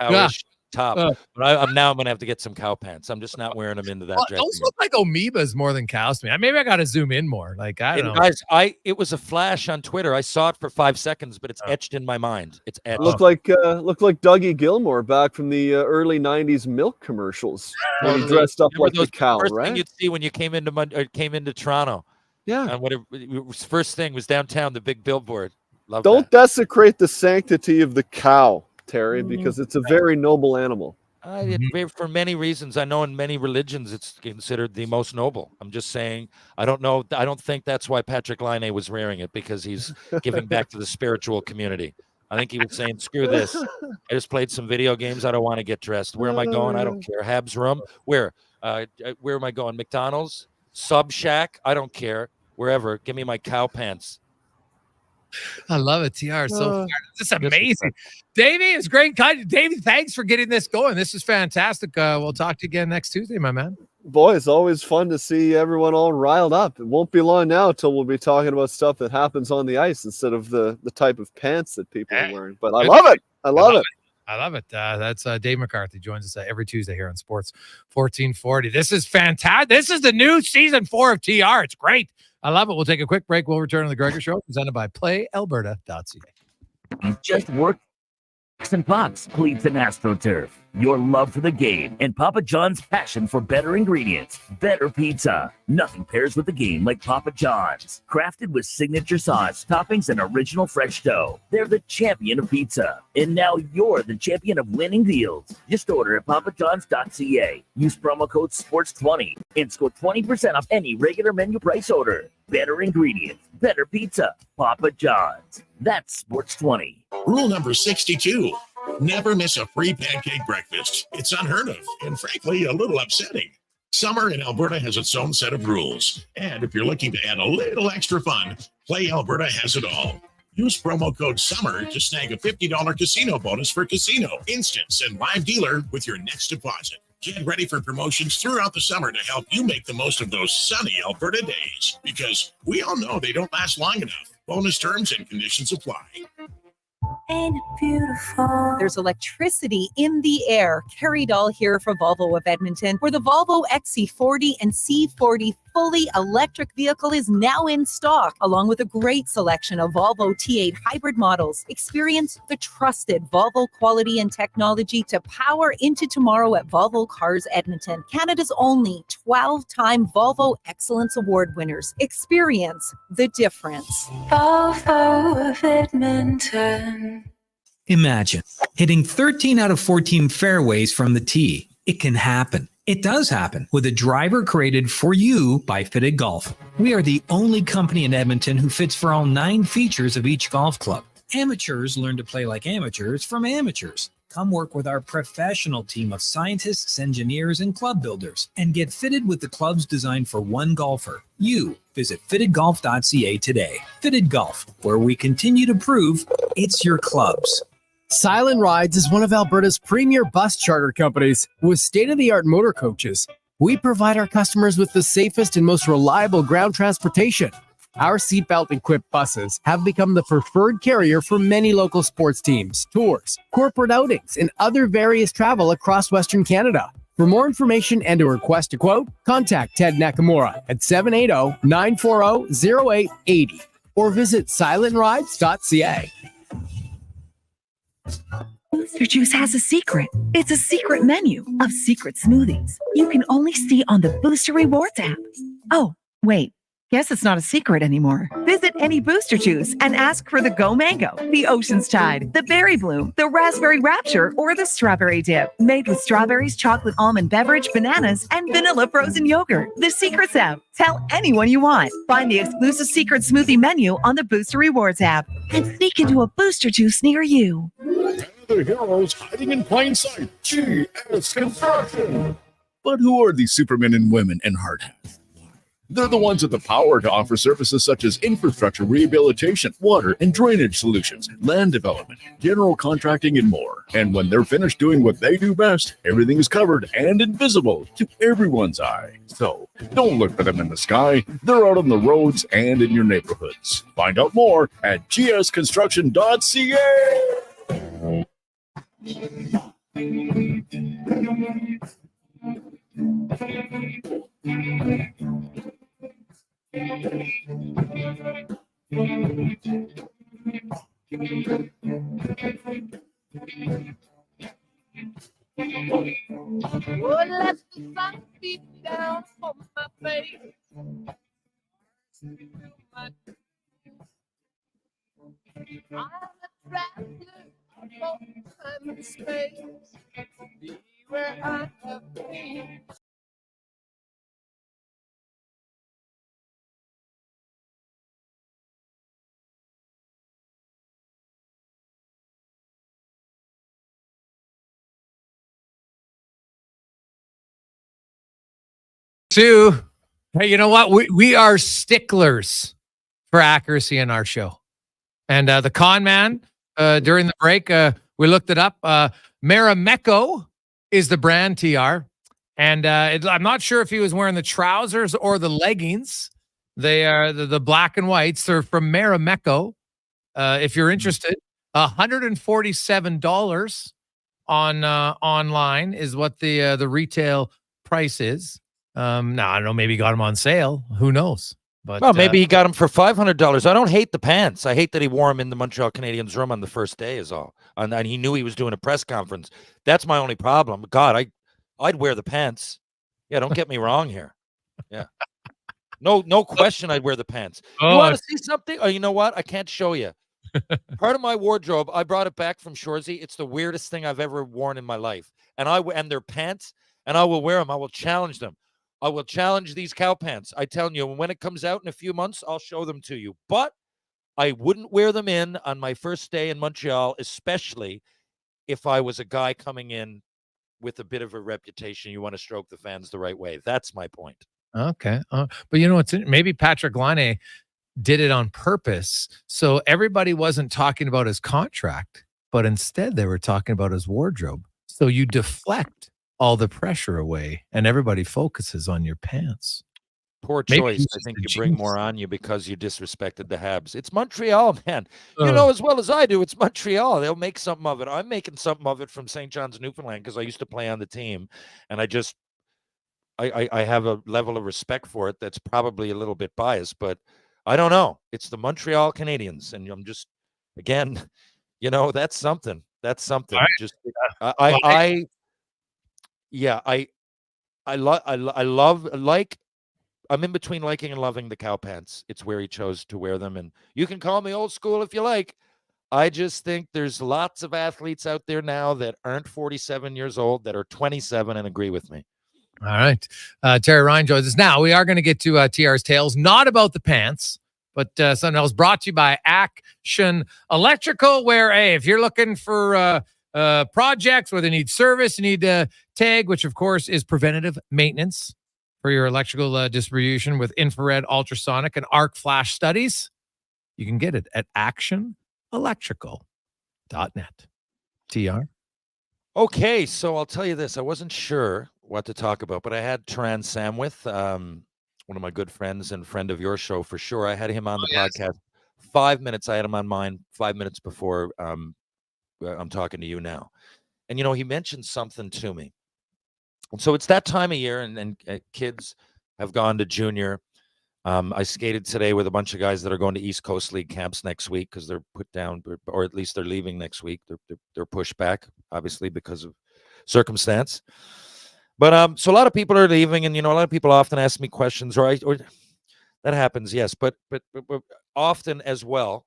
cowish top, but I'm going to have to get some cow pants. I'm just not wearing them into that dress. Those look like amoebas more than cows to me. Maybe I got to zoom in more. Like, I don't know. Guys, it was a flash on Twitter. I saw it for 5 seconds, but it's etched in my mind. It's etched. Looked like Dougie Gilmore back from the early '90s milk commercials when he dressed up like the cow, first right? Thing you'd see when you came into Toronto. Yeah. And first thing was downtown, the big billboard. Don't desecrate the sanctity of the cow, Terry, because it's a very noble animal. For many reasons, I know in many religions it's considered the most noble. I'm just saying, I don't know. I don't think that's why Patrick Laine was wearing it, because he's giving back to the spiritual community. I think he was saying, screw this. I just played some video games. I don't want to get dressed. Where am I going? I don't care. Habs room? Where? Where am I going? McDonald's? Sub Shack? I don't care. Wherever. Give me my cow pants. I love it, TR. So far. This is amazing. Davey, it's great. Davey, thanks for getting this going. This is fantastic. We'll talk to you again next Tuesday, my man. Boy, it's always fun to see everyone all riled up. It won't be long now till we'll be talking about stuff that happens on the ice instead of the type of pants that people are wearing. But I love it. I love it. That's Dave McCarthy joins us every Tuesday here on Sports 1440. This is fantastic. This is the new season 4 of TR. It's great. I love it. We'll take a quick break. We'll return to the Gregor Show, presented by PlayAlberta.ca. Just work and pucks, cleats and AstroTurf. Your love for the game and Papa John's passion for better ingredients, better pizza. Nothing pairs with the game like Papa John's. Crafted with signature sauce, toppings, and original fresh dough. They're the champion of pizza. And now you're the champion of winning deals. Just order at papajohns.ca. Use promo code SPORTS20 and score 20% off any regular menu price order. Better ingredients, better pizza. Papa John's. That's SPORTS20. Rule number 62. Never miss a free pancake breakfast. It's unheard of and, frankly, a little upsetting. Summer in Alberta has its own set of rules. And if you're looking to add a little extra fun, Play Alberta has it all. Use promo code SUMMER to snag a $50 casino bonus for casino, instants, and live dealer with your next deposit. Get ready for promotions throughout the summer to help you make the most of those sunny Alberta days. Because we all know they don't last long enough. Bonus terms and conditions apply. Ain't it beautiful? There's electricity in the air. Carrie Dahl here for Volvo of Edmonton, where the Volvo XC40 and C40 fully electric vehicle is now in stock, along with a great selection of Volvo T8 hybrid models. Experience the trusted Volvo quality and technology to power into tomorrow at Volvo Cars Edmonton, Canada's only 12-time Volvo Excellence Award winners. Experience the difference. Volvo of Edmonton. Imagine hitting 13 out of 14 fairways from the tee. It can happen. It does happen with a driver created for you by Fitted Golf. We are the only company in Edmonton who fits for all 9 features of each golf club. Amateurs learn to play like amateurs from amateurs. Come work with our professional team of scientists, engineers, and club builders and get fitted with the clubs designed for one golfer. You visit fittedgolf.ca today. Fitted Golf, where we continue to prove it's your clubs. Silent Rides is one of Alberta's premier bus charter companies with state-of-the-art motor coaches. We provide our customers with the safest and most reliable ground transportation. Our seatbelt-equipped buses have become the preferred carrier for many local sports teams, tours, corporate outings, and other various travel across Western Canada. For more information and to request a quote, contact Ted Nakamura at 780-940-0880 or visit silentrides.ca. Booster Juice has a secret. It's a secret menu of secret smoothies you can only see on the Booster Rewards app. Oh, wait. Guess it's not a secret anymore. Visit any Booster Juice and ask for the Go Mango, the Ocean's Tide, the Berry Bloom, the Raspberry Rapture, or the Strawberry Dip. Made with strawberries, chocolate almond beverage, bananas, and vanilla frozen yogurt. The secret's out. Tell anyone you want. Find the exclusive secret smoothie menu on the Booster Rewards app and sneak into a Booster Juice near you. The heroes hiding in plain sight. GS Construction. But who are these supermen and women in hard hats? They're the ones with the power to offer services such as infrastructure rehabilitation, water and drainage solutions, land development, general contracting, and more. And when they're finished doing what they do best, everything is covered and invisible to everyone's eye. So don't look for them in the sky. They're out on the roads and in your neighborhoods. Find out more at gsconstruction.ca. Oh, let the sun beat down on my face. I'm a traveler for time and space. Be where I have been. Sue, hey, you know what? We are sticklers for accuracy in our show. And the con man, during the break, we looked it up. Marimekko is the brand, TR. And I'm not sure if he was wearing the trousers or the leggings. They are the black and whites. They're from Marimekko. If you're interested, $147 on online is what the retail price is. Now, I don't know, maybe he got them on sale. Who knows? But well, maybe he got them for $500. I don't hate the pants. I hate that he wore them in the Montreal Canadiens room on the first day is all. And he knew he was doing a press conference. That's my only problem. God, I'd wear the pants. Yeah, don't get me wrong here. Yeah. No question I'd wear the pants. You want to see something? Oh, you know what? I can't show you. Part of my wardrobe, I brought it back from Shoresy. It's the weirdest thing I've ever worn in my life. And they're pants, and I will wear them. I will challenge them. I will challenge these cow pants. I tell you, when it comes out in a few months, I'll show them to you. But I wouldn't wear them in on my first day in Montreal, especially if I was a guy coming in with a bit of a reputation. You want to stroke the fans the right way. That's my point. Okay. But you know what's maybe Patrick Laine did it on purpose. So everybody wasn't talking about his contract, but instead they were talking about his wardrobe. So you deflect all the pressure away and everybody focuses on your pants. Poor choice. I think you bring more on you because you disrespected the Habs. It's Montreal, man. You know as well as I do, it's Montreal. They'll make something of it. I'm making something of it from St. John's, Newfoundland, because I used to play on the team. And I have a level of respect for it that's probably a little bit biased, but I don't know. It's the Montreal Canadiens. And I'm just, again, that's something. That's something. Right. Just I'm in between liking and loving the cow pants. It's where he chose to wear them. And you can call me old school if you like. I just think there's lots of athletes out there now that aren't 47 years old that are 27 and agree with me. All right. Terry Ryan joins us now. We are going to get to TR's Tales, not about the pants, but something else brought to you by Action Electrical, where, hey, if you're looking for projects where they need service, you need TAG, which, of course, is preventative maintenance for your electrical distribution with infrared, ultrasonic, and arc flash studies. You can get it at actionelectrical.net. TR? Okay, so I'll tell you this. I wasn't sure what to talk about, but I had Taran Samwith, one of my good friends and friend of your show for sure. I had him on the podcast. 5 minutes. I had him on mine 5 minutes before I'm talking to you now. And, he mentioned something to me. And so it's that time of year, and kids have gone to junior. I skated today with a bunch of guys that are going to East Coast League camps next week because they're put down, or at least they're leaving next week. They're pushed back, obviously, because of circumstance. But so a lot of people are leaving, and a lot of people often ask me questions, or that happens, yes, but often as well,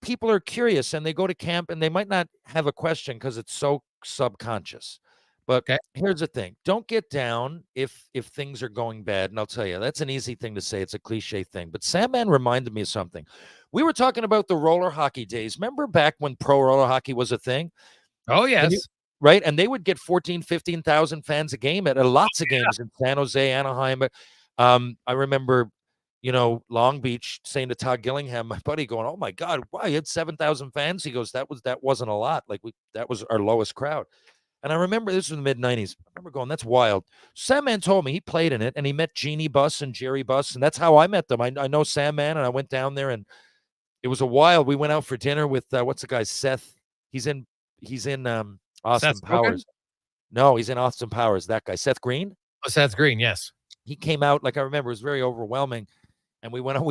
people are curious and they go to camp and they might not have a question because it's so subconscious. But here's the thing: don't get down if things are going bad. And I'll tell you, that's an easy thing to say. It's a cliche thing. But Sandman reminded me of something. We were talking about the roller hockey days. Remember back when pro roller hockey was a thing? Oh, yes. Right? And they would get 14, 15,000 fans a game at lots of games in San Jose, Anaheim. I remember, Long Beach saying to Todd Gillingham, my buddy, going, "Oh my God, wow, you had 7,000 fans." He goes, that wasn't a lot. That was our lowest crowd. And I remember this was in the mid-'90s. I remember going, that's wild. Sandman told me he played in it, and he met Jeannie Buss and Jerry Buss, and that's how I met them. I know Sandman, and I went down there, and it was a wild. We went out for dinner with what's the guy, Seth? He's in Austin Powers. No, he's in Austin Powers. That guy, Seth Green. Oh, Seth Green, yes. He came out, I remember, it was very overwhelming. And we went on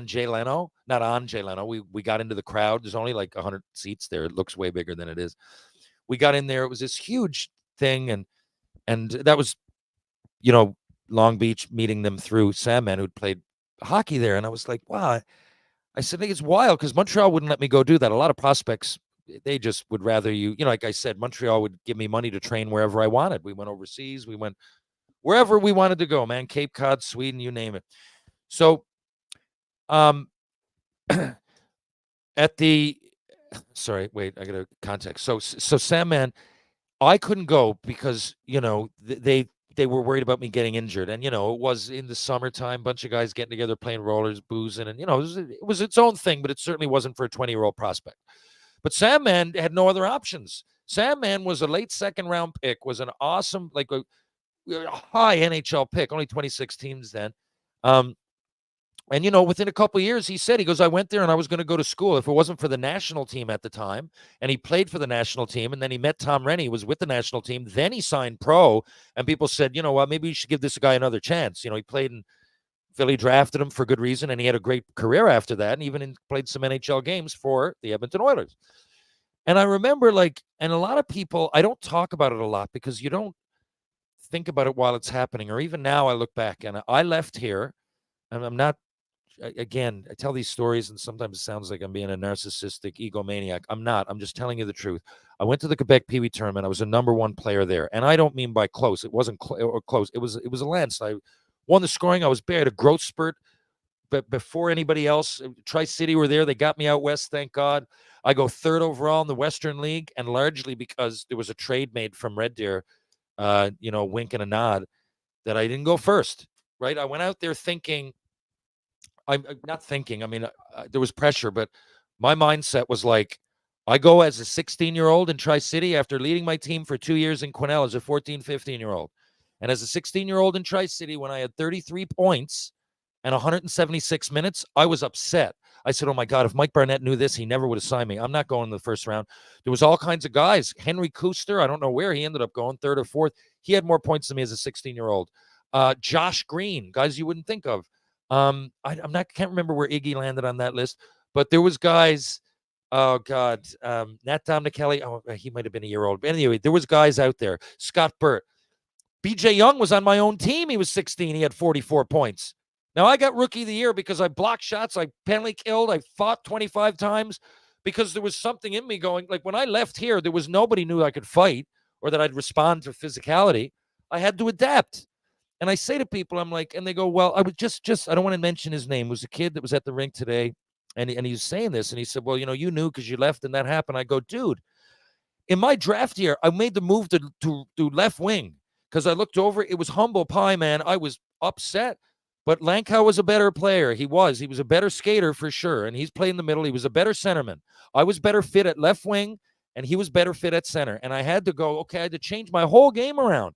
Jay Leno, not on Jay Leno. We got into the crowd. There's only 100 seats there. It looks way bigger than it is. We got in there. It was this huge thing, and that was, Long Beach meeting them through Sandman, who'd played hockey there. And I was like, wow. I said, I think it's wild because Montreal wouldn't let me go do that. A lot of prospects, they just would rather you, like I said, Montreal would give me money to train wherever I wanted. We went overseas. We went wherever we wanted to go, man. Cape Cod, Sweden, you name it. So, sorry, wait, I got a context. So Sandman, I couldn't go because, they were worried about me getting injured. And, it was in the summertime, bunch of guys getting together, playing rollers, boozing, and, it was its own thing, but it certainly wasn't for a 20-year-old prospect. But Sandman had no other options. Sandman was a late second-round pick, was an awesome, a high NHL pick, only 26 teams then. And, within a couple of years, he goes, I went there and I was going to go to school if it wasn't for the national team at the time. And he played for the national team. And then he met Tom Rennie, was with the national team. Then he signed pro. And people said, maybe you should give this guy another chance. He played in Philly, drafted him for good reason. And he had a great career after that. And even played some NHL games for the Edmonton Oilers. And I remember and a lot of people, I don't talk about it a lot because you don't think about it while it's happening. Or even now I look back and I left here and I'm not, again, I tell these stories and sometimes it sounds like I'm being a narcissistic egomaniac. I'm not. I'm just telling you the truth. I went to the Quebec Pee Wee tournament. I was a #1 player there. And I don't mean by close. It wasn't close. It was a landslide. I won the scoring. I was bad. A growth spurt. But before anybody else, Tri-City were there. They got me out west, thank God. I go 3rd overall in the Western League, and largely because there was a trade made from Red Deer, wink and a nod, that I didn't go first, right? I went out there thinking, I'm not thinking, there was pressure, but my mindset was I go as a 16-year-old in Tri-City after leading my team for 2 years in Quesnel as a 14, 15-year-old. And as a 16-year-old in Tri-City, when I had 33 points and 176 minutes, I was upset. I said, oh my God, if Mike Barnett knew this, he never would have signed me. I'm not going in the first round. There was all kinds of guys. Henry Kuster, I don't know where he ended up going, 3rd or 4th. He had more points than me as a 16-year-old. Josh Green, guys you wouldn't think of. Can't remember where Iggy landed on that list, but there was guys, oh God, Nat Dominicelli, he might have been a year old. But anyway, there was guys out there. Scott Burt. BJ Young was on my own team. He was 16. He had 44 points. Now, I got rookie of the year because I blocked shots, I penalty killed, I fought 25 times because there was something in me going, like when I left here, there was nobody knew I could fight or that I'd respond to physicality. I had to adapt. And I say to people, I'm like, and they go, well, I was just I don't want to mention his name. It was a kid that was at the rink today, and he was saying this, and he said, well, you knew because you left and that happened. I go, dude, in my draft year, I made the move to left wing because I looked over. It was humble pie, man. I was upset, but Lankow was a better player. He was a better skater for sure, and he's played in the middle. He was a better centerman. I was better fit at left wing, and he was better fit at center. And I had to go, okay, I had to change my whole game around.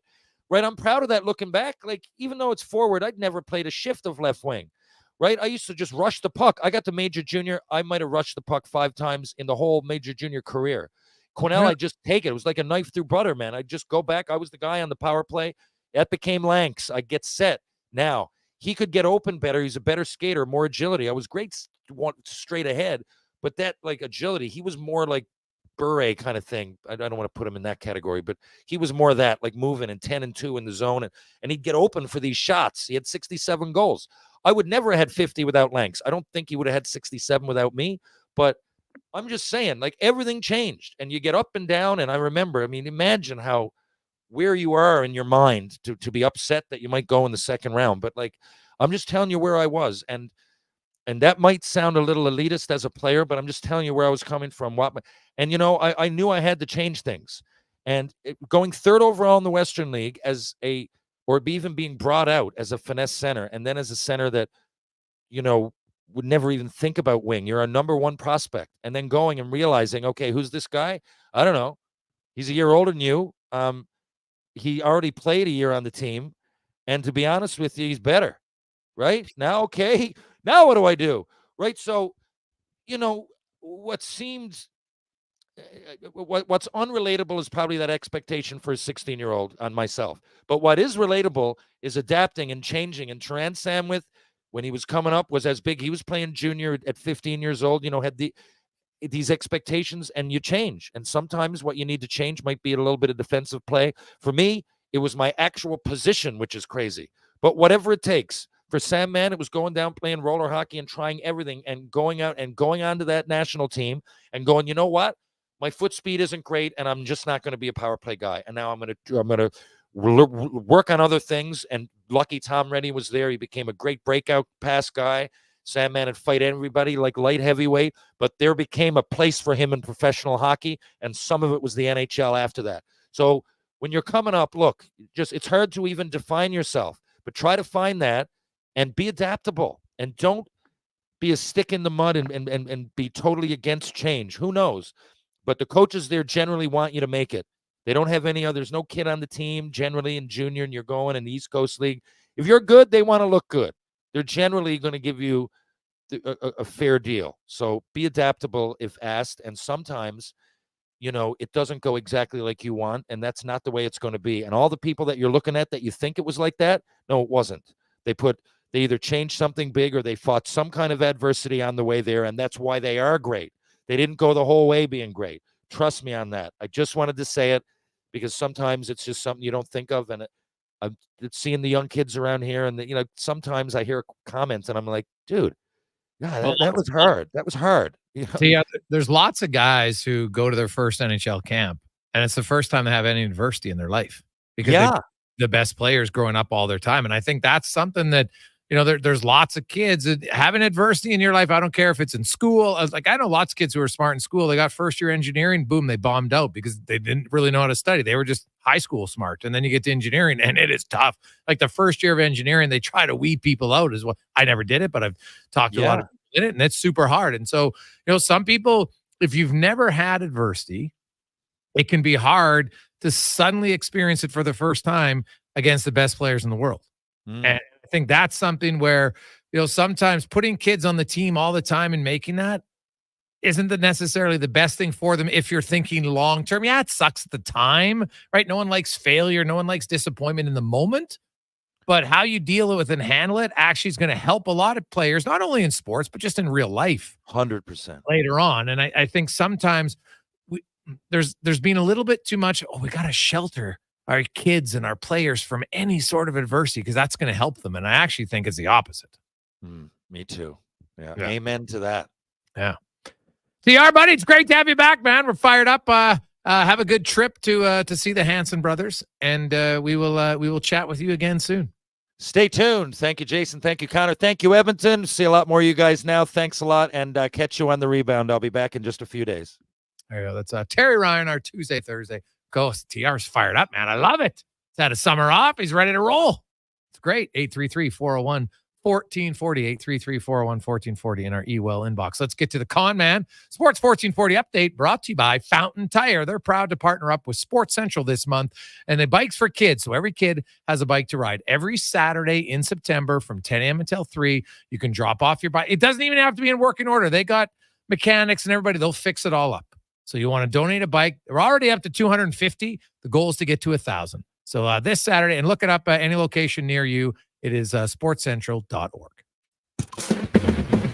Right, I'm proud of that looking back. Like, even though it's forward, I'd never played a shift of left wing. Right, I used to just rush the puck. I got to major junior. I might have rushed the puck 5 times in the whole major junior career. Cornell, I just take it. It was like a knife through butter, man. I'd just go back. I was the guy on the power play. That became Lanks. I get set. Now, he could get open better. He's a better skater, more agility. I was great straight ahead, but that, like, agility, he was more like Bure kind of thing. I don't want to put him in that category, but he was more of that, like moving and 10 and 2 in the zone, and he'd get open for these shots. He had 67 goals. I would never have had 50 without Lanks. I don't think he would have had 67 without me, but I'm just saying, like, everything changed, and you get up and down. And I remember, I mean, imagine how where you are in your mind to be upset that you might go in the second round. But, like, I'm just telling you where I was, and that might sound a little elitist as a player, but I'm just telling you where I was coming from. And, I knew I had to change things. And going 3rd overall in the Western League or even being brought out as a finesse center, and then as a center that, would never even think about wing. You're a number 1 prospect. And then going and realizing, okay, who's this guy? I don't know. He's a year older than you. He already played a year on the team. And to be honest with you, he's better. Right? Now, okay. Now what do I do? Right? So, what seems what's unrelatable is probably that expectation for a 16-year-old on myself. But what is relatable is adapting and changing. And Turan Samwith, when he was coming up, was as big. He was playing junior at 15 years old, had these expectations, and you change. And sometimes what you need to change might be a little bit of defensive play. For me, it was my actual position, which is crazy. But whatever it takes. For Sam, man, it was going down, playing roller hockey and trying everything and going out and going onto that national team and going, you know what? My foot speed isn't great, and I'm just not going to be a power play guy. And now I'm going to work on other things. And lucky Tom Reddy was there. He became a great breakout pass guy. Sam, man, would fight everybody like light heavyweight, but there became a place for him in professional hockey, and some of it was the NHL after that. So when you're coming up, look, it's hard to even define yourself, but try to find that. And be adaptable, and don't be a stick in the mud and be totally against change. Who knows? But the coaches there generally want you to make it. They don't have there's no kid on the team generally in junior, and you're going in the East Coast League. If you're good, they want to look good. They're generally going to give you a fair deal. So be adaptable if asked. And sometimes, it doesn't go exactly like you want, and that's not the way it's going to be. And all the people that you're looking at that you think it was like that, no, it wasn't. They either changed something big or they fought some kind of adversity on the way there, and that's why they are great. They didn't go the whole way being great. Trust me on that. I just wanted to say it because sometimes it's just something you don't think of, and I'm seeing the young kids around here, and sometimes I hear comments, and I'm like, dude, yeah, that was hard. That was hard. See, there's lots of guys who go to their first NHL camp, and it's the first time they have any adversity in their life because they're the best players growing up all their time. And I think that's something that, there's lots of kids that having adversity in your life. I don't care if it's in school. I know lots of kids who are smart in school. They got first year engineering, boom, they bombed out because they didn't really know how to study. They were just high school smart. And then you get to engineering, and it is tough. Like the first year of engineering, they try to weed people out as well. I never did it, but I've talked to a lot of people in it, and it's super hard. And so, some people, if you've never had adversity, it can be hard to suddenly experience it for the first time against the best players in the world. And I think that's something where, sometimes putting kids on the team all the time and making that isn't necessarily the best thing for them if you're thinking long-term. Yeah, it sucks at the time, right? No one likes failure. No one likes disappointment in the moment. But how you deal with and handle it actually is going to help a lot of players, not only in sports, but just in real life. 100%. Later on. And I think sometimes there's been a little bit too much, we got to shelter our kids and our players from any sort of adversity because that's going to help them. And I actually think it's the opposite. Me too. Yeah. Yeah. Amen to that. Yeah. TR, buddy, it's great to have you back, man. We're fired up. Have a good trip to see the Hanson brothers, and we will chat with you again soon. Stay tuned. Thank you, Jason. Thank you, Connor. Thank you, Edmonton. See a lot more of you guys now. Thanks a lot, and catch you on the rebound. I'll be back in just a few days. There you go. That's Terry Ryan, our Tuesday, Thursday. Ghost. TR's fired up, man. I love it. He's had a summer off. He's ready to roll. It's great. 833-401-1440, 833-401-1440 in our eWell inbox. Let's get to the Con Man Sports 1440 update brought to you by Fountain Tire. They're proud to partner up with Sports Central this month, and the bikes for kids. So every kid has a bike to ride. Every Saturday in September from 10 a.m. until 3, you can drop off your bike. It doesn't even have to be in working order. They got mechanics and everybody. They'll fix it all up. So you want to donate a bike. They're already up to 250. The goal is to get to 1,000. So this Saturday, and look it up at any location near you. It is sportscentral.org.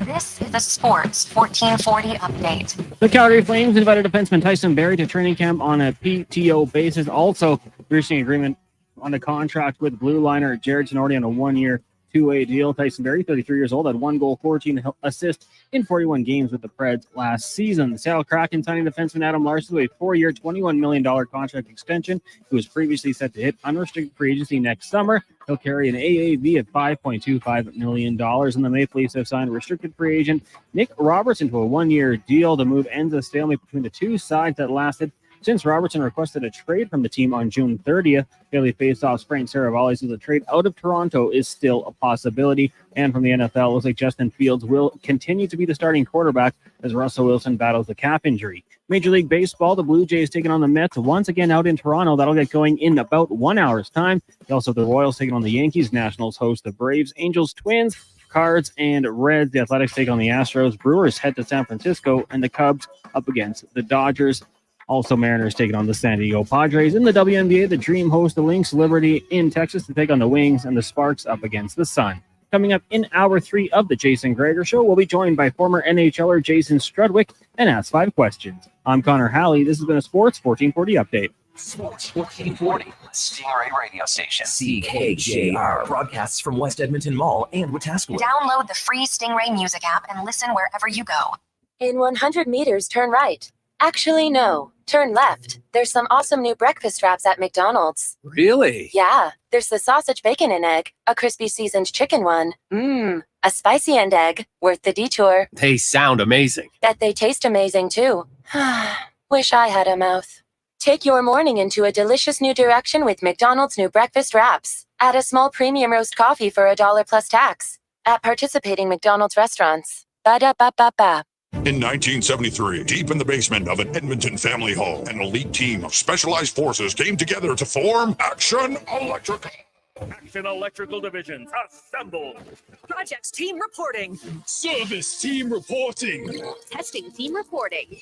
This is the Sports 1440 update. The Calgary Flames invited defenseman Tyson Barrie to training camp on a PTO basis. Also reaching agreement on a contract with blue liner Jared Tenorti on a 1-year, 2-way deal. Tyson Barrie, 33 years old, had 1 goal, 14 assists in 41 games with the Preds last season. The Seattle Kraken signing defenseman Adam Larson to a 4-year, $21 million contract extension. He was previously set to hit unrestricted free agency next summer. He'll carry an AAV of $5.25 million. And the Maple Leafs have signed restricted free agent Nick Robertson to a 1-year deal. The move ends a stalemate between the two sides that lasted since Robertson requested a trade from the team on June 30th. Daily Faceoff's Frank Saravalli says a trade out of Toronto is still a possibility. And from the NFL, it looks like Justin Fields will continue to be the starting quarterback as Russell Wilson battles the calf injury. Major League Baseball, the Blue Jays taking on the Mets once again out in Toronto. That'll get going in about 1 hour's time. Also, the Royals taking on the Yankees. Nationals host the Braves, Angels, Twins, Cards, and Reds. The Athletics take on the Astros. Brewers head to San Francisco, and the Cubs up against the Dodgers. Also, Mariners taking on the San Diego Padres. In the WNBA, the Dream host the Lynx Liberty in Texas to take on the Wings, and the Sparks up against the Sun. Coming up in Hour 3 of the Jason Gregor Show, we'll be joined by former NHLer Jason Strudwick and ask 5 questions. I'm Connor Halley. This has been a Sports 1440 update. Sports 1440, Stingray radio station. CKJR broadcasts from West Edmonton Mall and Wetaskiwin. Download the free Stingray music app and listen wherever you go. In 100 meters, turn right. Actually, no. Turn left. There's some awesome new breakfast wraps at McDonald's. Really? Yeah. There's the sausage, bacon, and egg, a crispy seasoned chicken one. A spicy and egg, worth the detour. They sound amazing. Bet they taste amazing, too. Wish I had a mouth. Take your morning into a delicious new direction with McDonald's new breakfast wraps. Add a small premium roast coffee for $1 plus tax. At participating McDonald's restaurants. Ba-da-ba-ba-ba. In 1973, deep in the basement of an Edmonton family home, an elite team of specialized forces came together to form Action Electrical. Action Electrical Divisions, assemble. Projects team reporting. Service team reporting. Testing team reporting.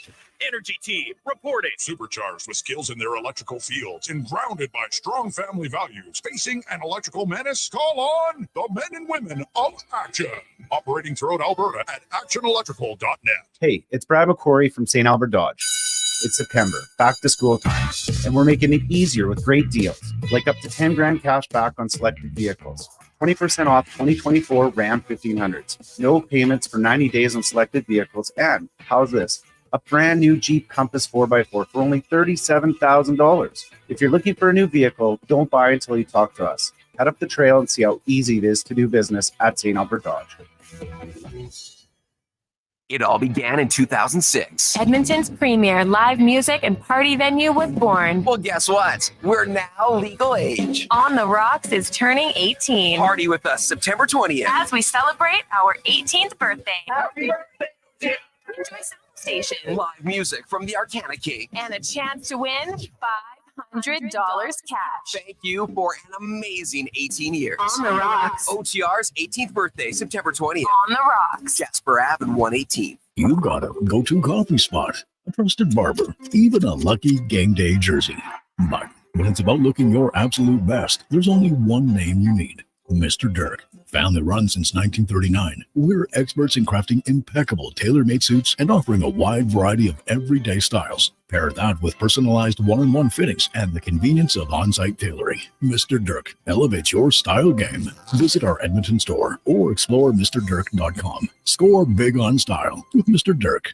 Energy team reporting. Supercharged with skills in their electrical fields and grounded by strong family values. Facing an electrical menace? Call on the men and women of Action. Operating throughout Alberta at actionelectrical.net. Hey, it's Brad McCory from St. Albert Dodge. It's September, back to school time, and we're making it easier with great deals, like up to 10 grand cash back on selected vehicles, 20% off 2024 Ram 1500s, no payments for 90 days on selected vehicles, and how's this? A brand new Jeep Compass 4x4 for only $37,000. If you're looking for a new vehicle, don't buy until you talk to us. Head up the trail and see how easy it is to do business at St. Albert Dodge. It all began in 2006. Edmonton's premier live music and party venue was born. Well, guess what? We're now legal age. On the Rocks is turning 18. Party with us September 20th. As we celebrate our 18th birthday. Happy birthday. Enjoy Sound Station. Live music from the Arcana King. And a chance to win $500 cash. Thank you for an amazing 18 years. On the Rocks. OTR's 18th birthday, September 20th. On the Rocks. Jasper Ave and 118. You've got a go-to coffee spot, a trusted barber, even a lucky game day jersey. But when it's about looking your absolute best, there's only one name you need, Mr. Dirk. Family run since 1939, we're experts in crafting impeccable tailor-made suits and offering a wide variety of everyday styles. Pair that with personalized one-on-one fittings and the convenience of on-site tailoring. Mr. Dirk elevates your style game. Visit our Edmonton store or explore MrDirk.com. Score big on style with Mr. Dirk.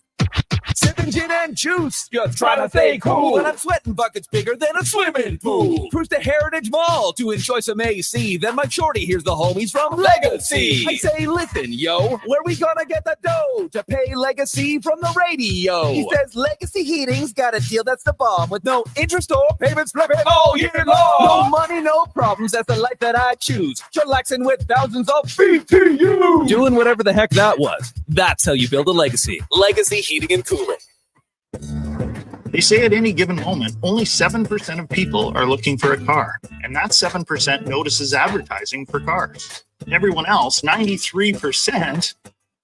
Sipping gin and juice, just trying to stay cool. When I'm sweating buckets bigger than a swimming pool. Cruise to Heritage Mall to enjoy some AC. Then my shorty hears the homies from Legacy. I say, listen, yo, where we gonna get the dough to pay Legacy from the radio? He says Legacy Heating's got a deal that's the bomb with no interest or payments flipping all year long. No money, no problems. That's the life that I choose. Chillaxing with thousands of BTU. Doing whatever the heck that was. That's how you build a legacy. Legacy Heating and Cooling. They say at any given moment, only 7% of people are looking for a car, and that 7% notices advertising for cars. Everyone else, 93%,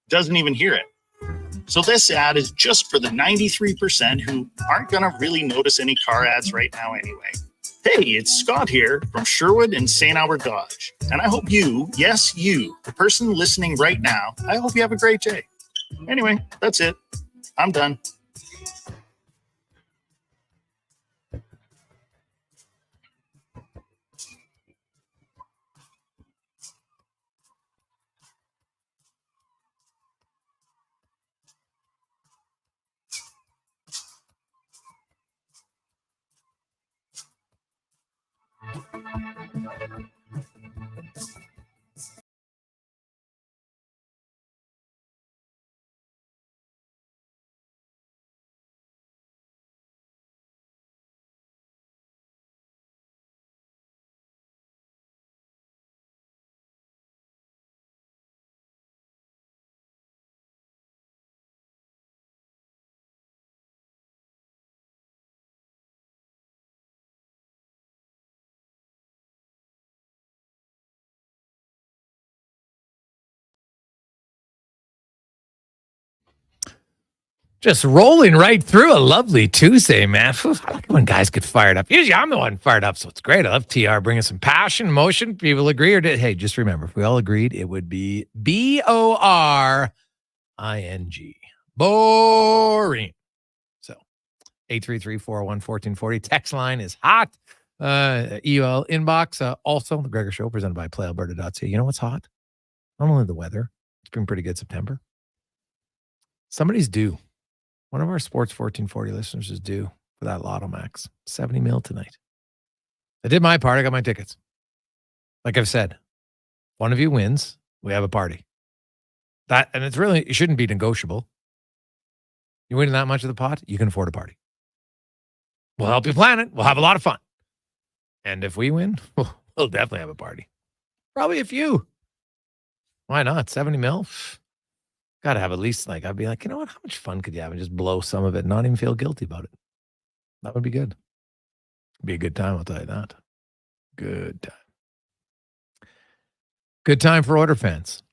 doesn't even hear it. So this ad is just for the 93% who aren't going to really notice any car ads right now anyway. Hey, it's Scott here from Sherwood and St. Albert Dodge, and I hope you, yes you, the person listening right now, I hope you have a great day. Anyway, that's it. I'm done. Just rolling right through a lovely Tuesday, man. I like when guys get fired up. Usually I'm the one fired up, so it's great. I love TR bringing some passion, emotion. People agree or did. Hey, just remember, if we all agreed, it would be BORING. Boring. So 833-401-1440. Text line is hot. EL inbox. Also, the Gregor Show presented by PlayAlberta.ca. You know what's hot? Not only the weather. It's been pretty good September. Somebody's due. One of our Sports 1440 listeners is due for that Lotto Max. 70 mil tonight. I did my part. I got my tickets. Like I've said, one of you wins, we have a party. And it's really, it shouldn't be negotiable. You win that much of the pot, you can afford a party. We'll help you plan it. We'll have a lot of fun. And if we win, we'll definitely have a party. Probably a few. Why not? 70 mil? Got to have at least, I'd be like, you know what? How much fun could you have and just blow some of it and not even feel guilty about it? That would be good. Be a good time, I'll tell you that. Good time. Good time for Order fans.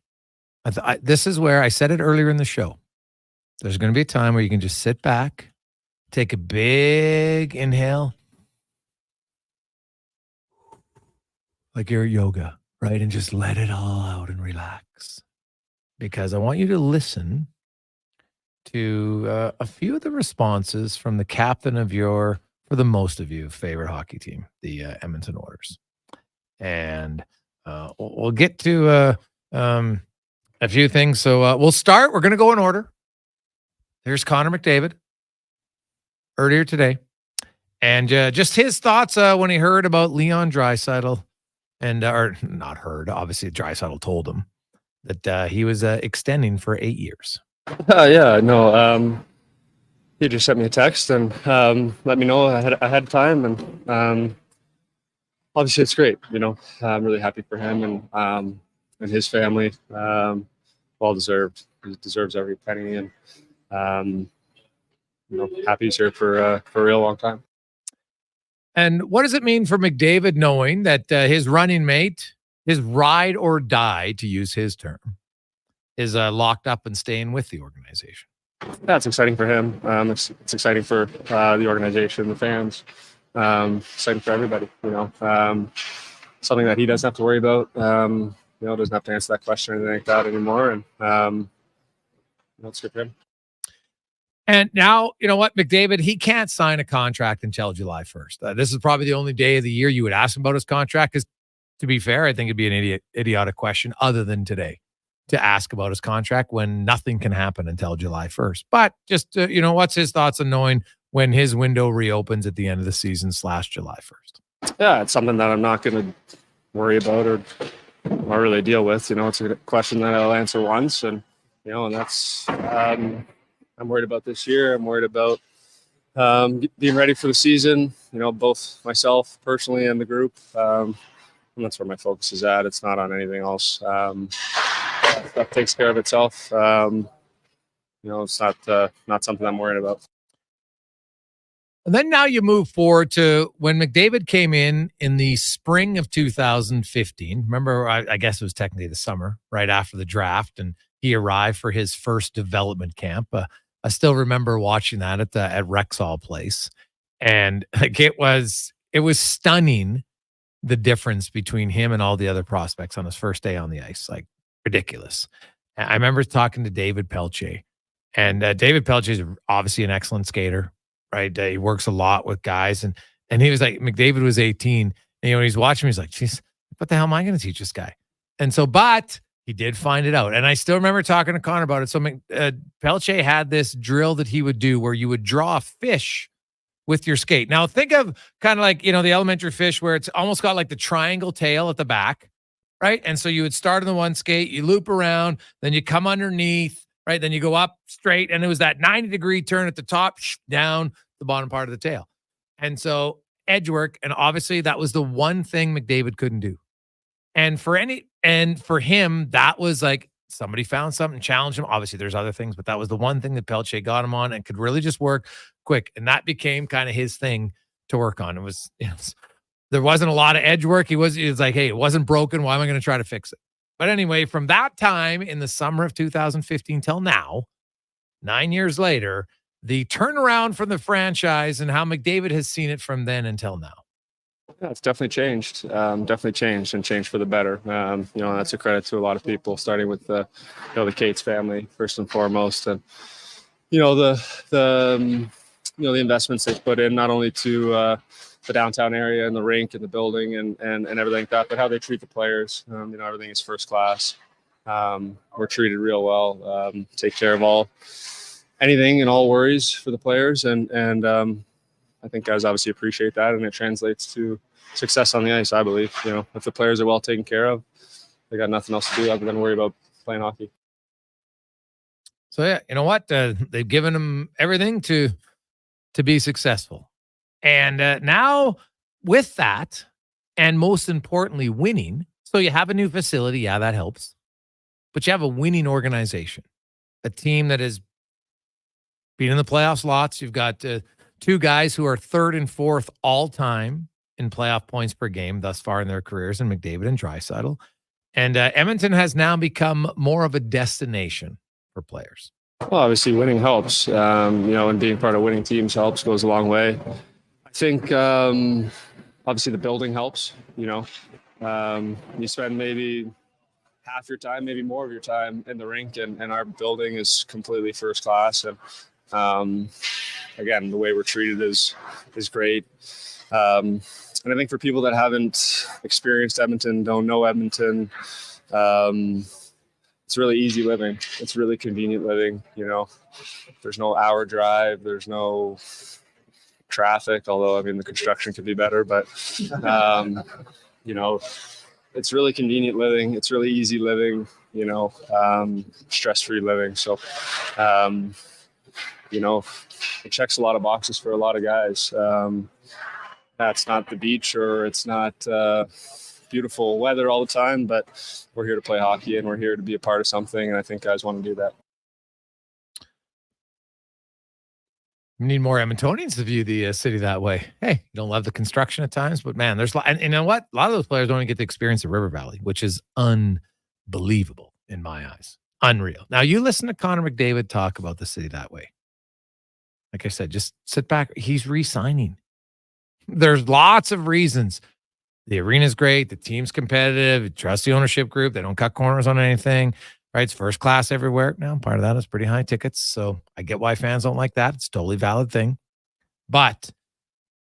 This is where I said it earlier in the show. There's going to be a time where you can just sit back, take a big inhale, like you're at yoga, right? And just let it all out and relax. Because I want you to listen to a few of the responses from the captain of your, for the most of you, favorite hockey team, the Edmonton Oilers. And we'll get to a few things. So we'll start. We're going to go in order. There's Connor McDavid earlier today. And just his thoughts when he heard about Leon Draisaitl and, or not heard, obviously Draisaitl told him that he was extending for 8 years. He just sent me a text and let me know ahead of time, and obviously it's great. I'm really happy for him and his family. Well deserved. He deserves every penny, and happy he's here for a real long time. And what does it mean for McDavid knowing that his running mate, his ride or die, to use his term, is locked up and staying with the organization? That's exciting for him. It's exciting for the organization, the fans, exciting for everybody. Something that he doesn't have to worry about. doesn't have to answer that question or anything like that anymore. And that's good for him. And now, you know what, McDavid, he can't sign a contract until July 1st. This is probably the only day of the year you would ask him about his contract, because to be fair, I think it'd be an idiotic question other than today to ask about his contract when nothing can happen until July 1st. But just, what's his thoughts on knowing when his window reopens at the end of the season / July 1st? Yeah, it's something that I'm not going to worry about or really deal with. It's a question that I'll answer once, and and that's I'm worried about this year. I'm worried about being ready for the season. Both myself personally and the group, and that's where my focus is at. It's not on anything else. Stuff takes care of itself. It's not something I'm worried about. And then now you move forward to when McDavid came in the spring of 2015. Remember, I guess it was technically the summer, right after the draft, and he arrived for his first development camp. I still remember watching that at Rexall Place, and like it was stunning, the difference between him and all the other prospects on his first day on the ice. Like, ridiculous. I remember talking to David Pelche, and David Pelche is obviously an excellent skater. Right. He works a lot with guys. And he was like, McDavid was 18. And, he's watching me. He's like, geez, what the hell am I going to teach this guy? And so, but he did find it out. And I still remember talking to Connor about it. So Pelche had this drill that he would do where you would draw a fish with your skate. Now think of kind of like, the elementary fish where it's almost got like the triangle tail at the back. Right. And so you would start on the one skate, you loop around, then you come underneath. Right. Then you go up straight, and it was that 90-degree turn at the top, down the bottom part of the tail. And so edge work. And obviously that was the one thing McDavid couldn't do. And for him, that was like somebody found something, challenged him. Obviously there's other things, but that was the one thing that Pelche got him on and could really just work quick. And that became kind of his thing to work on. It was there wasn't a lot of edge work. He was like, hey, it wasn't broken. Why am I going to try to fix it? But anyway, from that time in the summer of 2015 till now, 9 years later, the turnaround from the franchise and how McDavid has seen it from then until now. Yeah, it's definitely changed. Definitely changed, and changed for the better. That's a credit to a lot of people, starting with the Cates family first and foremost, and the investments they've put in, not only to the downtown area and the rink and the building and everything like that, but how they treat the players. Everything is first class. We're treated real well. Take care of anything and all worries for the players. And I think guys obviously appreciate that, and it translates to success on the ice, I believe. If the players are well taken care of, they got nothing else to do other than worry about playing hockey. So yeah, you know what? They've given them everything to be successful. And now with that, and most importantly, winning. So you have a new facility. Yeah, that helps. But you have a winning organization, a team that has been in the playoffs lots. You've got two guys who are third and fourth all time in playoff points per game thus far in their careers, in McDavid and Draisaitl. And Edmonton has now become more of a destination for players. Well, obviously winning helps, and being part of winning teams goes a long way. I think obviously the building helps. You spend maybe half your time, maybe more of your time in the rink, and our building is completely first class. And again, the way we're treated is great. And I think for people that haven't experienced Edmonton, don't know Edmonton, it's really easy living. It's really convenient living. There's no hour drive. There's no traffic, although the construction could be better, but it's really convenient living. It's really easy living, stress-free living. So it checks a lot of boxes for a lot of guys. That's not the beach, or it's not beautiful weather all the time, but we're here to play hockey, and we're here to be a part of something, and I think guys want to do that. We need more Edmontonians to view the city that way. Hey, you don't love the construction at times, but man, there's and you know what? A lot of those players don't even get to experience the River Valley, which is unbelievable in my eyes. Unreal. Now, you listen to Connor McDavid talk about the city that way. Like I said, just sit back. He's re-signing. There's lots of reasons The arena's great. The team's competitive. You trust the ownership group. They don't cut corners on anything. Right? It's first class everywhere. Now, part of that is pretty high tickets. So I get why fans don't like that. It's a totally valid thing. But,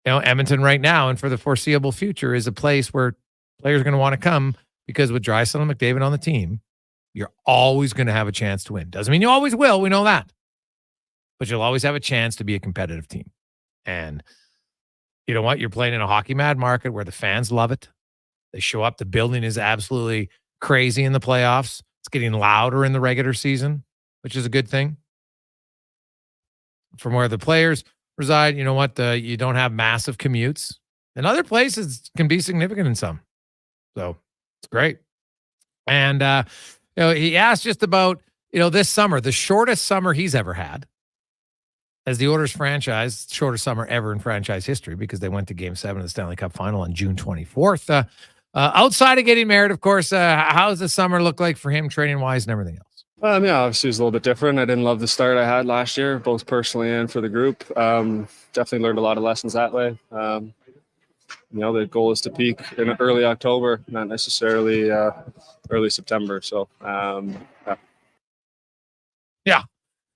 Edmonton right now and for the foreseeable future is a place where players are going to want to come because with Draisaitl and McDavid on the team, you're always going to have a chance to win. Doesn't mean you always will. We know that. But you'll always have a chance to be a competitive team. And you know what? You're playing in a hockey mad market where the fans love it. They show up. The building is absolutely crazy in the playoffs. It's getting louder in the regular season, which is a good thing. From where the players reside, you know what? You don't have massive commutes. And other places can be significant in some. So it's great. And, he asked just about, this summer, the shortest summer he's ever had as the Oilers franchise, shortest summer ever in franchise history because they went to Game 7 of the Stanley Cup Final on June 24th. Outside of getting married, of course, how does the summer look like for him training-wise and everything else? Obviously it was a little bit different. I didn't love the start I had last year, both personally and for the group. Definitely learned a lot of lessons that way. The goal is to peak in early October, not necessarily early September. So, yeah.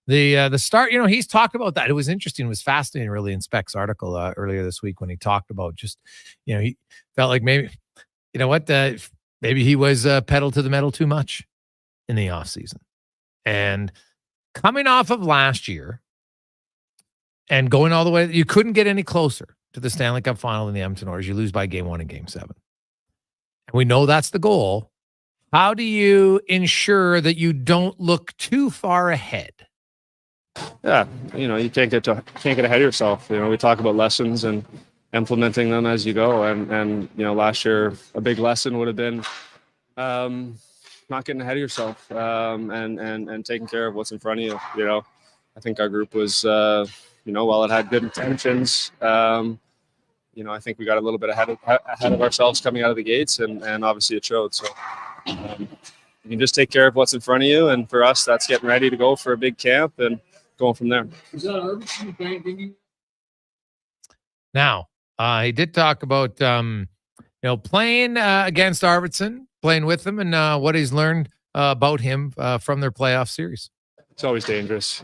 The start, he's talked about that. It was interesting. It was fascinating, really, in Speck's article earlier this week when he talked about just, he felt like maybe, maybe he was pedal to the metal too much in the offseason. And coming off of last year and going all the way, you couldn't get any closer to the Stanley Cup Final in the Edmonton Oilers. You lose by Game 1 and Game 7. And we know that's the goal. How do you ensure that you don't look too far ahead? Yeah, you can't get ahead of yourself. We talk about lessons and implementing them as you go. And last year a big lesson would have been not getting ahead of yourself and taking care of what's in front of you. I think our group was while it had good intentions, I think we got a little bit ahead of ourselves coming out of the gates, and obviously it showed. So you can just take care of what's in front of you, and for us, that's getting ready to go for a big camp and going from there. Now, he did talk about playing against Arvidsson, playing with him, and what he's learned about him from their playoff series. It's always dangerous.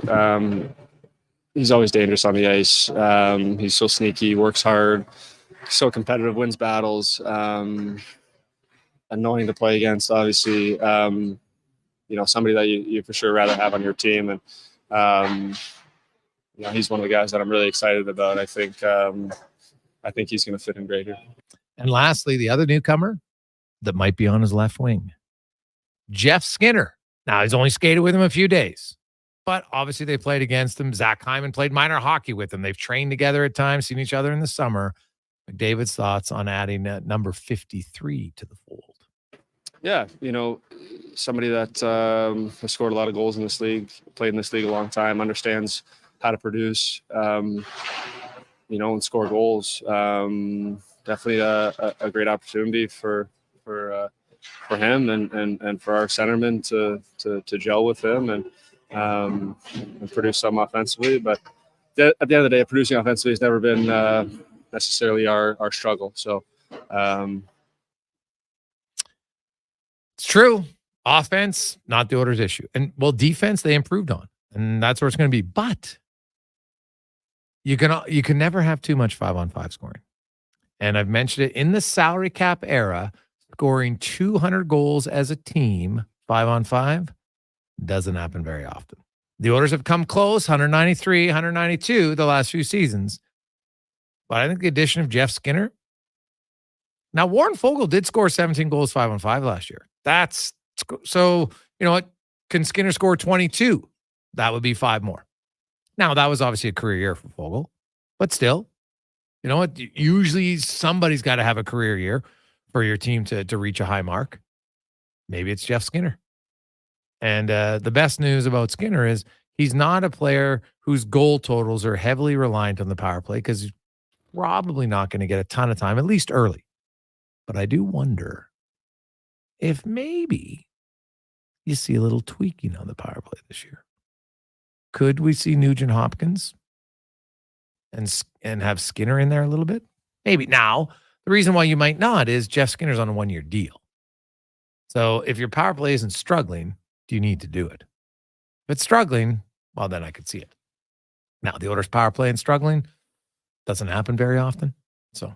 He's always dangerous on the ice. He's so sneaky, works hard, so competitive, wins battles. Annoying to play against, obviously. Somebody that you for sure rather have on your team. And, he's one of the guys that I'm really excited about. I think he's going to fit in great here. And lastly, the other newcomer that might be on his left wing, Jeff Skinner. Now, he's only skated with him a few days, but obviously they played against him. Zach Hyman played minor hockey with him. They've trained together at times, seen each other in the summer. McDavid's thoughts on adding number 53 to the fold. Yeah, somebody that has scored a lot of goals in this league, played in this league a long time, understands how to produce, and score goals. Definitely a great opportunity for him and for our centerman to gel with him and produce some offensively. But at the end of the day, producing offensively has never been necessarily our struggle. So it's true. Offense, not the Oilers' issue. And defense, they improved on. And that's where it's going to be. But you can never have too much 5-on-5 scoring. And I've mentioned it in the salary cap era, scoring 200 goals as a team, 5-on-5, doesn't happen very often. The Oilers have come close, 193, 192 the last few seasons. But I think the addition of Jeff Skinner. Now, Warren Fogle did score 17 goals, 5-on-5 last year. So, what? Can Skinner score 22? That would be 5 more. Now, that was obviously a career year for Fogle. But still, you know what? Usually somebody's got to have a career year for your team to reach a high mark. Maybe it's Jeff Skinner. And the best news about Skinner is he's not a player whose goal totals are heavily reliant on the power play because he's probably not going to get a ton of time, at least early. But I do wonder if maybe you see a little tweaking on the power play this year. Could we see Nugent Hopkins and have Skinner in there a little bit? Maybe. Now, The reason why you might not is Jeff Skinner's on a 1-year deal. So if your power play isn't struggling, do you need to do it? If it's struggling, well, then I could see it. Now, the Oilers' power play and struggling doesn't happen very often. So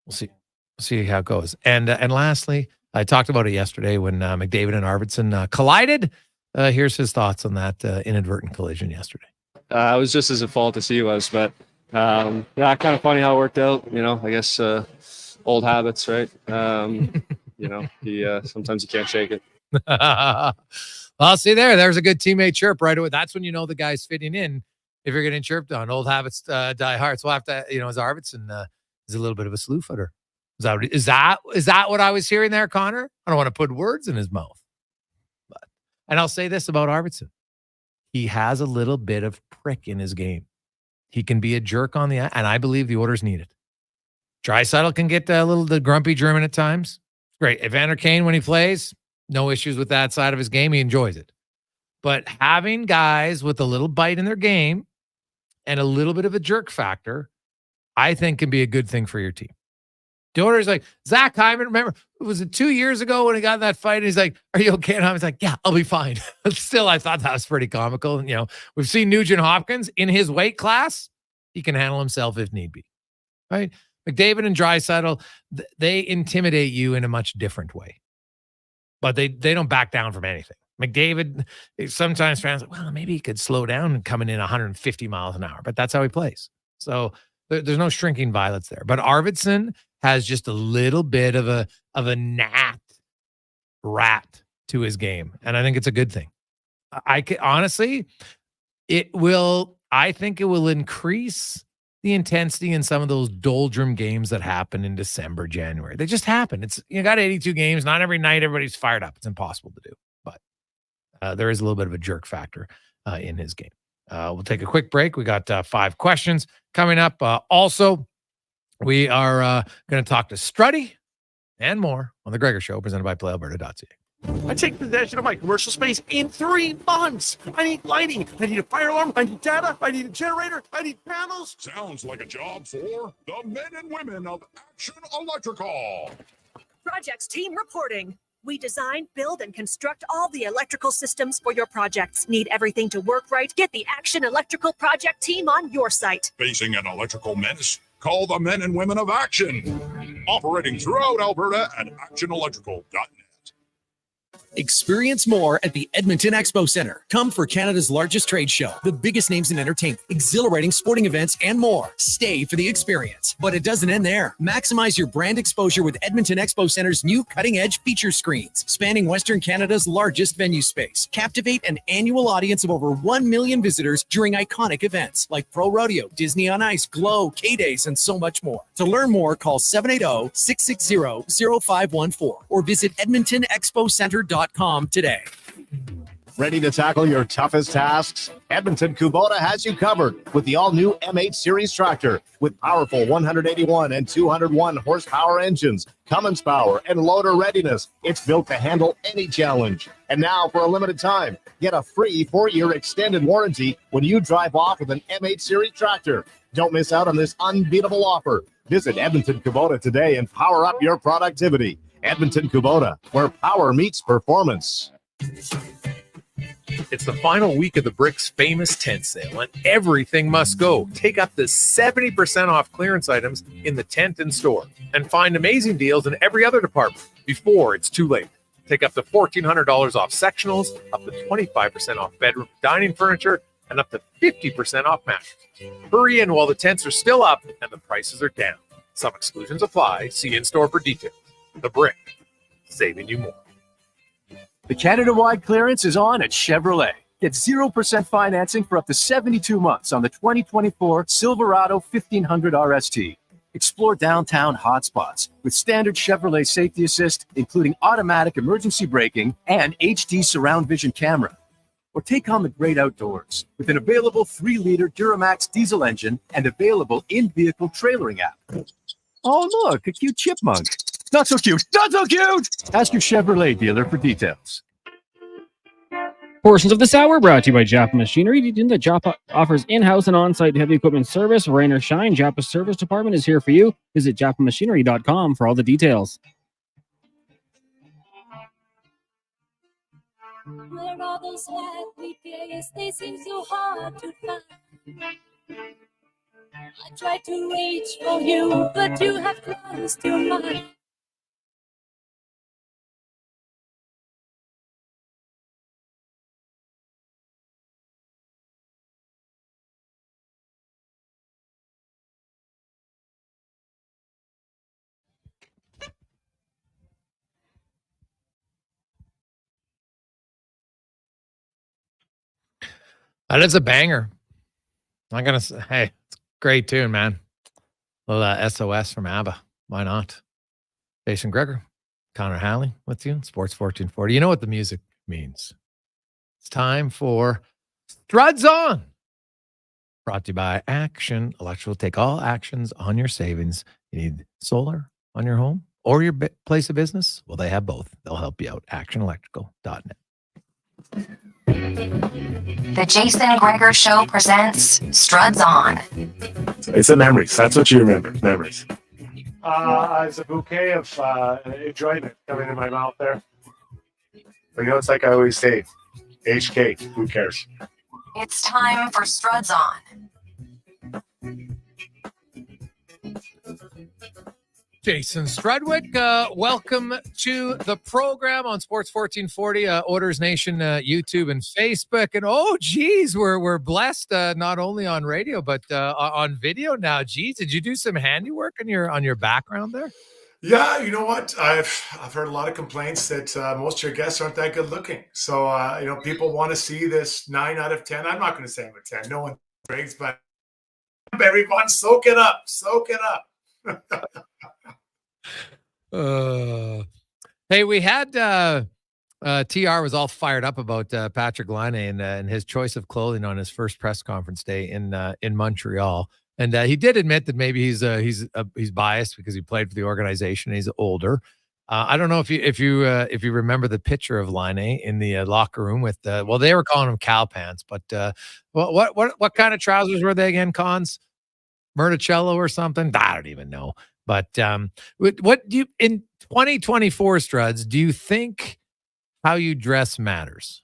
we'll see. We'll see how it goes. And lastly, I talked about it yesterday when McDavid and Arvidsson collided. Here's his thoughts on that inadvertent collision yesterday. It was just as at fault as he was, but kind of funny how it worked out. I guess old habits, right? Sometimes you can't shake it. Well, see there's a good teammate chirp right away. That's when you know the guy's fitting in. If you're getting chirped on, old habits die hard. So we'll have to, as Arvidsson is a little bit of a slew footer. Is that what I was hearing there, Connor? I don't want to put words in his mouth. And I'll say this about Arvidsson. He has a little bit of prick in his game. He can be a jerk on the, and I believe the Oilers need it. Draisaitl can get the grumpy German at times. Great. Evander Kane, when he plays, no issues with that side of his game. He enjoys it. But having guys with a little bite in their game and a little bit of a jerk factor, I think can be a good thing for your team. The Oilers like, Zach Hyman, remember, was it 2 years ago when he got in that fight? And he's like, are you okay? And I was like, yeah, I'll be fine. Still, I thought that was pretty comical. And, we've seen Nugent Hopkins in his weight class. He can handle himself if need be. Right? McDavid and Draisaitl, they intimidate you in a much different way. But they don't back down from anything. McDavid, sometimes fans are like, well, maybe he could slow down and coming in 150 miles an hour. But that's how he plays. So there's no shrinking violets there. But Arvidsson has just a little bit of a gnat rat to his game. And I think it's a good thing. I think it will increase the intensity in some of those doldrum games that happen in December, January. They just happen. You got 82 games. Not every night everybody's fired up. It's impossible to do. But there is a little bit of a jerk factor in his game. We'll take a quick break. We got 5 questions coming up. Also, we are going to talk to Struddy and more on The Gregor Show, presented by PlayAlberta.ca. I take possession of my commercial space in 3 months. I need lighting. I need a fire alarm. I need data. I need a generator. I need panels. Sounds like a job for the men and women of Action Electrical. Projects team reporting. We design, build, and construct all the electrical systems for your projects. Need everything to work right? Get the Action Electrical project team on your site. Facing an electrical menace? Call the men and women of Action. Operating throughout Alberta at actionelectrical.net. Experience more at the Edmonton Expo Centre. Come for Canada's largest trade show, the biggest names in entertainment, exhilarating sporting events, and more. Stay for the experience. But it doesn't end there. Maximize your brand exposure with Edmonton Expo Centre's new cutting-edge feature screens, spanning Western Canada's largest venue space. Captivate an annual audience of over 1 million visitors during iconic events like Pro Rodeo, Disney on Ice, Glow, K-Days, and so much more. To learn more, call 780-660-0514 or visit edmontonexpocenter.com today. Ready to tackle your toughest tasks? Edmonton Kubota has you covered with the all-new M8 Series tractor with powerful 181 and 201 horsepower engines, Cummins power, and loader readiness. It's built to handle any challenge. And now, for a limited time, get a free 4-year extended warranty when you drive off with an M8 Series tractor. Don't miss out on this unbeatable offer. Visit Edmonton Kubota today and power up your productivity. Edmonton Kubota, where power meets performance. It's the final week of the Brick's famous tent sale, and everything must go. Take up to 70% off clearance items in the tent and store, and find amazing deals in every other department before it's too late. Take up to $1,400 off sectionals, up to 25% off bedroom dining furniture, and up to 50% off mattresses. Hurry in while the tents are still up and the prices are down. Some exclusions apply. See in-store for details. The Brick, saving you more. The Canada-wide clearance is on at Chevrolet. Get 0% financing for up to 72 months on the 2024 Silverado 1500 RST. Explore downtown hotspots with standard Chevrolet safety assist, including automatic emergency braking and HD surround vision camera. Or take on the great outdoors with an available 3-liter Duramax diesel engine and available in-vehicle trailering app. Oh, look, a cute chipmunk. Not so cute. Not so cute. Ask your Chevrolet dealer for details. Portions of this hour brought to you by Japa Machinery. Did you know that Japa offers in-house and on-site heavy equipment service? Rain or shine, Japa's service department is here for you. Visit japamachinery.com for all the details. Where are those happy days? They seem so hard to find. I tried to reach for you, but you have closed your mind. That is a banger. I'm gonna say, hey, it's a great tune, man. A little SOS from ABBA. Why not? Jason Gregor, Connor Halley with you, Sports 1440. You know what the music means. It's time for Struds On. Brought to you by Action Electrical. Take all actions on your savings. You need solar on your home or your place of business? Well, they have both. They'll help you out. ActionElectrical.net. The Jason Gregor Show presents Struds On. It's the memories. That's what you remember. Memories. It's a bouquet of enjoyment coming in my mouth there. But you know, it's like I always say, HK, who cares? It's time for Struds On. Jason Strudwick, welcome to the program on Sports 1440, Orders Nation, YouTube and Facebook. And oh, geez, we're blessed not only on radio but on video now. Geez, did you do some handiwork on your background there? Yeah, you know what? I've heard a lot of complaints that most of your guests aren't that good looking. So people want to see this 9 out of 10. I'm not going to say I'm a 10. No one breaks, but everyone, soak it up. Soak it up. Hey, we had TR was all fired up about Patrick Laine and his choice of clothing on his first press conference day in Montreal, and he did admit that maybe he's biased because he played for the organization. He's older. I don't know if you remember the picture of Laine in the locker room with they were calling him cow pants, but what kind of trousers were they again? Cons, Murticello or something? I don't even know. But what do you in 2024, Struds? Do you think how you dress matters?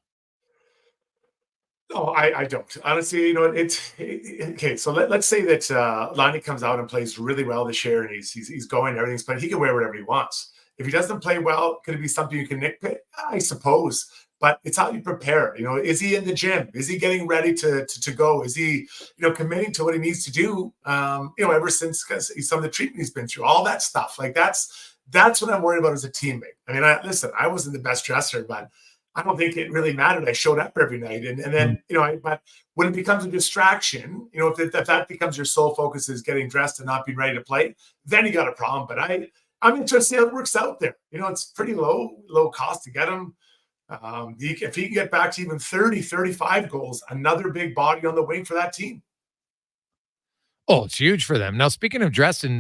No, I don't. Honestly, it's okay. So let's say that Laine comes out and plays really well this year, and he's going, everything's playing. He can wear whatever he wants. If he doesn't play well, could it be something you can nitpick? I suppose. But it's how you prepare. Is he in the gym? Is he getting ready to go? Is he, committing to what he needs to do? Ever since some of the treatment he's been through, all that stuff. Like that's what I'm worried about as a teammate. I mean, I wasn't the best dresser, but I don't think it really mattered. I showed up every night, and then but when it becomes a distraction, if that becomes your sole focus is getting dressed and not being ready to play, then you got a problem. But I'm interested to see how it works out there. It's pretty low cost to get him. If he can get back to even 30, 35 goals, another big body on the wing for that team. Oh, it's huge for them. Now, speaking of dressing,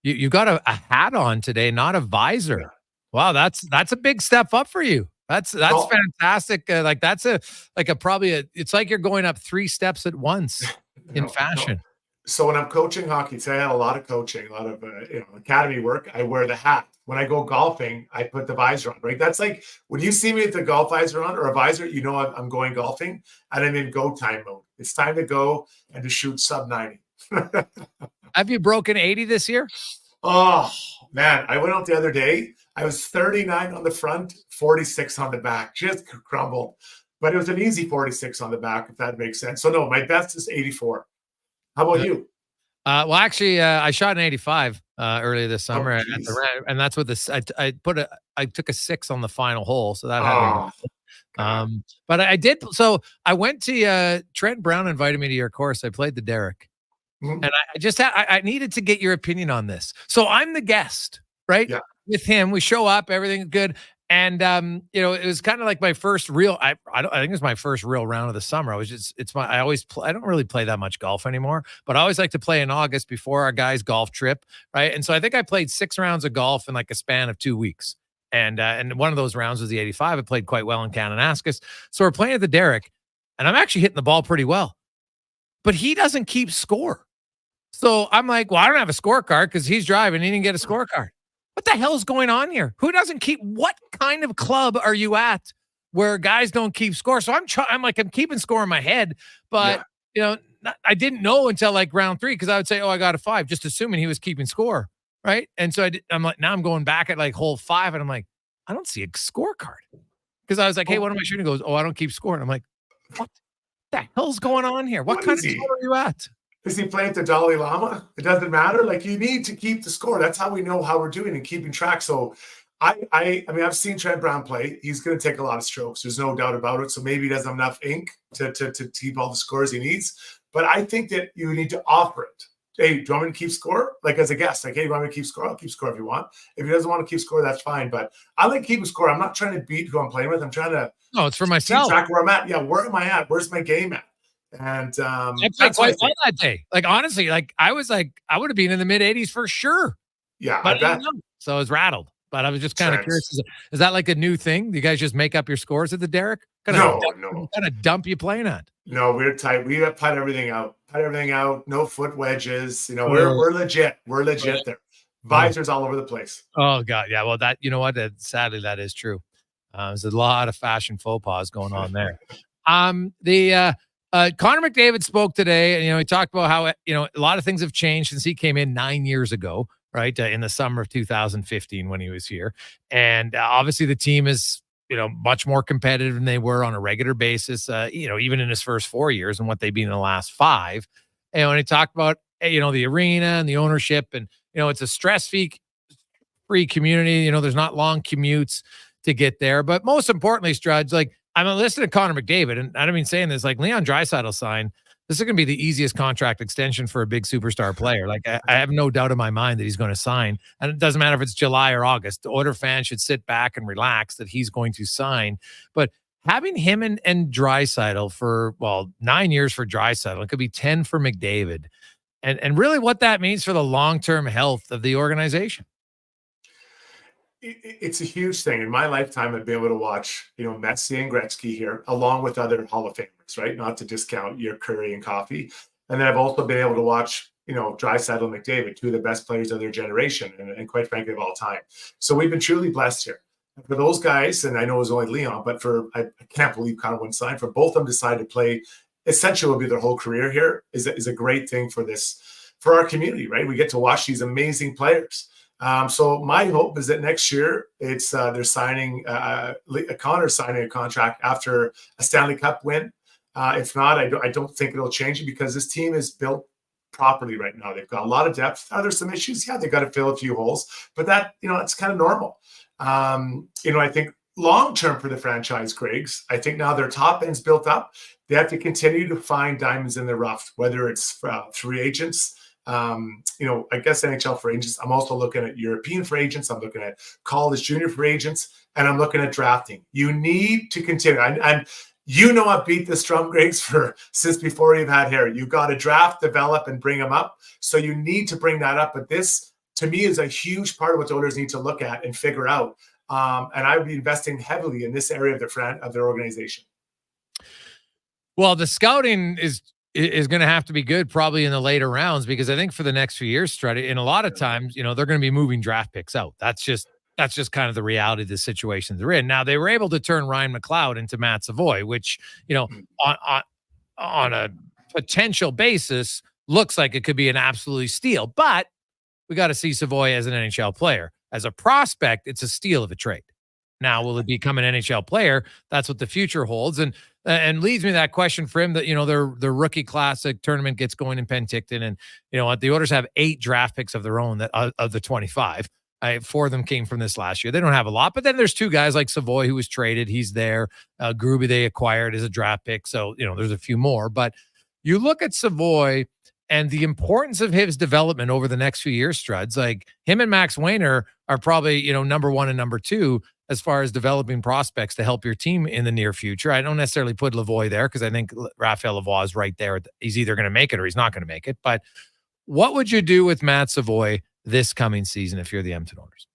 you got a hat on today, not a visor. Yeah. Wow, that's a big step up for you. That's fantastic. It's like you're going up 3 steps at once in fashion. No. So when I'm coaching hockey, say I had a lot of coaching, a lot of academy work, I wear the hat. When I go golfing, I put the visor on, right? That's like when you see me with the golf visor on or a visor, I'm going golfing and I'm in go time mode. It's time to go and to shoot sub 90. Have you broken 80 this year? Oh, man. I went out the other day. I was 39 on the front, 46 on the back. Just crumbled. But it was an easy 46 on the back, if that makes sense. So, no, my best is 84. How about you? Well, actually, I shot an 85 earlier this summer at the Red, and that's what I took a 6 on the final hole, so that happened. But I did. So I went to Trent Brown invited me to your course. I played the Derek, and I needed to get your opinion on this. So I'm the guest, right? Yeah. With him, we show up, everything's good. And it was kind of like my first real. I think it was my first real round of the summer. I don't really play that much golf anymore, but I always like to play in August before our guys' golf trip, right? And so I think I played 6 rounds of golf in like a span of 2 weeks, And one of those rounds was the 85. I played quite well in Kananaskis. So we're playing at the Derek, and I'm actually hitting the ball pretty well. But he doesn't keep score. So I'm like, well, I don't have a scorecard because he's driving. He didn't get a scorecard. What the hell is going on here? Who doesn't keep? What kind of club are you at where guys don't keep score? So I'm keeping score in my head, but I didn't know until like round 3 because I would say, oh, I got a 5, just assuming he was keeping score, right? And so I'm like, now I'm going back at like hole 5, and I'm like, I don't see a scorecard because I was like, hey, what am I shooting? He goes, oh, I don't keep score. And I'm like, what the hell's going on here? What kind of score are you at? Is he playing the Dalai Lama? It doesn't matter. Like, you need to keep the score. That's how we know how we're doing and keeping track. So I mean, I've seen Trent Brown play. He's going to take a lot of strokes. There's no doubt about it. So maybe he doesn't have enough ink to keep all the scores he needs. But I think that you need to offer it. Hey, do you want me to keep score? Like, as a guest, like, hey, you want me to keep score? I'll keep score if you want. If he doesn't want to keep score, that's fine. But I like keeping score. I'm not trying to beat who I'm playing with. I'm trying to it's for myself. Keep track where I'm at. Yeah, where am I at? Where's my game at? And I played quite well that day. Like, honestly, like I would have been in the mid 80s for sure. Yeah, but so I was rattled. But I was just kind of curious. Is that like a new thing? Do you guys just make up your scores at the Derek? No. What kind of dump you playing at? No, we're tight. We have put everything out. No foot wedges. We're legit. We're legit there. Visors all over the place. Oh God, yeah. Well, that sadly that is true. There's a lot of fashion faux pas going on there. Connor McDavid spoke today, and he talked about how a lot of things have changed since he came in 9 years ago, right, in the summer of 2015 when he was here, and obviously the team is much more competitive than they were on a regular basis. Even in his first 4 years and what they've been in the last 5. And when he talked about the arena and the ownership, and it's a stress-free community. There's not long commutes to get there, but most importantly, Struds, like, I'm listening to Connor McDavid, and I don't mean saying this, like Leon Draisaitl signed. This is going to be the easiest contract extension for a big superstar player. Like, I have no doubt in my mind that he's going to sign, and it doesn't matter if it's July or August. The Oilers fans should sit back and relax that he's going to sign. But having him and Draisaitl for 9 years for Draisaitl, it could be 10 for McDavid, and really what that means for the long-term health of the organization. It's a huge thing. In my lifetime, I've been able to watch, Messi and Gretzky here, along with other Hall of Famers, right? Not to discount your Curry and Coffey. And then I've also been able to watch, Draisaitl and McDavid, 2 of the best players of their generation, and quite frankly, of all time. So we've been truly blessed here. And for those guys, and I know it was only Leon, but I can't believe Connor went signed. For both of them decided to play, essentially will be their whole career here, is a great thing for our community, right? We get to watch these amazing players. So my hope is that next year it's they're signing Connor signing a contract after a Stanley Cup win. If not, I don't think it'll change it because this team is built properly right now. They've got a lot of depth. Are there some issues? Yeah, they've got to fill a few holes, but that it's kind of normal. I think long term for the franchise, Greg's, I think now their top end's built up. They have to continue to find diamonds in the rough, whether it's free agents. I guess NHL free agents. I'm also looking at European free agents. I'm looking at college junior free agents, and I'm looking at drafting. You need to continue. And I've beat this drum, Griggs, since before you've had hair. You've got to draft, develop, and bring them up. So you need to bring that up. But this, to me, is a huge part of what the Oilers need to look at and figure out. And I would be investing heavily in this area of their organization. Well, the scouting is going to have to be good probably in the later rounds, because I think for the next few years, Strud, and a lot of times, they're going to be moving draft picks out. That's just kind of the reality of the situation they're in. Now, they were able to turn Ryan McLeod into Matt Savoy, which, on a potential basis looks like it could be an absolute steal, but we got to see Savoy as an NHL player. As a prospect, it's a steal of a trade. Now, will it become an NHL player? That's what the future holds. And leads me to that question for him that, their rookie classic tournament gets going in Penticton. And, the Oilers have 8 draft picks of their own that of the 25. 4 of them came from this last year. They don't have a lot, but then there's 2 guys like Savoy who was traded. He's there. Gruby they acquired as a draft pick. So, there's a few more. But you look at Savoy and the importance of his development over the next few years, Struds, like him and Max Wayner are probably, number 1 and number 2 as far as developing prospects to help your team in the near future. I don't necessarily put Lavoie there because I think Raphael Lavoie is right there. He's either going to make it or he's not going to make it. But what would you do with Matt Savoy this coming season if you're the Edmonton Oilers?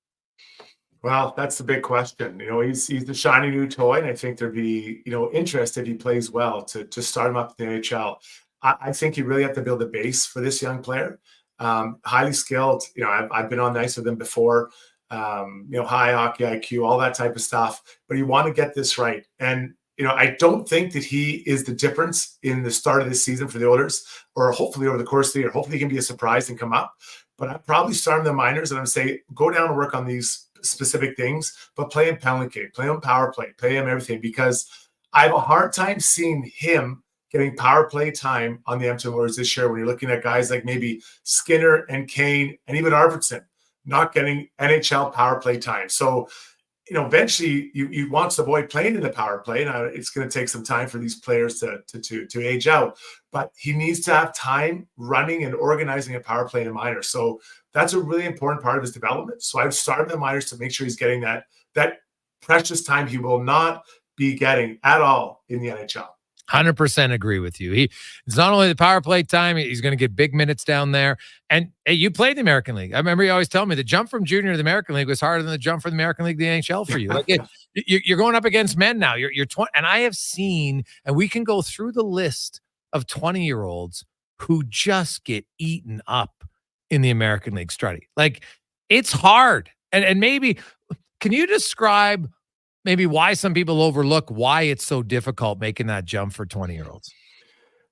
Well, that's the big question. He's the shiny new toy, and I think there'd be interest if he plays well to start him up in the NHL. I think you really have to build a base for this young player. Highly skilled. I've been on the ice with him before. High hockey IQ, all that type of stuff. But you want to get this right, and I don't think that he is the difference in the start of this season for the Oilers, or hopefully over the course of the year. Hopefully he can be a surprise and come up. But I'd probably start in the minors and I'm say go down and work on these specific things, but play him penalty kill, play him power play, play him everything, because I have a hard time seeing him getting power play time on the Edmonton Oilers this year when you're looking at guys like maybe Skinner and Kane and even Arvidsson not getting NHL power play time. So, eventually you want to avoid playing in the power play. Now it's going to take some time for these players to age out, but he needs to have time running and organizing a power play in a minor. So that's a really important part of his development. So I've started the minors to make sure he's getting that precious time he will not be getting at all in the NHL. 100% agree with you. It's not only the power play time, he's going to get big minutes down there. And hey, you played the American League. I remember you always tell me the jump from junior to the American League was harder than the jump from the American League to the NHL for you. Like you're going up against men now. You're 20, and I have seen, and we can go through the list of 20-year-olds who just get eaten up in the American League, Struddy. Like it's hard. And maybe, can you describe maybe why some people overlook why it's so difficult making that jump for 20-year-olds?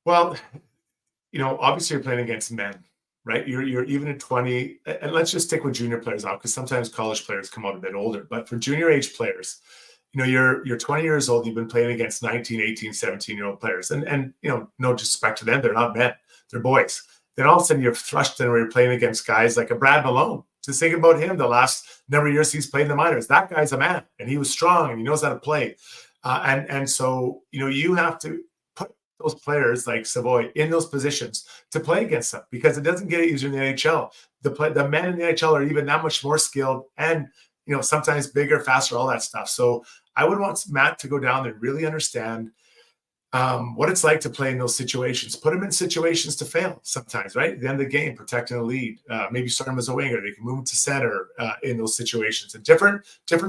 Well, obviously you're playing against men, right? You're even at 20, and let's just stick with junior players out because sometimes college players come out a bit older. But for junior age players, you're 20 years old, you've been playing against 19, 18, 17-year-old players. And no disrespect to them, they're not men, they're boys. Then all of a sudden you're thrust in where you're playing against guys like a Brad Malone. Just think about him the last number of years he's played in the minors. That guy's a man, and he was strong, and he knows how to play. And so, you have to put those players like Savoy in those positions to play against them because it doesn't get easier in the NHL. The men in the NHL are even that much more skilled and, sometimes bigger, faster, all that stuff. So I would want Matt to go down there and really understand what it's like to play in those situations. Put him in situations to fail sometimes, right? At the end of the game, protecting a lead. Maybe start him as a winger. They can move him to center in those situations. And different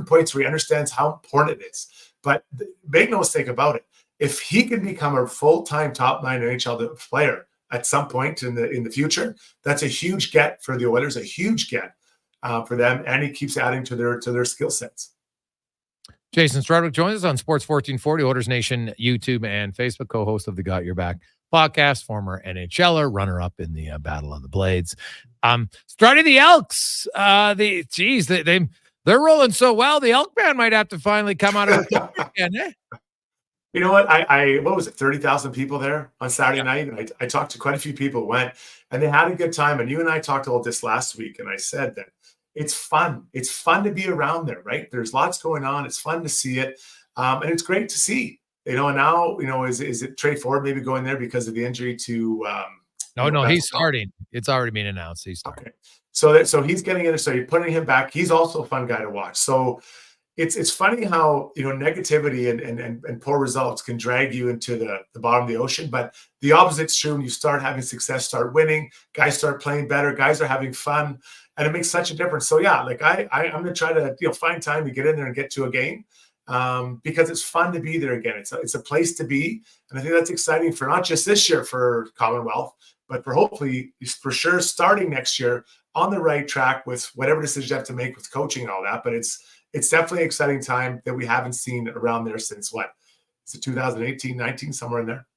points where he understands how important it is. But make no mistake about it. If he can become a full-time top 9 NHL player at some point in the future, that's a huge get for the Oilers, a huge get for them. And he keeps adding to their skill sets. Jason Gregor joins us on Sports 1440, Oilers Nation, YouTube, and Facebook, co-host of the Got Your Back podcast, former NHLer, runner-up in the Battle of the Blades. Starting the Elks, they're rolling so well, the Elk band might have to finally come out of it again, eh? You know what? What was it, 30,000 people there on Saturday night? And I talked to quite a few people who went, and they had a good time. And you and I talked about this last week, and I said that it's fun. It's fun to be around there, right? There's lots going on. It's fun to see it. And it's great to see, and now, is it Trey Ford maybe going there because of the injury to, No, he's starting. It's already been announced. He's starting. Okay. So he's getting in there. So you're putting him back. He's also a fun guy to watch. So it's funny how, negativity and poor results can drag you into the bottom of the ocean, but the opposite's true. When you start having success, start winning, guys start playing better, guys are having fun, and it makes such a difference. So yeah, like I'm going to try to, find time to get in there and get to a game because it's fun to be there again. It's a place to be. And I think that's exciting for not just this year for Commonwealth, but for hopefully for sure starting next year on the right track with whatever decision you have to make with coaching and all that. But it's definitely an exciting time that we haven't seen around there since what? Is it 2018, 19, somewhere in there?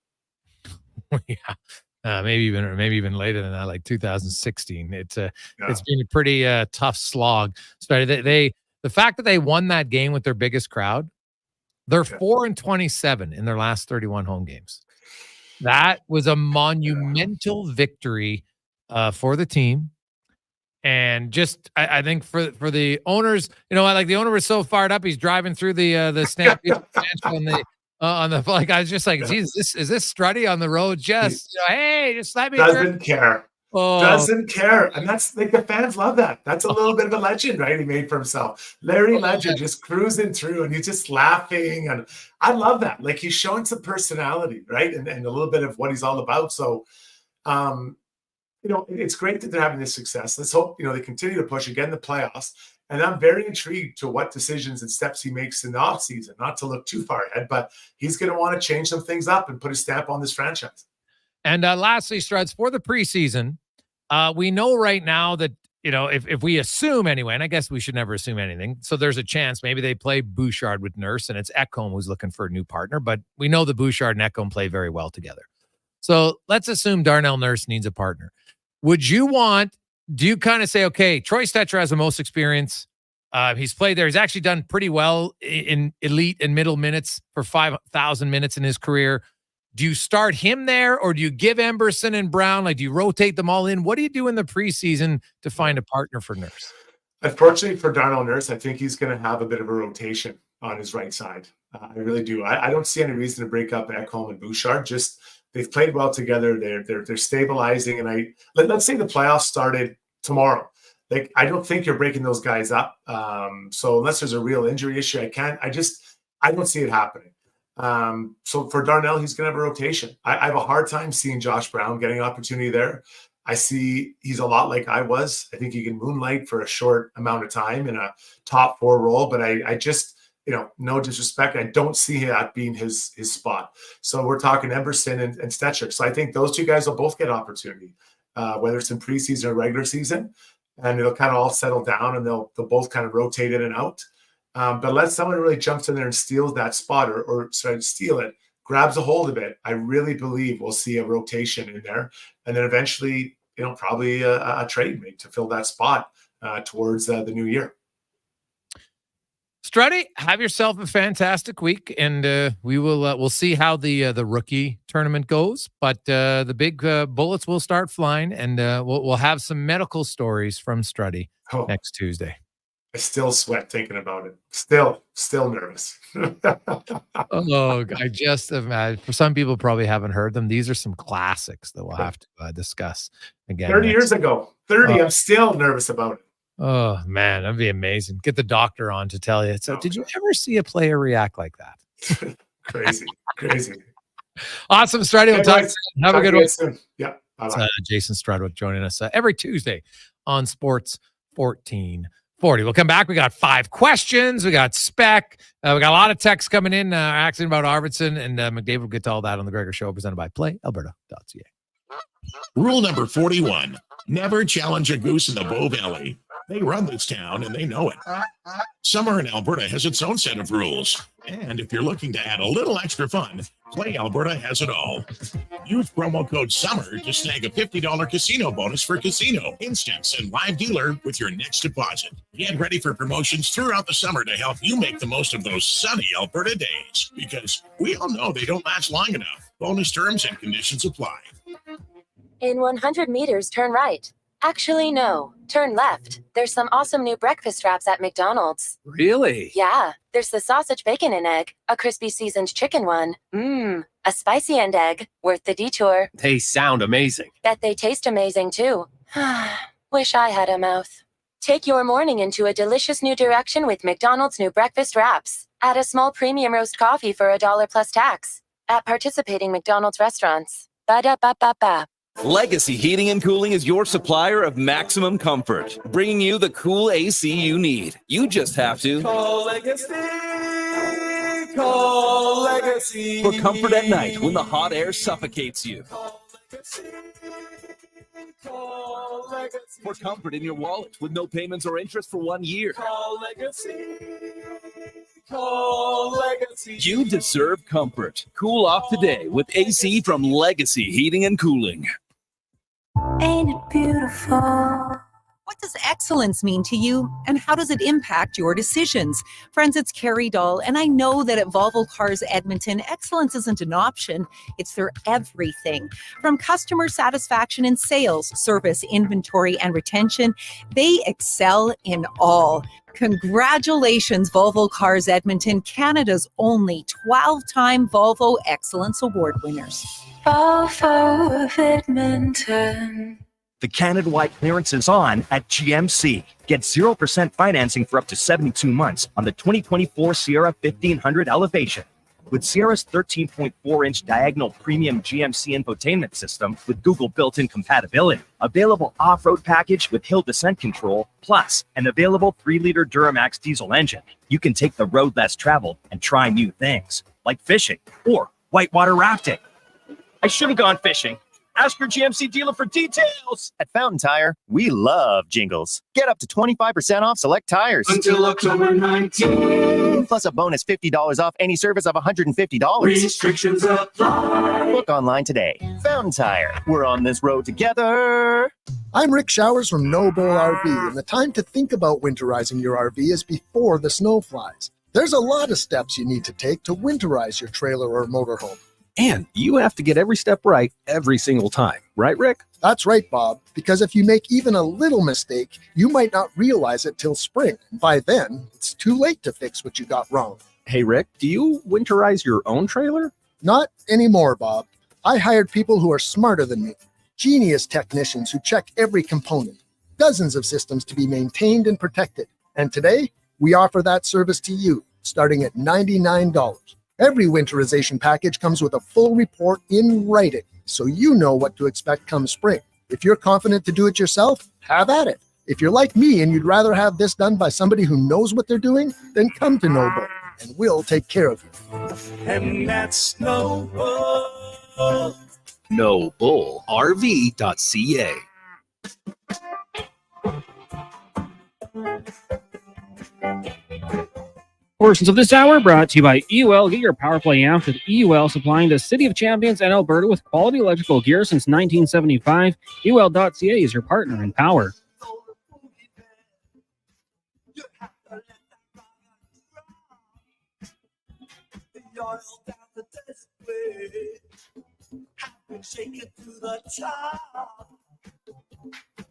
Yeah. Maybe even later than that, like 2016. It's been a pretty tough slog. So the fact that they won that game with their biggest crowd, they're 4-27 in their last 31 home games. That was a monumental victory for the team. And just, I think for the owners, like the owner was so fired up, he's driving through the Stampede on the like. I was just like, geez, is this Struddy on the road? Just hey, just let me. Doesn't care. Doesn't care, and that's like the fans love that. That's a little bit of a legend, right? He made for himself. Larry Legend just cruising through, and he's just laughing, and I love that. Like he's showing some personality, right, and a little bit of what he's all about. So, it's great that they're having this success. Let's hope, they continue to push again the playoffs. And I'm very intrigued to what decisions and steps he makes in the offseason, not to look too far ahead, but he's going to want to change some things up and put a stamp on this franchise. And lastly, Struds, for the preseason, we know right now that, if we assume anyway, and I guess we should never assume anything. So there's a chance maybe they play Bouchard with Nurse and it's Ekholm who's looking for a new partner, but we know that Bouchard and Ekholm play very well together. So let's assume Darnell Nurse needs a partner. Do you kind of say, okay, Troy Stetcher has the most experience. He's played there. He's actually done pretty well in elite and middle minutes for 5,000 minutes in his career. Do you start him there, or do you give Emberson and Brown? Like, do you rotate them all in? What do you do in the preseason to find a partner for Nurse? Unfortunately for Darnell Nurse, I think he's going to have a bit of a rotation on his right side. I really do. I don't see any reason to break up Ekholm and Bouchard. Just they've played well together. They're stabilizing, and let's say the playoffs started tomorrow. Like, I don't think you're breaking those guys up. So unless there's a real injury issue, I don't see it happening. So for Darnell, he's going to have a rotation. I have a hard time seeing Josh Brown getting an opportunity there. I see he's a lot like I was. I think he can moonlight for a short amount of time in a top 4 role, but I just, no disrespect, I don't see that being his spot. So we're talking Emberson and Stetcher. So I think those two guys will both get opportunity, whether it's in preseason or regular season, and it'll kind of all settle down and they'll both kind of rotate in and out. But unless someone really jumps in there and steals that spot or steal it, grabs a hold of it, I really believe we'll see a rotation in there. And then eventually, probably a trade made to fill that spot towards the new year. Struddy, have yourself a fantastic week, and we'll see how the rookie tournament goes. But the big bullets will start flying, and we'll have some medical stories from Struddy next Tuesday. I still sweat thinking about it. Still nervous. I just imagine. For some people probably haven't heard them. These are some classics that we'll have to discuss again. 30 years ago. I'm still nervous about it. Oh, man, that'd be amazing. Get the doctor on to tell you. So did you ever see a player react like that? Crazy. Awesome, Struddy. We'll talk soon. Have a good one. Soon. Yeah. Bye-bye. Jason Strudwick joining us every Tuesday on Sports 1440. We'll come back. We got 5 questions. We got spec. We got a lot of texts coming in asking about Arvidsson, and McDavid will get to all that on the Gregor Show, presented by PlayAlberta.ca. Rule number 41, never challenge a goose in the Bow Valley. They run this town and they know it. Summer in Alberta has its own set of rules. And if you're looking to add a little extra fun, Play Alberta has it all. Use promo code SUMMER to snag a $50 casino bonus for casino, instants, and live dealer with your next deposit. Get ready for promotions throughout the summer to help you make the most of those sunny Alberta days. Because we all know they don't last long enough. Bonus terms and conditions apply. In 100 meters, turn right. Actually, no. Turn left. There's some awesome new breakfast wraps at McDonald's. Really? Yeah. There's the sausage, bacon, and egg, a crispy seasoned chicken one. A spicy and egg, worth the detour. They sound amazing. Bet they taste amazing, too. Wish I had a mouth. Take your morning into a delicious new direction with McDonald's new breakfast wraps. Add a small premium roast coffee for $1 plus tax. At participating McDonald's restaurants. Ba-da-ba-ba-ba. Legacy Heating and Cooling is your supplier of maximum comfort, bringing you the cool AC you need. You just have to call Legacy. Call Legacy for comfort at night when the hot air suffocates you. Call Legacy for comfort in your wallet with no payments or interest for 1 year. Call Legacy. Call Legacy. You deserve comfort. Cool off today with AC from Legacy Heating and Cooling. Ain't it beautiful? What does excellence mean to you, and how does it impact your decisions? Friends, it's Carrie Dahl, and I know that at Volvo Cars Edmonton, excellence isn't an option, it's their everything. From customer satisfaction in sales, service, inventory, and retention, they excel in all. Congratulations, Volvo Cars Edmonton, Canada's only 12-time Volvo Excellence Award winners. Volvo of Edmonton. The Canada-wide clearance is on at GMC. Get 0% financing for up to 72 months on the 2024 Sierra 1500 Elevation. With Sierra's 13.4-inch diagonal premium GMC infotainment system with Google built-in compatibility, available off-road package with hill descent control, plus an available 3-liter Duramax diesel engine, you can take the road less traveled and try new things, like fishing or whitewater rafting. I should have gone fishing. Ask your GMC dealer for details. At Fountain Tire, we love jingles. Get up to 25% off select tires. Until October 19th. Plus a bonus $50 off any service of $150. Restrictions apply. Book online today. Fountain Tire. We're on this road together. I'm Rick Showers from No Bull RV, and the time to think about winterizing your RV is before the snow flies. There's a lot of steps you need to take to winterize your trailer or motorhome. And you have to get every step right every single time. Right, Rick? That's right, Bob, because if you make even a little mistake, you might not realize it till spring. By then, it's too late to fix what you got wrong. Hey, Rick, do you winterize your own trailer? Not anymore, Bob. I hired people who are smarter than me. Genius technicians who check every component. Dozens of systems to be maintained and protected. And today, we offer that service to you, starting at $99. Every winterization package comes with a full report in writing, so you know what to expect come spring. If you're confident to do it yourself, have at it. If you're like me and you'd rather have this done by somebody who knows what they're doing, then come to Noble, and we'll take care of you. And that's Noble. NobleRV.ca. Portions of this hour brought to you by EUL. Get your power play amped with EUL, supplying the City of Champions and Alberta with quality electrical gear since 1975. EUL.ca is your partner in power. Shake it to the top.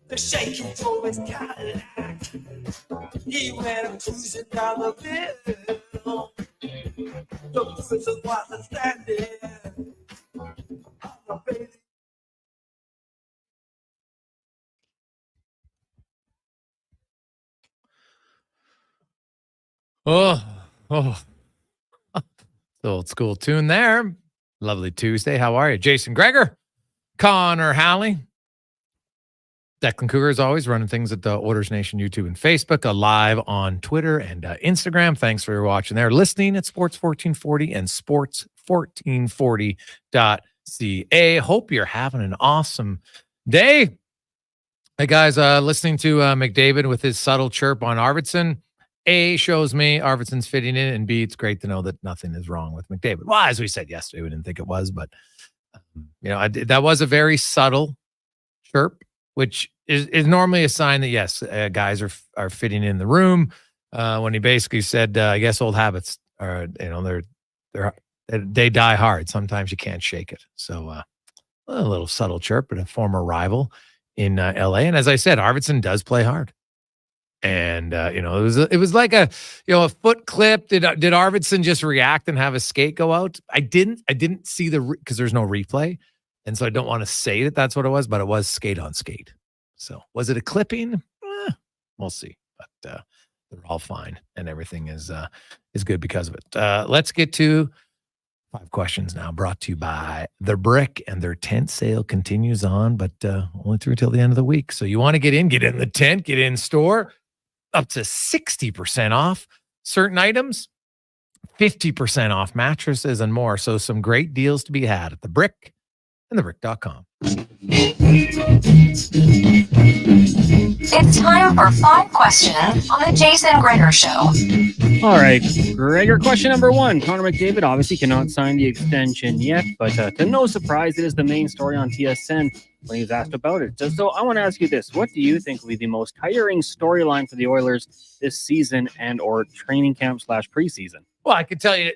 The shaking always Cadillac. He went cruising down the hill. The prison wasn't standing. The old school tune there. Lovely Tuesday. How are you? Jason Gregor, Connor Halley. Declan Cougar, as always, running things at the Oilers Nation YouTube and Facebook, live on Twitter and Instagram. Thanks for watching there. Listening at Sports 1440 and sports1440.ca. Hope you're having an awesome day. Hey, guys, listening to McDavid with his subtle chirp on Arvidsson. A, shows me Arvidsson's fitting in, and B, it's great to know that nothing is wrong with McDavid. Well, as we said yesterday, we didn't think it was, but that was a very subtle chirp, which is normally a sign that yes, guys are fitting in the room. When he basically said, I guess old habits are, they die hard. Sometimes you can't shake it. So a little subtle chirp, but a former rival in LA. And as I said, Arvidsson does play hard. And it was like a foot clip. Did Arvidsson just react and have a skate go out? I didn't see because there's no replay, and so I don't want to say that that's what it was, but it was skate on skate. So was it a clipping? We'll see. But they're all fine, and everything is good because of it. Let's get to 5 questions now, brought to you by The Brick, and their tent sale continues on, but only through till the end of the week. So you want to get in the tent, get in store. Up to 60% off certain items, 50% off mattresses and more. So some great deals to be had at The Brick and thebrick.com. It's time for 5 questions on the Jason Gregor Show. All right, Gregor, question number 1. Connor McDavid obviously cannot sign the extension yet, but to no surprise, it is the main story on TSN when he was asked about it. So I want to ask you this. What do you think will be the most tiring storyline for the Oilers this season and or training camp / preseason? Well, I can tell you,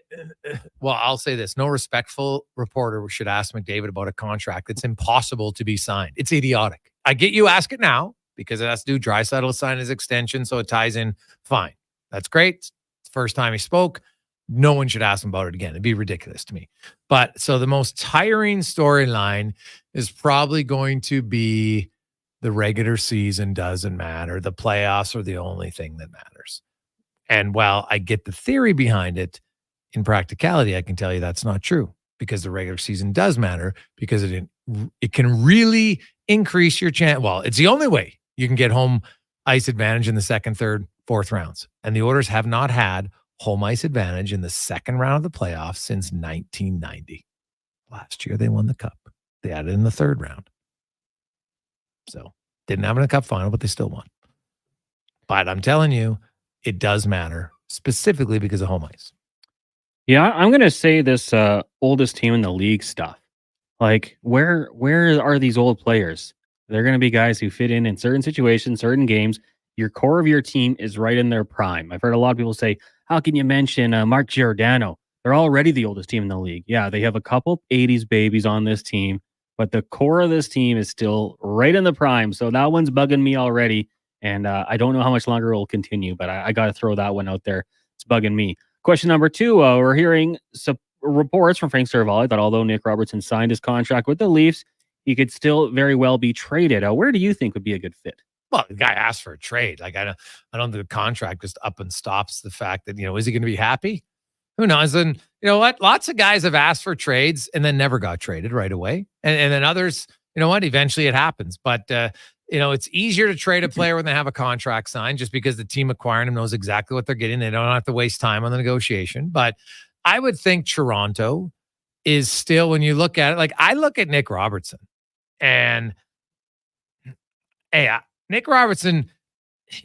I'll say this. No respectful reporter should ask McDavid about a contract that's impossible to be signed. It's idiotic. I get you ask it now because it has to do Draisaitl to sign his extension, so it ties in. Fine. That's great. It's the first time he spoke. No one should ask him about it again. It'd be ridiculous to me. But so the most tiring storyline is probably going to be the regular season doesn't matter. The playoffs are the only thing that matters. And while I get the theory behind it, in practicality, I can tell you that's not true because the regular season does matter because it can really increase your chance. Well, it's the only way you can get home ice advantage in the second, third, fourth rounds. And the Oilers have not had home ice advantage in the second round of the playoffs since 1990. Last year, they won the cup. They had it in the third round. So didn't have it in a cup final, but they still won. But I'm telling you, it does matter specifically because of home ice. Yeah, I'm going to say this oldest team in the league stuff. Like, where are these old players? They're going to be guys who fit in certain situations, certain games. Your core of your team is right in their prime. I've heard a lot of people say, how can you mention Mark Giordano? They're already the oldest team in the league. Yeah, they have a couple 80s babies on this team, but the core of this team is still right in the prime. So that one's bugging me already. And I don't know how much longer it will continue, but I got to throw that one out there. It's bugging me. Question number 2, we're hearing reports from Frank Seravalli that although Nick Robertson signed his contract with the Leafs, he could still very well be traded. Where do you think would be a good fit? Well, the guy asked for a trade. Like, I don't think the contract just up and stops the fact that, is he going to be happy? Who knows? And you know what? Lots of guys have asked for trades and then never got traded right away. And then others, eventually it happens. But, it's easier to trade a player when they have a contract signed just because the team acquiring him knows exactly what they're getting. They don't have to waste time on the negotiation. But I would think Toronto is still, when you look at it, like I look at Nick Robertson and Nick Robertson,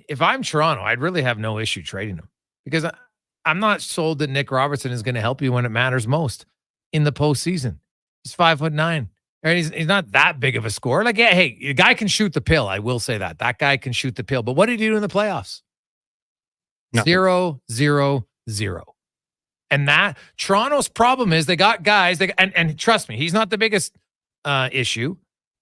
if I'm Toronto, I'd really have no issue trading him because I'm not sold that Nick Robertson is going to help you when it matters most in the postseason. He's 5'9". Right? He's not that big of a scorer. Like, yeah, hey, the guy can shoot the pill. I will say that. That guy can shoot the pill. But what did he do in the playoffs? Nothing. 0-0-0. And that Toronto's problem is they got guys. And trust me, he's not the biggest issue.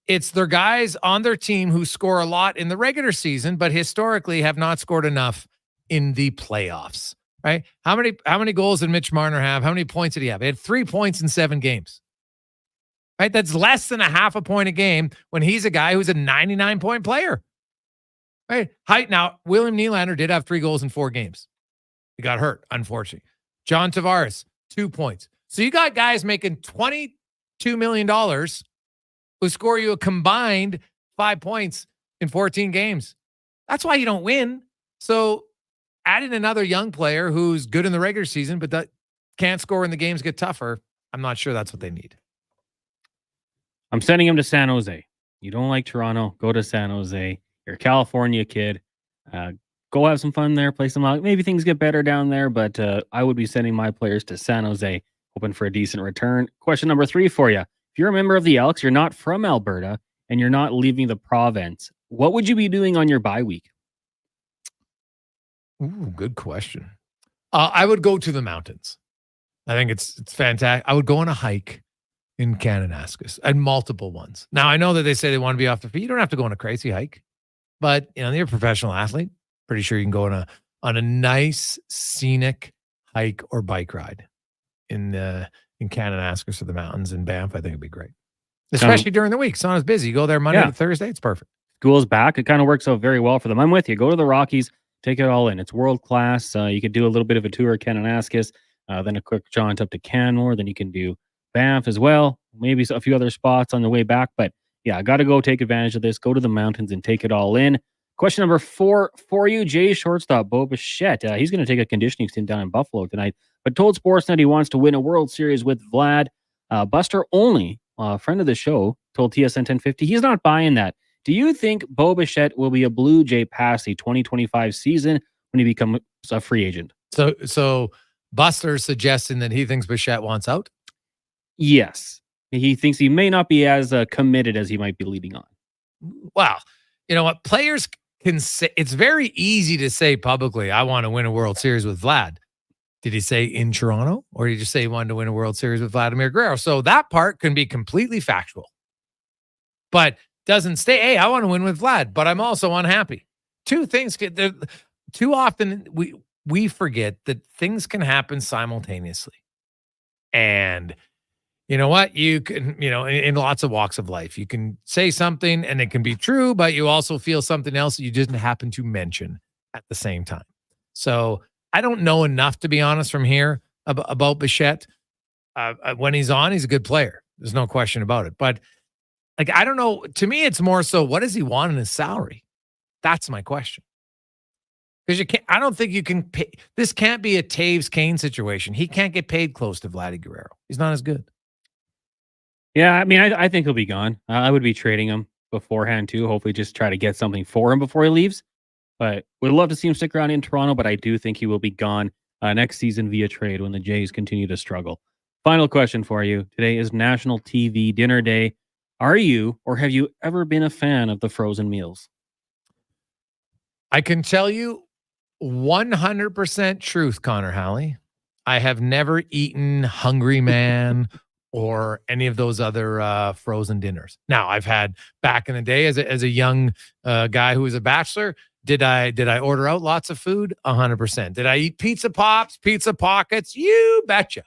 It's their guys on their team who score a lot in the regular season, but historically have not scored enough in the playoffs. Right? How many goals did Mitch Marner have? How many points did he have? He had 3 points in 7 games. Right? That's less than a half a point a game when he's a guy who's a 99-point player. Right? Now, William Nylander did have 3 goals in 4 games. He got hurt, unfortunately. John Tavares, 2 points. So you got guys making $22 million who score you a combined 5 points in 14 games. That's why you don't win. So adding another young player who's good in the regular season, but that can't score when the games get tougher, I'm not sure that's what they need. I'm sending him to San Jose. You don't like Toronto, go to San Jose. You're a California kid. Go have some fun there, play some out. Maybe things get better down there, but I would be sending my players to San Jose, hoping for a decent return. Question number 3 for you. If you're a member of the Elks, you're not from Alberta, and you're not leaving the province, what would you be doing on your bye week? Ooh, good question. I would go to the mountains. I think it's fantastic. I would go on a hike in Kananaskis and multiple ones. Now, I know that they say they want to be off their feet. You don't have to go on a crazy hike, but you're a professional athlete. Pretty sure you can go on a nice scenic hike or bike ride in Kananaskis or the mountains in Banff. I think it'd be great, especially during the week. It's not as busy. You go there Monday to Thursday. It's perfect. School's back. It kind of works out very well for them. I'm with you. Go to the Rockies. Take it all in. It's world class. You could do a little bit of a tour of Kananaskis, then a quick jaunt up to Canmore. Then you can do Banff as well. Maybe a few other spots on the way back. But yeah, I got to go take advantage of this. Go to the mountains and take it all in. Question number 4 for you, Jay shortstop Bo Bichette. He's going to take a conditioning stint down in Buffalo tonight, but told Sportsnet he wants to win a World Series with Vlad. Buster Only, a friend of the show, told TSN 1050 he's not buying that. Do you think Bo Bichette will be a Blue Jay past the 2025 season when he becomes a free agent? So Buster's suggesting that he thinks Bichette wants out? Yes. He thinks he may not be as committed as he might be leading on. Wow. You know what? Players can say, it's very easy to say publicly, I want to win a World Series with Vlad. Did he say in Toronto, or did he just say he wanted to win a World Series with Vladimir Guerrero? So that part can be completely factual, but doesn't stay, hey, I want to win with Vlad, but I'm also unhappy. Two things, too often we forget that things can happen simultaneously. And you know what? You can, in lots of walks of life, you can say something and it can be true, but you also feel something else that you didn't happen to mention at the same time. So I don't know enough, to be honest, from here about Bichette. When he's on, he's a good player. There's no question about it. But like, I don't know. To me, it's more so, what does he want in his salary? That's my question. Because I don't think you can pay. This can't be a Taves Kane situation. He can't get paid close to Vladdy Guerrero. He's not as good. Yeah, I mean, I think he'll be gone. I would be trading him beforehand too. Hopefully, just try to get something for him before he leaves. But we'd love to see him stick around in Toronto. But I do think he will be gone next season via trade when the Jays continue to struggle. Final question for you. Today is National TV Dinner Day. Are you or have you ever been a fan of the frozen meals? I can tell you 100% truth, Connor Halley. I have never eaten Hungry Man or any of those other frozen dinners. Now, I've had back in the day as a young guy who was a bachelor. Did I order out lots of food? 100%. Did I eat pizza pops, pizza pockets? You betcha.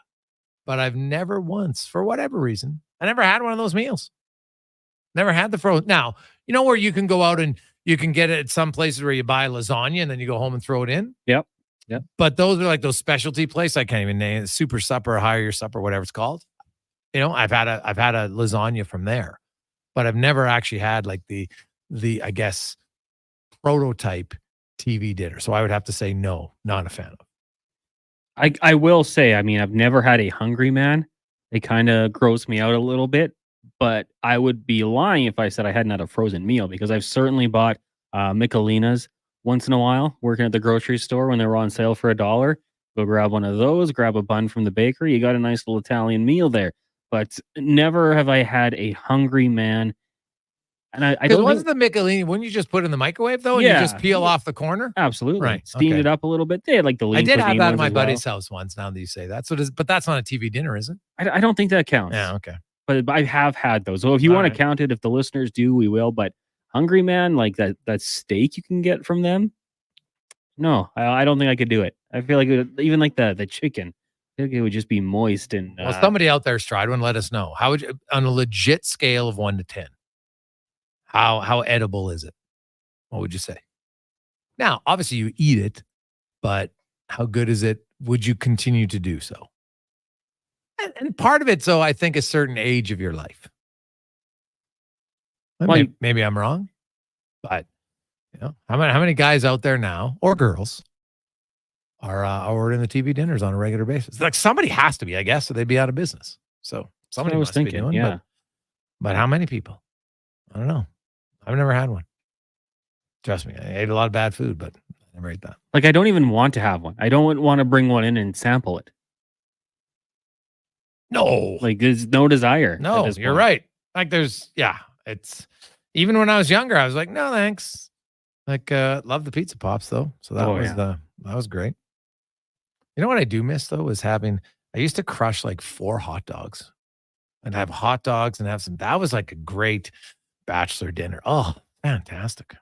But I've never once, for whatever reason, I never had one of those meals. Never had the frozen. Now, you know where you can go out and you can get it at some places where you buy lasagna and then you go home and throw it in? Yep. But those are like those specialty places. I can't even name it. Super Supper, Higher Supper, whatever it's called. You know, I've had a lasagna from there, but I've never actually had like the I guess prototype TV dinner. So I would have to say no, not a fan of. I will say, I mean, I've never had a Hungry Man. They kind of gross me out a little bit, but I would be lying if I said I hadn't had a frozen meal because I've certainly bought Michelinas once in a while, working at the grocery store when they were on sale for $1. Go grab one of those, grab a bun from the bakery. You got a nice little Italian meal there. But never have I had a Hungry Man. And I don't wasn't the Michelini, wouldn't you just put it in the microwave though? And you just peel off the corner? Absolutely. Right. Steamed Okay. it up a little bit. They had like the lean I did have cuisine that at ones my as well. buddy's house once, now that you say that. But that's not a TV dinner, is it? I don't think that counts. Yeah, okay. But I have had those. So if you All want right. to count it, if the listeners do, we will. But Hungry Man, like that steak you can get from them, no, I don't think I could do it. I feel like even like the chicken, I think it would just be moist and. Well, somebody out there, Stride, let us know. How would you, on a legit scale of 1 to 10, how edible is it? What would you say? Now, obviously you eat it, but how good is it? Would you continue to do so? And part of it, so I think a certain age of your life. Well, maybe I'm wrong, but you know, how many guys out there now or girls are ordering the TV dinners on a regular basis? Like somebody has to be, I guess, so they'd be out of business. So somebody must be doing. Yeah. But how many people? I don't know. I've never had one. Trust me, I ate a lot of bad food, but I never ate that. Like I don't even want to have one. I don't want to bring one in and sample it. No. Like there's no desire. No, you're right. Like it's even when I was younger, I was like, no, thanks. Like, love the pizza pops though. So that was great. You know what I do miss though is I used to crush like 4 hot dogs and have hot dogs and have some, that was like a great bachelor dinner. Oh, fantastic.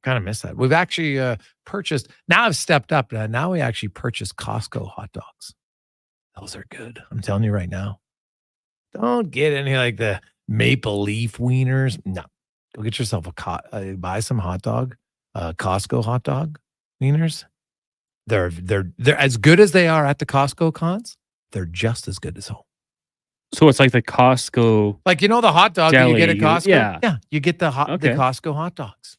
Kind of miss that. We've actually purchased, now I've stepped up. Now we actually purchase Costco hot dogs. Those are good. I'm telling you right now. Don't get any like the maple leaf wieners. No. Go get yourself buy some hot dog, Costco hot dog wieners. They're as good as they are at the Costco cons. They're just as good as home. So it's like the Costco, like the hot dog that you get at Costco. Yeah, you get the Costco hot dogs.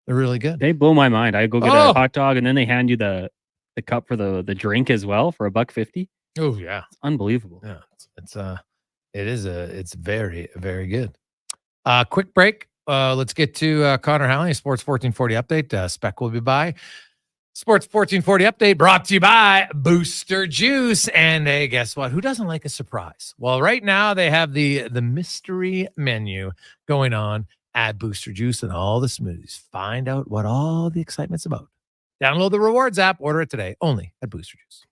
They're really good. They blow my mind. I go get a hot dog and then they hand you the cup for the drink as well for $1.50. Oh yeah, it's unbelievable. Yeah, it's very, very good. Quick break. Let's get to Connor Halley, Sports 1440 update. Spec will be by. Sports 1440 update brought to you by Booster Juice. And hey, guess what? Who doesn't like a surprise? Well, right now they have the mystery menu going on at Booster Juice and all the smoothies. Find out what all the excitement's about. Download the rewards app. Order it today only at Booster Juice.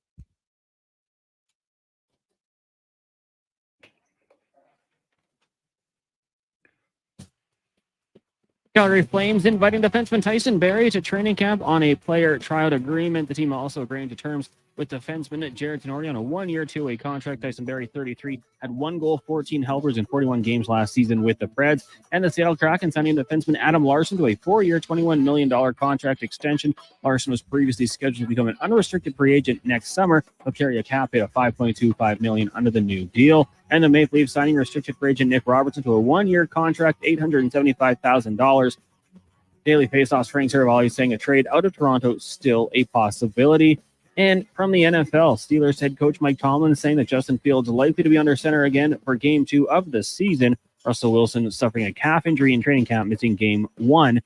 Calgary Flames inviting defenseman Tyson Barrie to training camp on a player tryout agreement. The team also agreeing to terms with defenseman Jared Tenorti on a 1-year, 2-way contract. Tyson Barrie, 33, had 1 goal, 14 helpers in 41 games last season with the Preds. And the Seattle Kraken signing defenseman Adam Larson to a 4-year, $21 million contract extension. Larson was previously scheduled to become an unrestricted free agent next summer. He'll carry a cap hit of $5.25 million under the new deal. And the Maple Leafs signing restricted free agent Nick Robertson to a 1-year contract, $875,000. Daily Faceoff's Frank Saravalli saying a trade out of Toronto still a possibility. And from the NFL, Steelers head coach Mike Tomlin is saying that Justin Fields is likely to be under center again for Game 2 of the season. Russell Wilson suffering a calf injury in training camp, missing Game 1.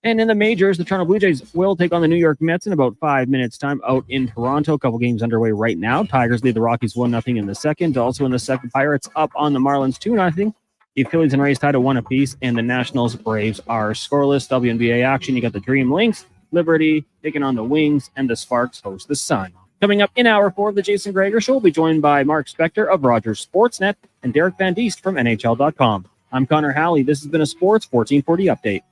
And in the majors, the Toronto Blue Jays will take on the New York Mets in about 5 minutes' time out in Toronto. A couple games underway right now. Tigers lead the Rockies 1-0 in the second. Also in the second, Pirates up on the Marlins 2-0. The Phillies and Rays tied at 1 apiece, and the Nationals Braves are scoreless. WNBA action, you got the Dream Lynx, Liberty taking on the Wings, and the Sparks host the Sun. Coming up in hour 4 of the Jason Gregor Show, we'll be joined by Mark Spector of Rogers Sportsnet and Derek Van Diest from NHL.com. I'm Connor Halley. This has been a Sports 1440 update.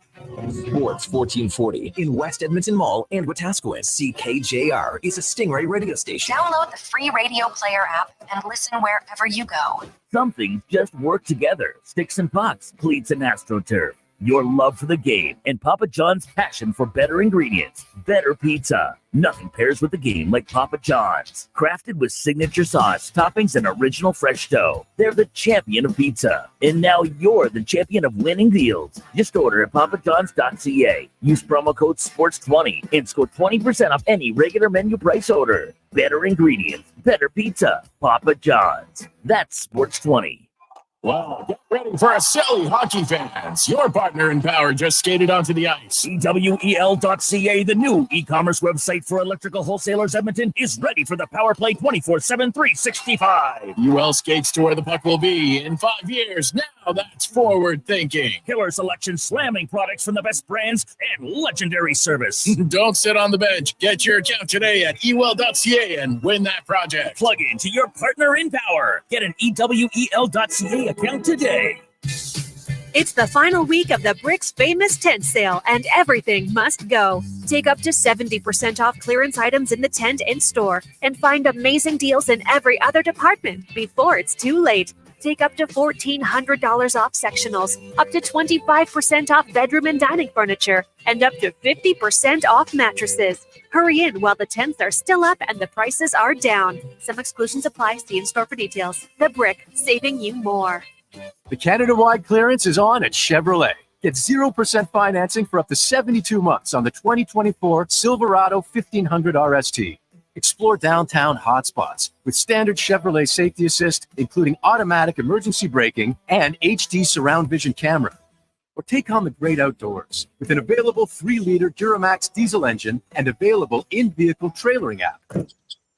Sports 1440 in West Edmonton Mall and Wetaskiwin. CKJR is a Stingray radio station. Download the free radio player app and listen wherever you go. Something just work together. Sticks and pucks, cleats and AstroTurf. Your love for the game and Papa John's passion for better ingredients, better pizza. Nothing pairs with the game like Papa John's. Crafted with signature sauce, toppings, and original fresh dough. They're the champion of pizza. And now you're the champion of winning deals. Just order at papajohns.ca. Use promo code SPORTS20 and score 20% off any regular menu price order. Better ingredients, better pizza. Papa John's. That's Sports20. Wow, get ready for a silly hockey fans. Your partner in power just skated onto the ice. EWEL.ca, the new e-commerce website for electrical wholesalers Edmonton, is ready for the Power Play 24/7 365. UL skates to where the puck will be in 5 years. Now that's forward thinking. Killer selection, slamming products from the best brands, and legendary service. Don't sit on the bench. Get your account today at EWEL.ca and win that project. Plug into your partner in power. Get an EWEL.ca account today. It's the final week of the Bricks Famous Tent Sale, and everything must go. Take up to 70% off clearance items in the tent and store, and find amazing deals in every other department before it's too late. Take up to $1,400 off sectionals, up to 25% off bedroom and dining furniture, and up to 50% off mattresses. Hurry in while the tents are still up and the prices are down. Some exclusions apply. See in-store for details. The Brick, saving you more. The Canada-wide clearance is on at Chevrolet. Get 0% financing for up to 72 months on the 2024 Silverado 1500 RST. Explore downtown hotspots with standard Chevrolet safety assist, including automatic emergency braking and HD surround vision camera. Or take on the great outdoors with an available 3-liter Duramax diesel engine and available in-vehicle trailering app.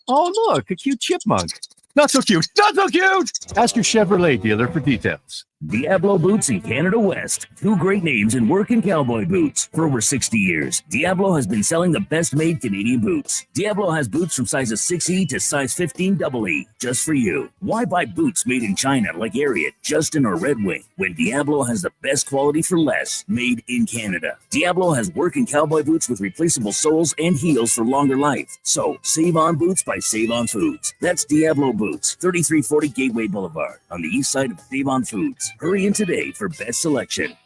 Oh, look, a cute chipmunk. Not so cute. Not so cute. Ask your Chevrolet dealer for details. Diablo Boots in Canada West. 2 great names in working cowboy boots. For over 60 years, Diablo has been selling the best-made Canadian boots. Diablo has boots from sizes 6E to size 15 EE, just for you. Why buy boots made in China like Ariat, Justin, or Red Wing, when Diablo has the best quality for less, made in Canada? Diablo has working cowboy boots with replaceable soles and heels for longer life. So, save on boots by Save On Foods. That's Diablo Boots, 3340 Gateway Boulevard, on the east side of Save On Foods. Hurry in today for best selection.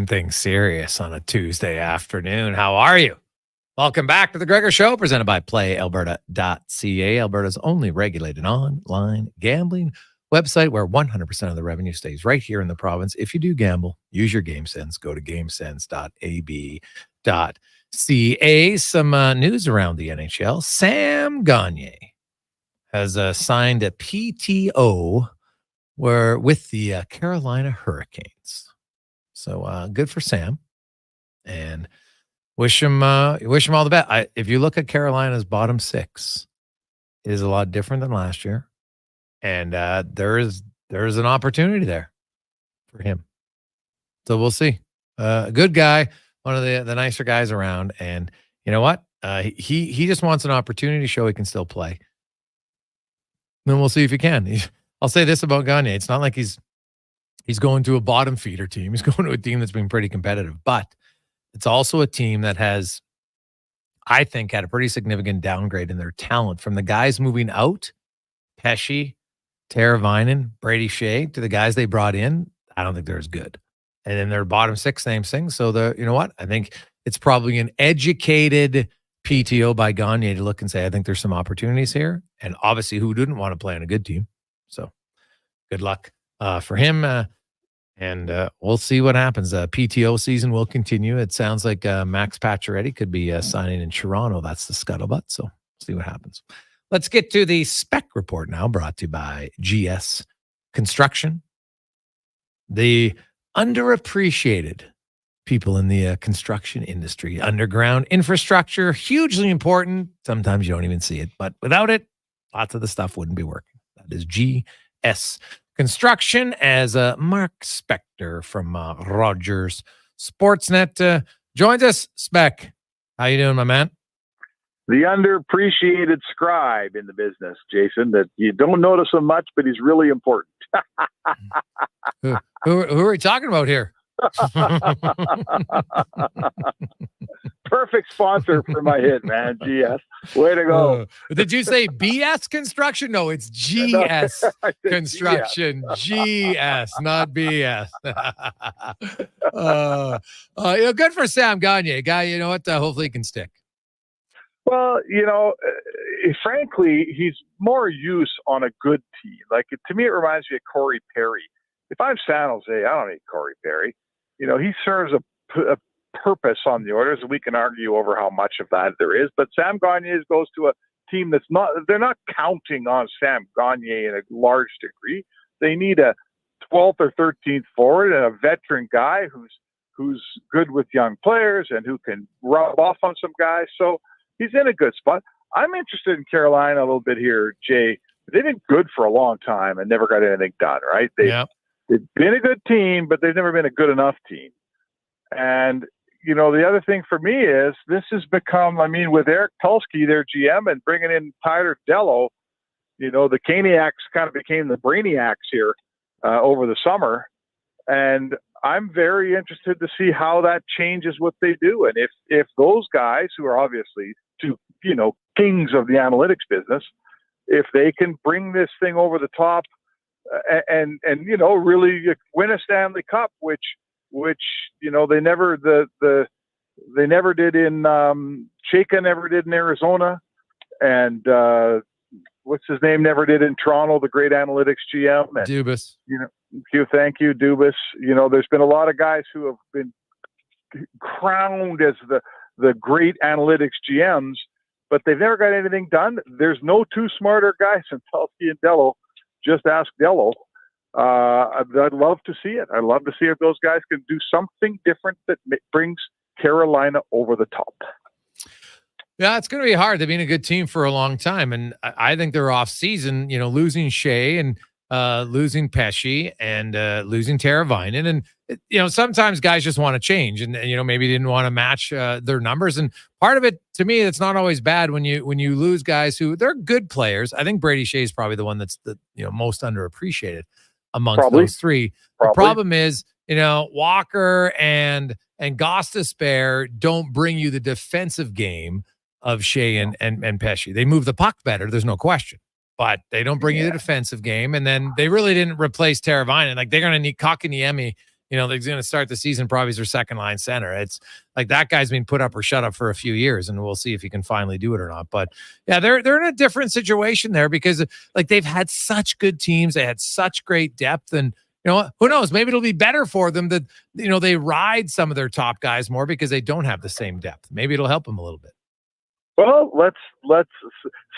Things serious on a Tuesday afternoon. How are you? Welcome back to the Gregor Show, presented by PlayAlberta.ca, Alberta's only regulated online gambling website where 100% of the revenue stays right here in the province. If you do gamble, use your GameSense. Go to gamesense.ab.ca. Some news around the NHL. Sam Gagner has signed a PTO with the Carolina Hurricanes. So good for Sam. And wish him all the best. If you look at Carolina's bottom six, it is a lot different than last year, and there is an opportunity there for him. So we'll see. Good guy, one of the nicer guys around, and you know what? He just wants an opportunity to show he can still play. Then we'll see if he can. I'll say this about Gagner: it's not like he's going to a bottom feeder team. He's going to a team that's been pretty competitive, but it's also a team that has, I think, had a pretty significant downgrade in their talent from the guys moving out, Pesce, Teravainen, Brady Shea, to the guys they brought in. I don't think they're as good. And then their bottom six same thing. So you know what? I think it's probably an educated PTO by Gagner to look and say, I think there's some opportunities here. And obviously, who didn't want to play on a good team? So good luck for him. And we'll see what happens. PTO season will continue. It sounds like Max Pacioretty could be signing in Toronto. That's the scuttlebutt. So we'll see what happens. Let's get to the spec report now, brought to you by GS Construction. The underappreciated people in the construction industry. Underground infrastructure, hugely important. Sometimes you don't even see it. But without it, lots of the stuff wouldn't be working. That is GS Construction, as Mark Spector from Rogers Sportsnet joins us. Spec, how you doing, my man? The underappreciated scribe in the business, Jason, that you don't notice him much, but he's really important. Who are we talking about here? Perfect sponsor for my hit, man. GS. Way to go. Did you say BS Construction? No, it's GS Construction. GS, not BS. Good for Sam Gagner. Guy, you know what? Hopefully he can stick. Well, frankly, he's more use on a good team. Like, to me, it reminds me of Corey Perry. If I'm San Jose, I don't need Corey Perry. He serves a purpose on the orders, and we can argue over how much of that there is. But Sam Gagner goes to a team they're not counting on Sam Gagner in a large degree. They need a 12th or 13th forward and a veteran guy who's good with young players and who can rub off on some guys. So he's in a good spot. I'm interested in Carolina a little bit here, Jay. They've been good for a long time and never got anything done, right? They've been a good team, but they've never been a good enough team. And, the other thing for me is this has become, with Eric Tulsky, their GM, and bringing in Tyler Dello, the Caniacs kind of became the Brainiacs here over the summer. And I'm very interested to see how that changes what they do. And if those guys, who are obviously two, kings of the analytics business, if they can bring this thing over the top and really win a Stanley Cup, which they never they never did in Chayka never did in Arizona, and what's his name never did in Toronto, the great analytics GM, and Dubas. Thank you, Dubas. There's been a lot of guys who have been crowned as the great analytics GMs, but they've never got anything done. There's no two smarter guys than Tulsky and Dello. Just ask Dello. I'd love to see it. I'd love to see if those guys can do something different that brings Carolina over the top. Yeah, it's going to be hard. They've been a good team for a long time, and I think they're off season. Losing Shea and losing Pesce and losing Teravainen, and sometimes guys just want to change, and maybe didn't want to match their numbers. And part of it, to me, it's not always bad when you lose guys who they're good players. I think Brady Shea is probably the one that's the most underappreciated amongst those three. The problem is, Walker and Gostisbehere don't bring you the defensive game of Shea and Pesce. They move the puck better, there's no question, but they don't bring you the defensive game. And then they really didn't replace Teravainen. Like, they're going to need Kotkaniemi they're going to start the season probably as their second line center. It's like that guy's been put up or shut up for a few years, and we'll see if he can finally do it or not. But yeah, they're in a different situation there because like they've had such good teams. They had such great depth, and who knows? Maybe it'll be better for them that, they ride some of their top guys more because they don't have the same depth. Maybe it'll help them a little bit. Well,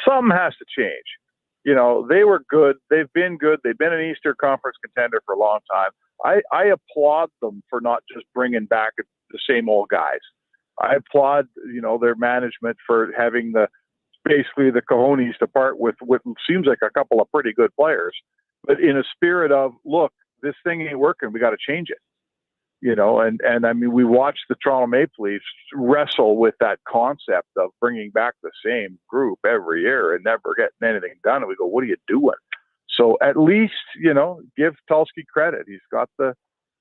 something has to change. They were good. They've been good. They've been an Eastern Conference contender for a long time. I applaud them for not just bringing back the same old guys. I applaud, their management for having basically the cojones to part with what seems like a couple of pretty good players, but in a spirit of, look, this thing ain't working. We got to change it. And I mean, we watched the Toronto Maple Leafs wrestle with that concept of bringing back the same group every year and never getting anything done. And we go, what are you doing? So at least, give Tulsky credit. He's got the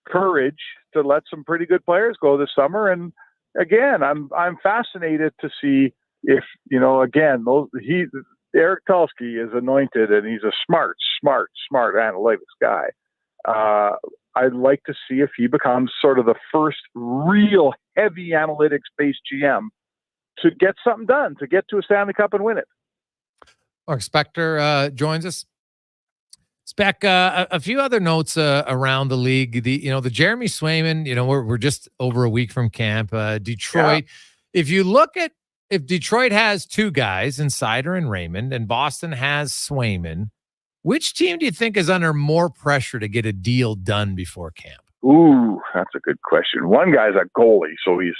courage to let some pretty good players go this summer. And again, I'm fascinated to see if, again, Eric Tulsky is anointed and he's a smart analytics guy. I'd like to see if he becomes sort of the first real heavy analytics-based GM to get something done, to get to a Stanley Cup and win it. Mark Spector joins us. Spec, a few other notes around the league. The Jeremy Swayman, we're just over a week from camp. Detroit, if Detroit has two guys in Seider and Raymond, and Boston has Swayman, which team do you think is under more pressure to get a deal done before camp? Ooh, that's a good question. One guy's a goalie, so he's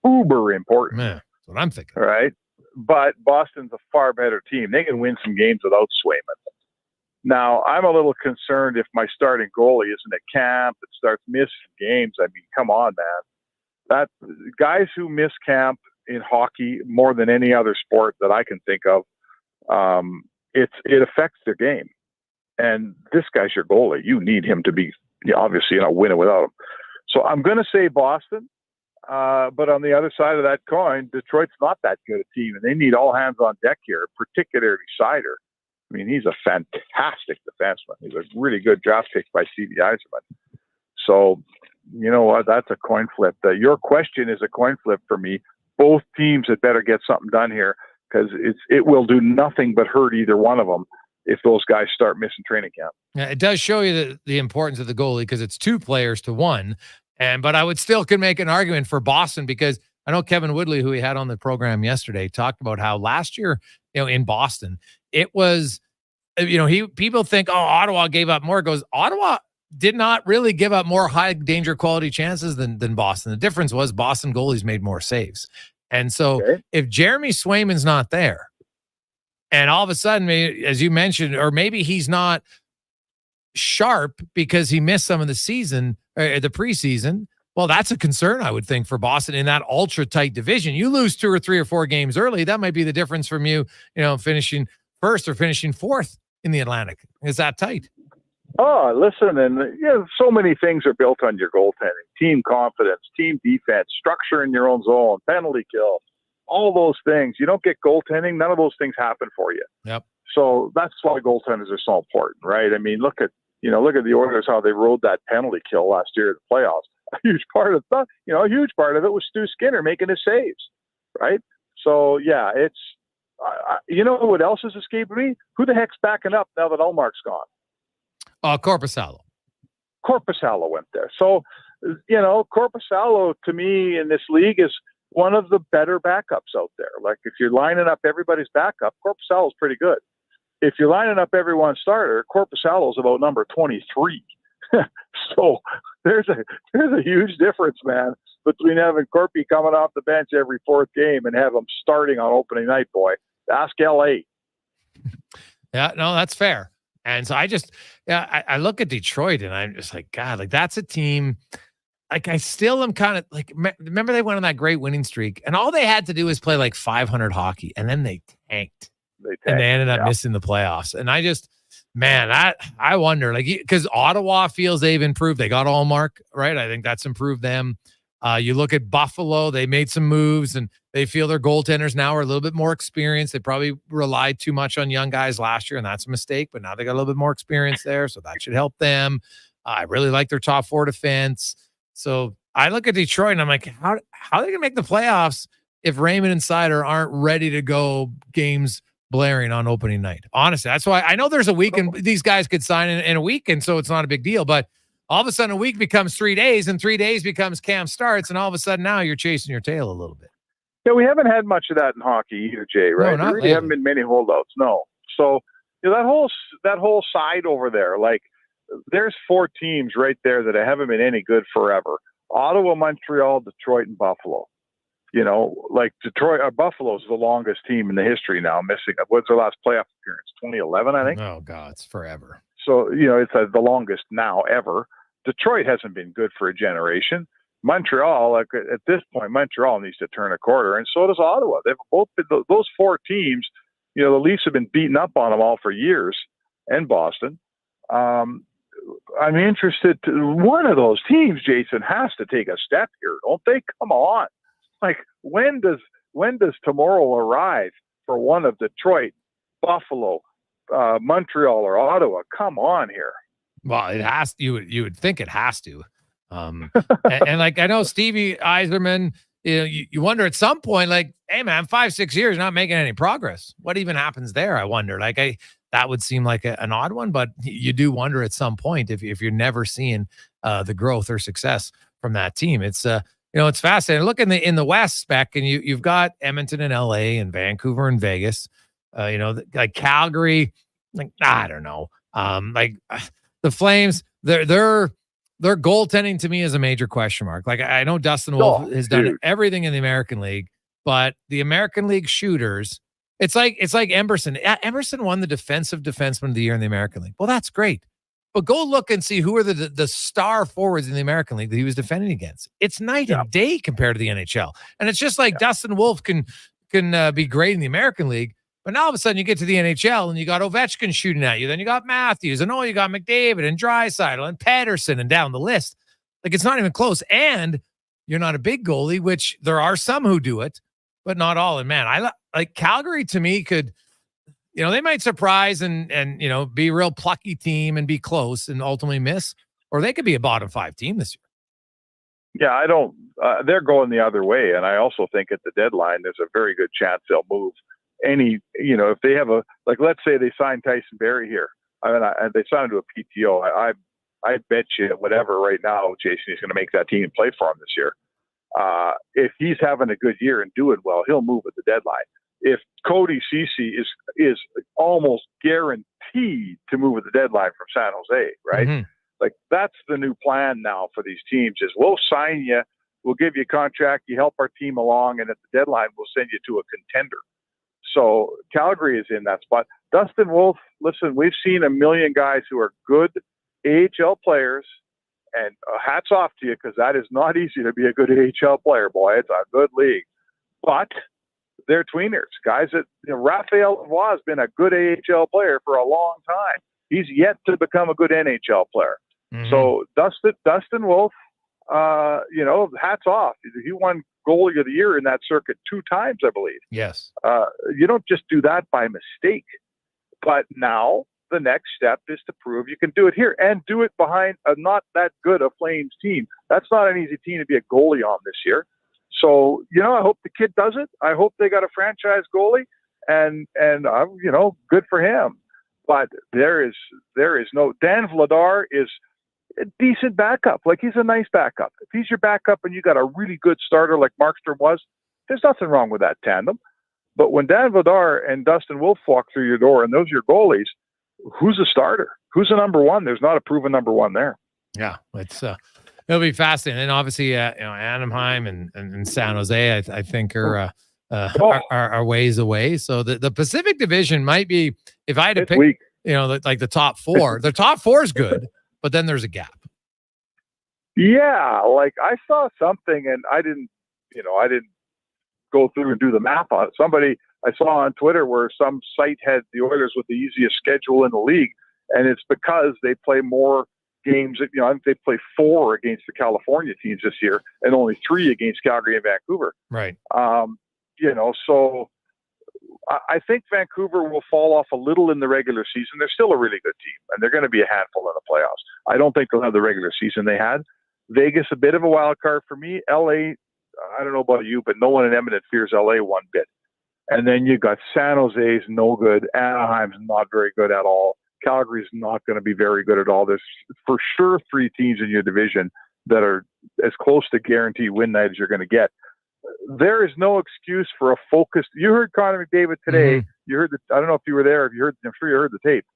uber important. Yeah, that's what I'm thinking. All right. But Boston's a far better team. They can win some games without Swayman. Now, I'm a little concerned if my starting goalie isn't at camp and starts missing games. I mean, come on, man. Guys who miss camp in hockey more than any other sport that I can think of, it affects their game. And this guy's your goalie. You need him to be, obviously, you're not winning without him. So I'm going to say Boston. But on the other side of that coin, Detroit's not that good a team, and they need all hands on deck here, particularly Seider. I mean, he's a fantastic defenseman. He's a really good draft pick by C.D. Yzerman. So, you know what? That's a coin flip. Your question is a coin flip for me. Both teams had better get something done here because it will do nothing but hurt either one of them if those guys start missing training camp. Yeah, it does show you the importance of the goalie because it's 2 players to 1. But I would still could make an argument for Boston because I know Kevin Woodley, who we had on the program yesterday, talked about how last year, in Boston, it was, people think, oh, Ottawa gave up more. It goes, Ottawa did not really give up more high danger quality chances than Boston. The difference was Boston goalies made more saves. And so if Jeremy Swayman's not there, and all of a sudden, as you mentioned, or maybe he's not sharp because he missed some of the season, the preseason, well, that's a concern, I would think, for Boston in that ultra tight division. You lose 2 or 3 or 4 games early, that might be the difference from you, finishing first or finishing 4th in the Atlantic. It's that tight. Oh, listen, and so many things are built on your goaltending: team confidence, team defense, structure in your own zone, penalty kill, all those things. You don't get goaltending, none of those things happen for you. Yep. So that's why goaltenders are so important, right? I mean, look at the Oilers, how they rode that penalty kill last year at the playoffs. A huge part of it was Stu Skinner making his saves, right? So yeah, it's what else has escaped me? Who the heck's backing up now that Ullmark's gone? Korpisalo. Korpisalo went there. So, Korpisalo to me in this league is one of the better backups out there. Like if you're lining up everybody's backup, Korpisalo's pretty good. If you're lining up everyone's starter, Korpisalo's about number 23. So there's a huge difference, man, between having Korpi coming off the bench every 4th game and have him starting on opening night, boy. Ask LA. Yeah, no, that's fair. And so I look at Detroit and I'm just like, God, like that's a team. Like I still am kind of like, remember they went on that great winning streak and all they had to do was play like 500 hockey and then they tanked. And they ended up missing the playoffs. And I just, man, I wonder, like, because Ottawa feels they've improved. They got Ullmark, right? I think that's improved them. You look at Buffalo, they made some moves and they feel their goaltenders now are a little bit more experienced. They probably relied too much on young guys last year, and that's a mistake, but now they got a little bit more experience there, so that should help them. I really like their top 4 defense. So I look at Detroit and I'm like, how are they going to make the playoffs if Raymond and Sider aren't ready to go games blaring on opening night? Honestly, that's why I know there's a week and these guys could sign in a week, and so it's not a big deal. But all of a sudden a week becomes 3 days, and 3 days becomes camp starts, and all of a sudden now you're chasing your tail a little bit. Yeah, we haven't had much of that in hockey either, Jay, right? No, there really haven't been many holdouts, no. So that whole side over there, like there's 4 teams right there that haven't been any good forever. Ottawa, Montreal, Detroit, and Buffalo. Like Detroit or Buffalo's the longest team in the history now, missing. What's their last playoff appearance? 2011, I think. Oh God, it's forever. So it's the longest now ever. Detroit hasn't been good for a generation. Montreal, like at this point, Montreal needs to turn a quarter, and so does Ottawa. They've both been those 4 teams. The Leafs have been beating up on them all for years, and Boston. I'm interested. One of those teams, Jason, has to take a step here, don't they? Come on. Like, when does tomorrow arrive for one of Detroit, Buffalo, Montreal, or Ottawa? Come on here. Well, it has. You would think it has to. And like I know Stevie Yzerman, you wonder at some point, like, hey man, 5-6 years not making any progress. What even happens there? I wonder. That would seem like an odd one, but you do wonder at some point if you're never seeing the growth or success from that team. It's it's fascinating. Look in the West spec, and you've got Edmonton and LA and Vancouver and Vegas. Like Calgary, like I don't know. The Flames, their goaltending to me is a major question mark. Like I know Dustin Wolf has done everything in the American League, but the American League shooters, it's like Emerson. Emerson won the defensive defenseman of the year in the American League. Well, that's great. But go look and see who are the star forwards in the American League that he was defending against. It's night and day compared to the NHL. And it's just like Dustin Wolf can be great in the American League, but now all of a sudden you get to the NHL and you got Ovechkin shooting at you. Then you got Matthews, and you got McDavid and Draisaitl and Pedersen and down the list. Like, it's not even close. And you're not a big goalie, which there are some who do it, but not all. And man, I like Calgary to me could, they might surprise and be a real plucky team and be close and ultimately miss, or they could be a bottom 5 team this year. Yeah, I don't. They're going the other way, and I also think at the deadline there's a very good chance they'll move any. If they have let's say they sign Tyson Barrie here, and they sign him to a PTO. I bet you whatever right now, Jason, he's going to make that team and play for him this year. If he's having a good year and doing well, he'll move at the deadline. If Cody Ceci is almost guaranteed to move at the deadline from San Jose, right? Mm-hmm. Like, that's the new plan now for these teams is we'll sign you, we'll give you a contract, you help our team along, and at the deadline, we'll send you to a contender. So Calgary is in that spot. Dustin Wolf, listen, we've seen a million guys who are good AHL players, and hats off to you, because that is not easy to be a good AHL player, boy. It's a good league. But they're tweeners, guys that Raphael Lavoie has been a good AHL player for a long time. He's yet to become a good NHL player. Mm-hmm. So Dustin Wolf, hats off. He won goalie of the year in that circuit 2 times, I believe. Yes. You don't just do that by mistake. But now the next step is to prove you can do it here and do it behind a not that good a Flames team. That's not an easy team to be a goalie on this year. So, I hope the kid does it. I hope they got a franchise goalie, and good for him. But there is no Dan Vladar is a decent backup. Like, he's a nice backup. If he's your backup and you got a really good starter like Markstrom was, there's nothing wrong with that tandem. But when Dan Vladar and Dustin Wolf walk through your door and those are your goalies, who's a starter? Who's the number one? There's not a proven number one there. Yeah, it'll be fascinating. And obviously, Anaheim and San Jose, I think are ways away. So the Pacific Division might be, if I had to pick, weak. Like the top 4. The top 4 is good, but then there's a gap. Yeah, like I saw something, and I didn't go through and do the math on it. Somebody I saw on Twitter where some site had the Oilers with the easiest schedule in the league, and it's because they play more games. I think they play 4 against the California teams this year and only 3 against Calgary and Vancouver. Right. So I think Vancouver will fall off a little in the regular season. They're still a really good team, and they're going to be a handful in the playoffs. I don't think they'll have the regular season they had. Vegas, a bit of a wild card for me. LA, I don't know about you, but no one in Edmonton fears LA one bit. And then you got San Jose's no good. Anaheim's not very good at all. Calgary's not going to be very good at all. There's for sure 3 teams in your division that are as close to guaranteed win night as you're going to get. There is no excuse for a focused. You heard Connor McDavid today. You heard I don't know if you were there. If you heard, I'm sure you heard the tape.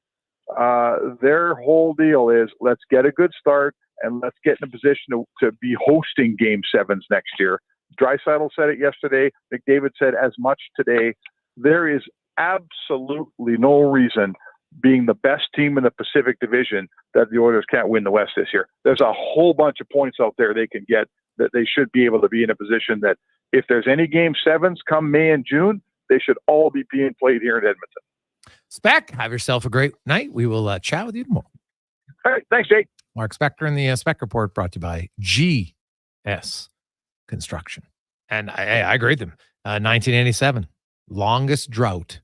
Their whole deal is let's get a good start and let's get in a position to be hosting Game 7s next year. Draisaitl said it yesterday. McDavid said as much today. There is absolutely no reason, being the best team in the Pacific Division, that the Oilers can't win the West this year. There's a whole bunch of points out there they can get that they should be able to be in a position that if there's any Game 7s come May and June, they should all be being played here in Edmonton. Spec, have yourself a great night. We will chat with you tomorrow. All right. Thanks, Jake. Mark Spector and the Spec Report, brought to you by GS Construction. And I agree with them. 1987, longest drought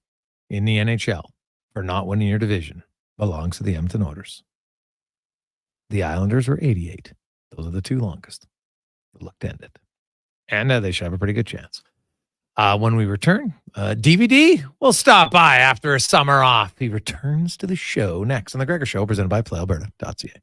in the NHL for not winning your division belongs to the Edmonton Oilers. The Islanders were 88. Those are the 2 longest. Look to end it. And they should have a pretty good chance. When we return, DVD will stop by after a summer off. He returns to the show next on The Gregor Show, presented by PlayAlberta.ca.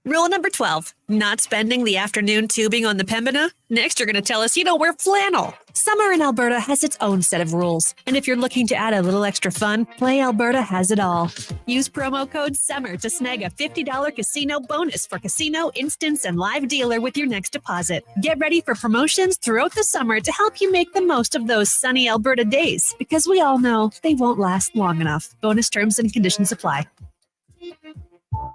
Rule number 12, not spending the afternoon tubing on the Pembina. Next, you're going to tell us you don't wear flannel. Summer in Alberta has its own set of rules. And if you're looking to add a little extra fun, Play Alberta has it all. Use promo code SUMMER to snag a $50 casino bonus for casino, instance, and live dealer with your next deposit. Get ready for promotions throughout the summer to help you make the most of those sunny Alberta days, because we all know they won't last long enough. Bonus terms and conditions apply.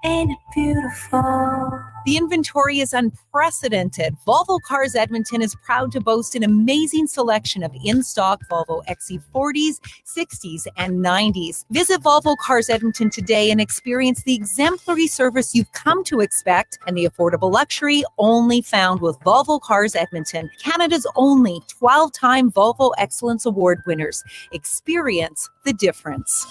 Ain't it beautiful? The inventory is unprecedented. Volvo Cars Edmonton is proud to boast an amazing selection of in-stock Volvo XC40s, 60s, and 90s. Visit Volvo Cars Edmonton today and experience the exemplary service you've come to expect and the affordable luxury only found with Volvo Cars Edmonton, Canada's only 12-time Volvo Excellence Award winners. Experience the difference.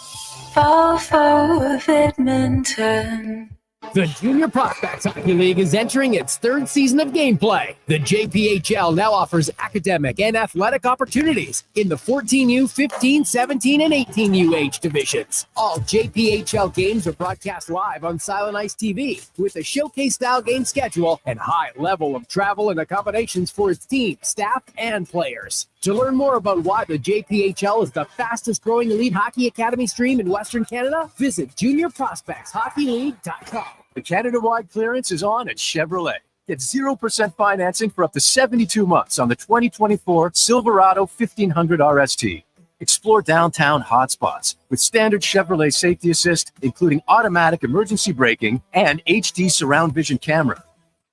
Volvo of Edmonton. The Junior Prospects Hockey League is entering its 3rd season of gameplay. The JPHL now offers academic and athletic opportunities in the 14U, 15, 17, and 18U age divisions. All JPHL games are broadcast live on Silent Ice TV with a showcase-style game schedule and high level of travel and accommodations for its team, staff, and players. To learn more about why the JPHL is the fastest-growing elite hockey academy stream in Western Canada, visit juniorprospectshockeyleague.com. The Canada-wide clearance is on at Chevrolet. Get 0% financing for up to 72 months on the 2024 Silverado 1500 RST. Explore downtown hotspots with standard Chevrolet safety assist, including automatic emergency braking and HD surround vision camera.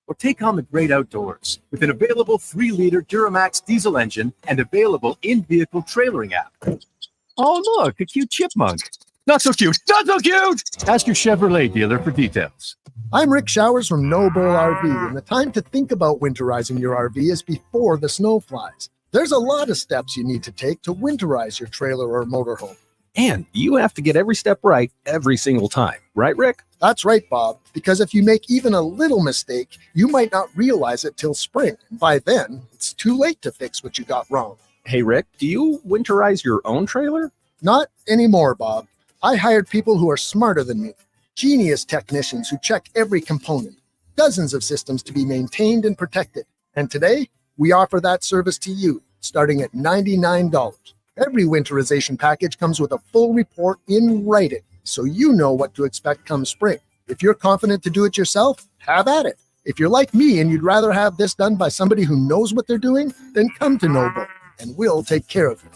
Or take on the great outdoors with an available 3-liter Duramax diesel engine and available in-vehicle trailering app. Oh, look, a cute chipmunk. Not so cute. Not so cute. Ask your Chevrolet dealer for details. I'm Rick Showers from No Bull RV, and the time to think about winterizing your RV is before the snow flies. There's a lot of steps you need to take to winterize your trailer or motorhome. And you have to get every step right every single time. Right, Rick? That's right, Bob. Because if you make even a little mistake, you might not realize it till spring. And by then, it's too late to fix what you got wrong. Hey, Rick, do you winterize your own trailer? Not anymore, Bob. I hired people who are smarter than me. Genius technicians who check every component. Dozens of systems to be maintained and protected. And today, we offer that service to you, starting at $99. Every winterization package comes with a full report in writing, so you know what to expect come spring. If you're confident to do it yourself, have at it. If you're like me and you'd rather have this done by somebody who knows what they're doing, then come to Noble, and we'll take care of you.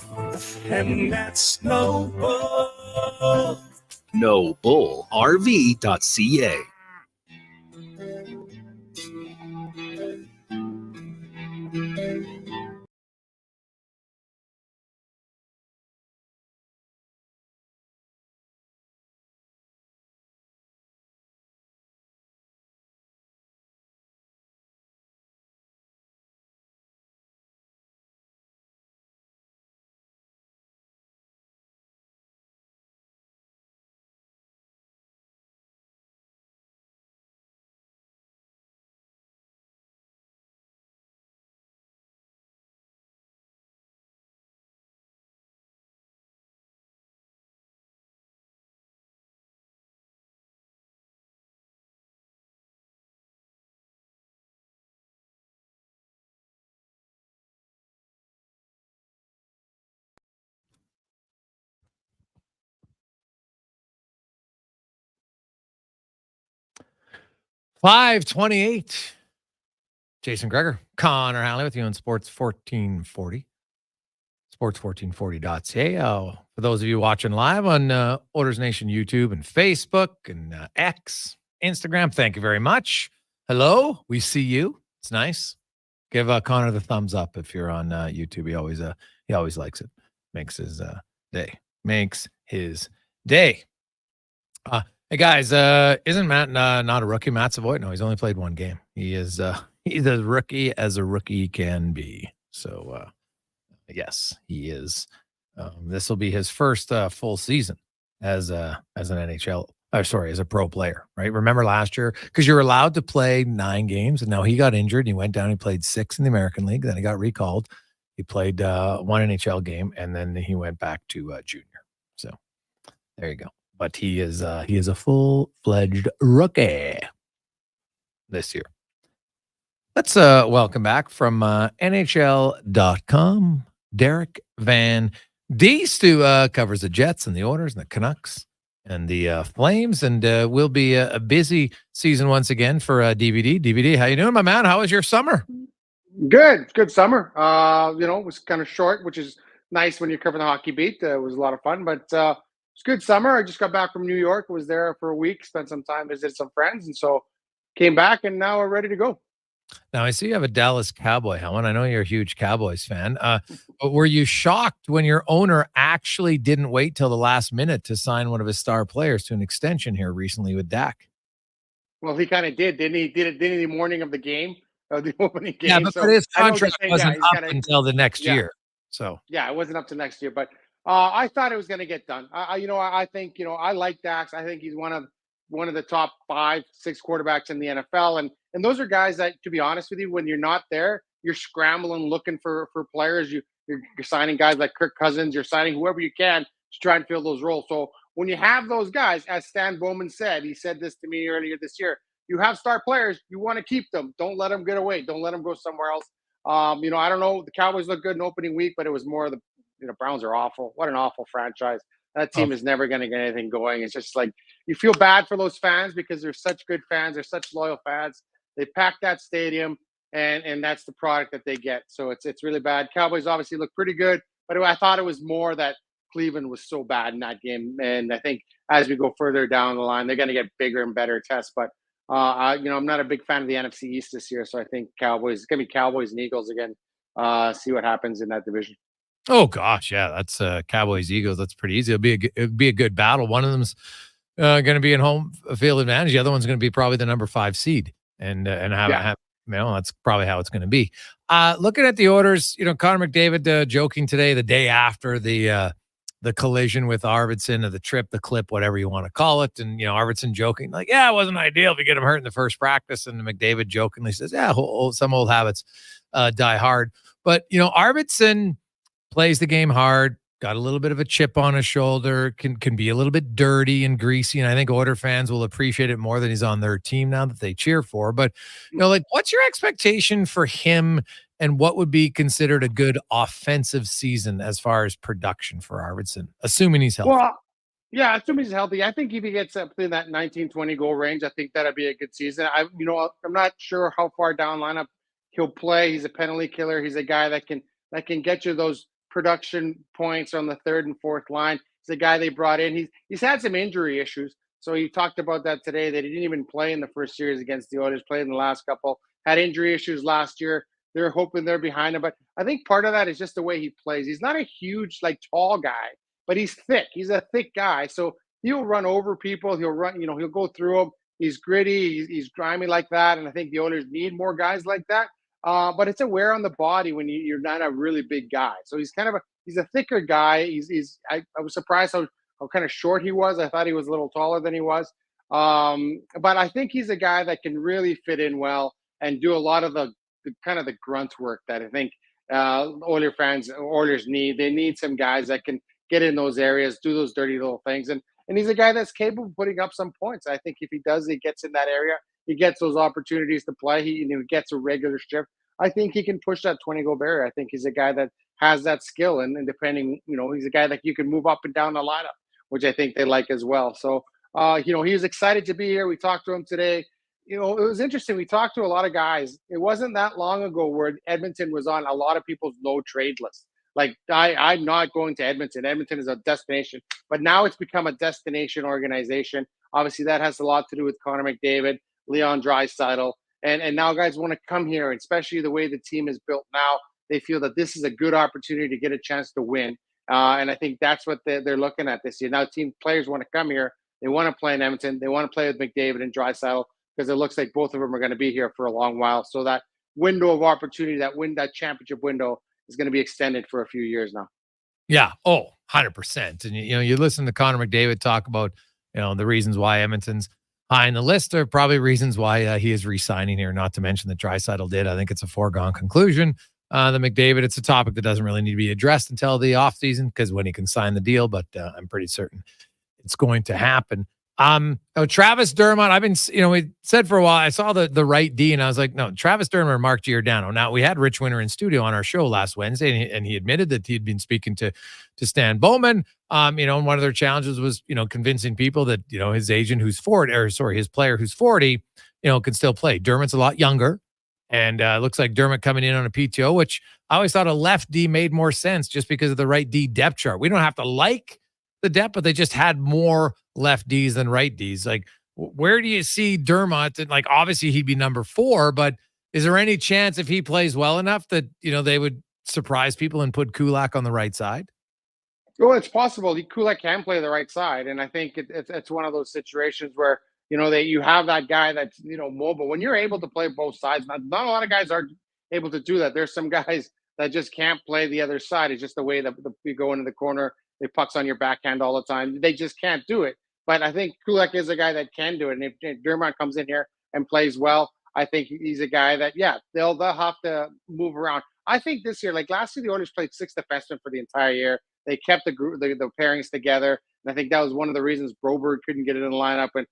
And that's Noble. NobleRV.ca. 5:28. Jason Gregor, Connor Halley with you on Sports 1440. Sports1440.ca. For those of you watching live on Oilers Nation YouTube and Facebook and X, Instagram, thank you very much. Hello, we see you. It's nice. Give Connor the thumbs up if you're on YouTube. He always likes it. Makes his day. Makes his day. Hey guys, isn't Matt not a rookie? Matt Savoy? No, he's only played one game. He's as rookie as a rookie can be. So yes, he is. This will be his first full season as an NHL. As a pro player, right? Remember last year, because you're allowed to play 9 games, and now he got injured. And he went down. He played 6 in the American League. Then he got recalled. He played 1 NHL game, and then he went back to junior. So there you go. But he is a full-fledged rookie this year. Let's welcome back from NHL.com, Derek Van Diest, who covers the Jets and the Oilers and the Canucks and the Flames, and will be a busy season once again for DVD. DVD, how you doing, my man? How was your summer? Good summer. It was kind of short, which is nice when you cover the hockey beat. It was a lot of fun, but it's a good summer. I just got back from New York, was there for a week, spent some time, visited some friends, and so came back, and now we're ready to go. Now, I see you have a Dallas Cowboy helmet. I know you're a huge Cowboys fan. But were you shocked when your owner actually didn't wait till the last minute to sign one of his star players to an extension here recently with Dak? Well, he kind of did, didn't he? Did it in the morning of the game, the opening game. Yeah, but his contract wasn't up gotta, until the next year. So yeah, it wasn't up to next year. But I thought it was going to get done. I think I like Dax. I think he's one of the top 5-6 quarterbacks in the NFL, and those are guys that, to be honest with you, when you're not there, you're scrambling looking for players. You're signing guys like Kirk Cousins. You're signing whoever you can to try and fill those roles. So when you have those guys, as Stan Bowman said, he said this to me earlier this year, you have star players, you want to keep them. Don't let them get away. Don't let them go somewhere else. I don't know. The Cowboys look good in opening week, but it was more of the Browns are awful. What an awful franchise. That team is never going to get anything going. It's just like you feel bad for those fans because they're such good fans. They're such loyal fans. They pack that stadium, and that's the product that they get. So it's really bad. Cowboys obviously look pretty good, but I thought it was more that Cleveland was so bad in that game. And I think as we go further down the line, they're going to get bigger and better tests. But I'm not a big fan of the NFC East this year, so I think Cowboys. It's going to be Cowboys and Eagles again. See what happens in that division. Oh gosh, yeah, that's Cowboys Eagles. That's pretty easy. It'll be a good battle. One of them's going to be in home field advantage. The other one's going to be probably the number 5 seed, and have that's probably how it's going to be. Looking at the orders, Connor McDavid joking today, the day after the collision with Arvidsson, or the trip, the clip, whatever you want to call it, and Arvidsson joking like, yeah, it wasn't ideal if you get him hurt in the first practice, and McDavid jokingly says, yeah, some old habits die hard, but Arvidsson plays the game hard, got a little bit of a chip on his shoulder, can be a little bit dirty and greasy, and I think Oilers fans will appreciate it more that he's on their team now that they cheer for. But, what's your expectation for him, and what would be considered a good offensive season as far as production for Arvidsson, assuming he's healthy? Well, yeah, assuming he's healthy. I think if he gets up in that 19-20 goal range, I think that'd be a good season. I'm not sure how far down lineup he'll play. He's a penalty killer. He's a guy that can get you those production points on the 3rd and 4th line. He's a guy they brought in. He's had some injury issues. So he talked about that today, that he didn't even play in the first series against the Oilers, played in the last couple, had injury issues last year. They're hoping they're behind him. But I think part of that is just the way he plays. He's not a huge, tall guy, but he's thick. He's a thick guy. So he'll run over people. He'll run, he'll go through them. He's gritty. He's grimy like that. And I think the Oilers need more guys like that. But it's a wear on the body when you're not a really big guy. So he's kind of he's a thicker guy. I was surprised how kind of short he was. I thought he was a little taller than he was. But I think he's a guy that can really fit in well and do a lot of the kind of the grunt work that I think Oilers need. They need some guys that can get in those areas, do those dirty little things. And he's a guy that's capable of putting up some points. I think if he gets in that area, he gets those opportunities to play. He gets a regular shift. I think he can push that 20-goal barrier. I think he's a guy that has that skill. And depending, he's a guy that you can move up and down the lineup, which I think they like as well. So, he was excited to be here. We talked to him today. it was interesting. We talked to a lot of guys. It wasn't that long ago where Edmonton was on a lot of people's no trade list. Like, I'm not going to Edmonton. Edmonton is a destination, but now it's become a destination organization. Obviously, that has a lot to do with Connor McDavid, Leon Draisaitl, and now guys want to come here, especially the way the team is built now. They feel that this is a good opportunity to get a chance to win, and I think that's what they're looking at this year. Now, team players want to come here. They want to play in Edmonton. They want to play with McDavid and Draisaitl because it looks like both of them are going to be here for a long while. So that window of opportunity, that championship window, is going to be extended for a few years now. Yeah. 100%. And, you listen to Connor McDavid talk about, the reasons why Edmonton's high in the list are probably reasons why he is re-signing here, not to mention that Draisaitl did. I think it's a foregone conclusion. The McDavid, it's a topic that doesn't really need to be addressed until the offseason because when he can sign the deal, but I'm pretty certain it's going to happen. Travis Dermott, I've been, we said for a while, I saw the right D and I was like, no, Travis Dermott or Mark Giordano. Now, we had Rich Winter in studio on our show last Wednesday and he admitted that he'd been speaking to Stan Bowman. And one of their challenges was, convincing people that, his agent who's 40, his player who's 40, can still play. Dermott's a lot younger and looks like Dermott coming in on a PTO, which I always thought a left D made more sense just because of the right D depth chart. We don't have to like the depth, but they just had more left Ds than right Ds. Like, where do you see Dermott? And like, obviously he'd be number 4, but is there any chance if he plays well enough that, they would surprise people and put Kulak on the right side? Well, it's possible. Kulak can play the right side. And I think it's one of those situations where, that you have that guy that's, mobile. When you're able to play both sides, not a lot of guys are able to do that. There's some guys that just can't play the other side. It's just the way that you go into the corner, the puck's on your backhand all the time. They just can't do it. But I think Kulak is a guy that can do it. And if Dermott comes in here and plays well, I think he's a guy that, they'll have to move around. I think this year, like last year, the Oilers played 6 defensemen for the entire year. They kept the pairings together. And I think that was one of the reasons Broberg couldn't get it in the lineup. And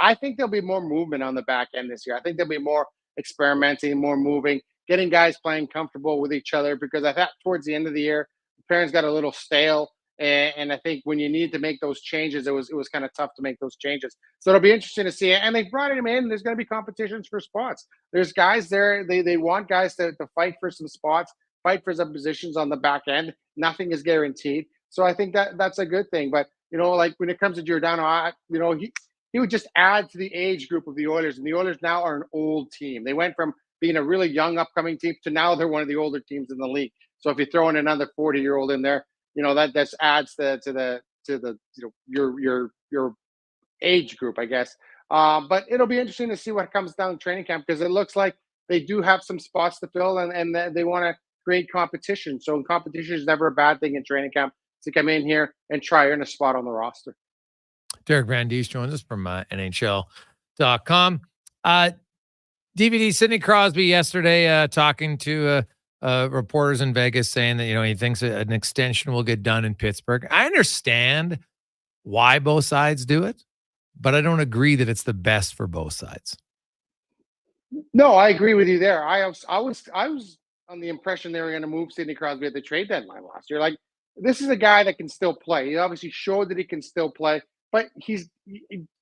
I think there'll be more movement on the back end this year. I think there'll be more experimenting, more moving, getting guys playing comfortable with each other, because I thought towards the end of the year, the pairings got a little stale. And I think when you need to make those changes, it was kind of tough to make those changes. So it'll be interesting to see. And they brought him in. There's going to be competitions for spots. There's guys there. They want guys to fight for some spots, fight for some positions on the back end. Nothing is guaranteed. So I think that's a good thing. But, like when it comes to Giordano, he would just add to the age group of the Oilers. And the Oilers now are an old team. They went from being a really young upcoming team to now they're one of the older teams in the league. So if you throw in another 40-year-old in there, that just adds to your age group, I guess. But it'll be interesting to see what comes down in training camp, because it looks like they do have some spots to fill and they want to create competition. So competition is never a bad thing in training camp, to come in here and try earn a spot on the roster. Derek Van Diest joins us from NHL.com. DVD Sidney Crosby yesterday talking to reporters in Vegas, saying that, he thinks an extension will get done in Pittsburgh. I understand why both sides do it, but I don't agree that it's the best for both sides. No, I agree with you there. I was on the impression they were going to move Sidney Crosby at the trade deadline last year. Like, this is a guy that can still play. He obviously showed that he can still play, but do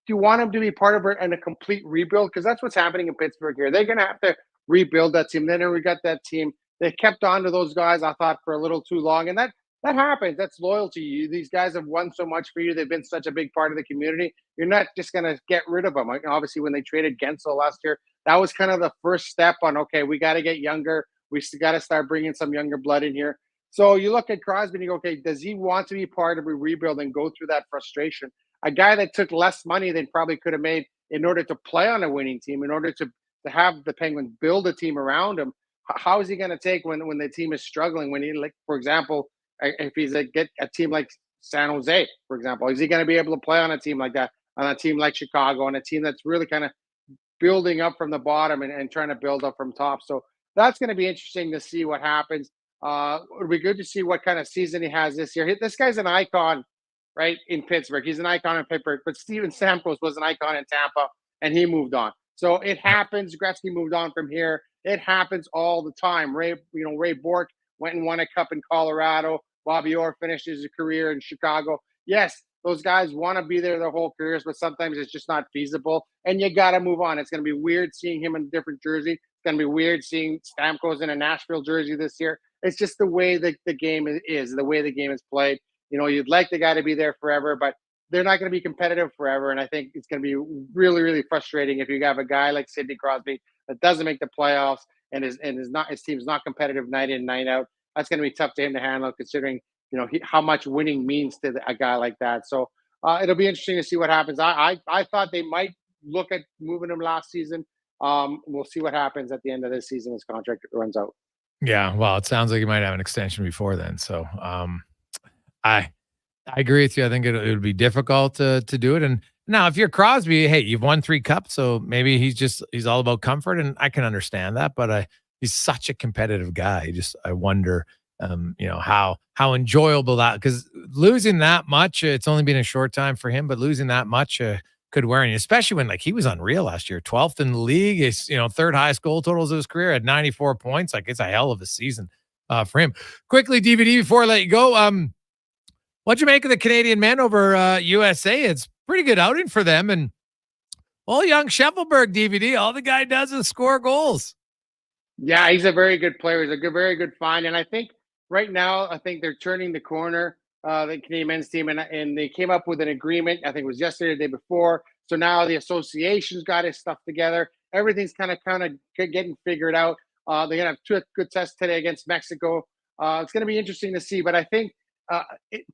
you want him to be part of it in a complete rebuild? Because that's what's happening in Pittsburgh here. They're going to have to rebuild that team. Then we got that team. They kept on to those guys, I thought, for a little too long. And that happens. That's loyalty. These guys have won so much for you. They've been such a big part of the community. You're not just going to get rid of them. Like, obviously, when they traded Gensel last year, that was kind of the first step on, okay, we got to get younger. We got to start bringing some younger blood in here. So you look at Crosby and you go, okay, does he want to be part of a rebuild and go through that frustration? A guy that took less money than probably could have made in order to play on a winning team, in order to have the Penguins build a team around him. How is he going to take when the team is struggling? When he, like, for example, if he's get a team like San Jose, for example, is he going to be able to play on a team like that, on a team like Chicago, on a team that's really kind of building up from the bottom and trying to build up from top? So that's going to be interesting to see what happens. It'll be good to see what kind of season he has this year. This guy's an icon, right, in Pittsburgh. He's an icon in Pittsburgh, but Steven Stamkos was an icon in Tampa, and he moved on. So it happens. Gretzky moved on from here. It happens all the time. Ray Bourque went and won a cup in Colorado. Bobby Orr finished his career in Chicago. Yes, those guys want to be there their whole careers, but sometimes it's just not feasible. And you got to move on. It's going to be weird seeing him in a different jersey. It's going to be weird seeing Stamkos in a Nashville jersey this year. It's just the way the game is, the way the game is played. You'd like the guy to be there forever, but they're not going to be competitive forever. And I think it's going to be really, really frustrating if you have a guy like Sidney Crosby that doesn't make the playoffs and his team's not competitive night in, night out. That's going to be tough to him to handle, considering how much winning means to a guy like that. So it'll be interesting to see what happens. I thought they might look at moving him last season. We'll see what happens at the end of this season. His contract runs out. Yeah, well, it sounds like he might have an extension before then. So I agree with you. I think it would be difficult to do it. And now, if you're Crosby, hey, you've won 3 cups, so maybe he's all about comfort, and I can understand that. But he's such a competitive guy. I wonder, how enjoyable that, because losing that much, it's only been a short time for him, but losing that much could wear on you, especially when he was unreal last year, 12th in the league, his third highest goal totals of his career at 94 points. It's a hell of a season for him. Quickly, DVD, before I let you go, what'd you make of the Canadian men over USA? It's pretty good outing for them. And young Scheffelberg, DVD, all the guy does is score goals. Yeah, he's a very good player. He's a very good find. And I think right now, they're turning the corner, the Canadian men's team, and they came up with an agreement. I think it was yesterday, the day before. So now the association's got his stuff together. Everything's kind of getting figured out. They're going to have 2 good tests today against Mexico. It's going to be interesting to see. But I think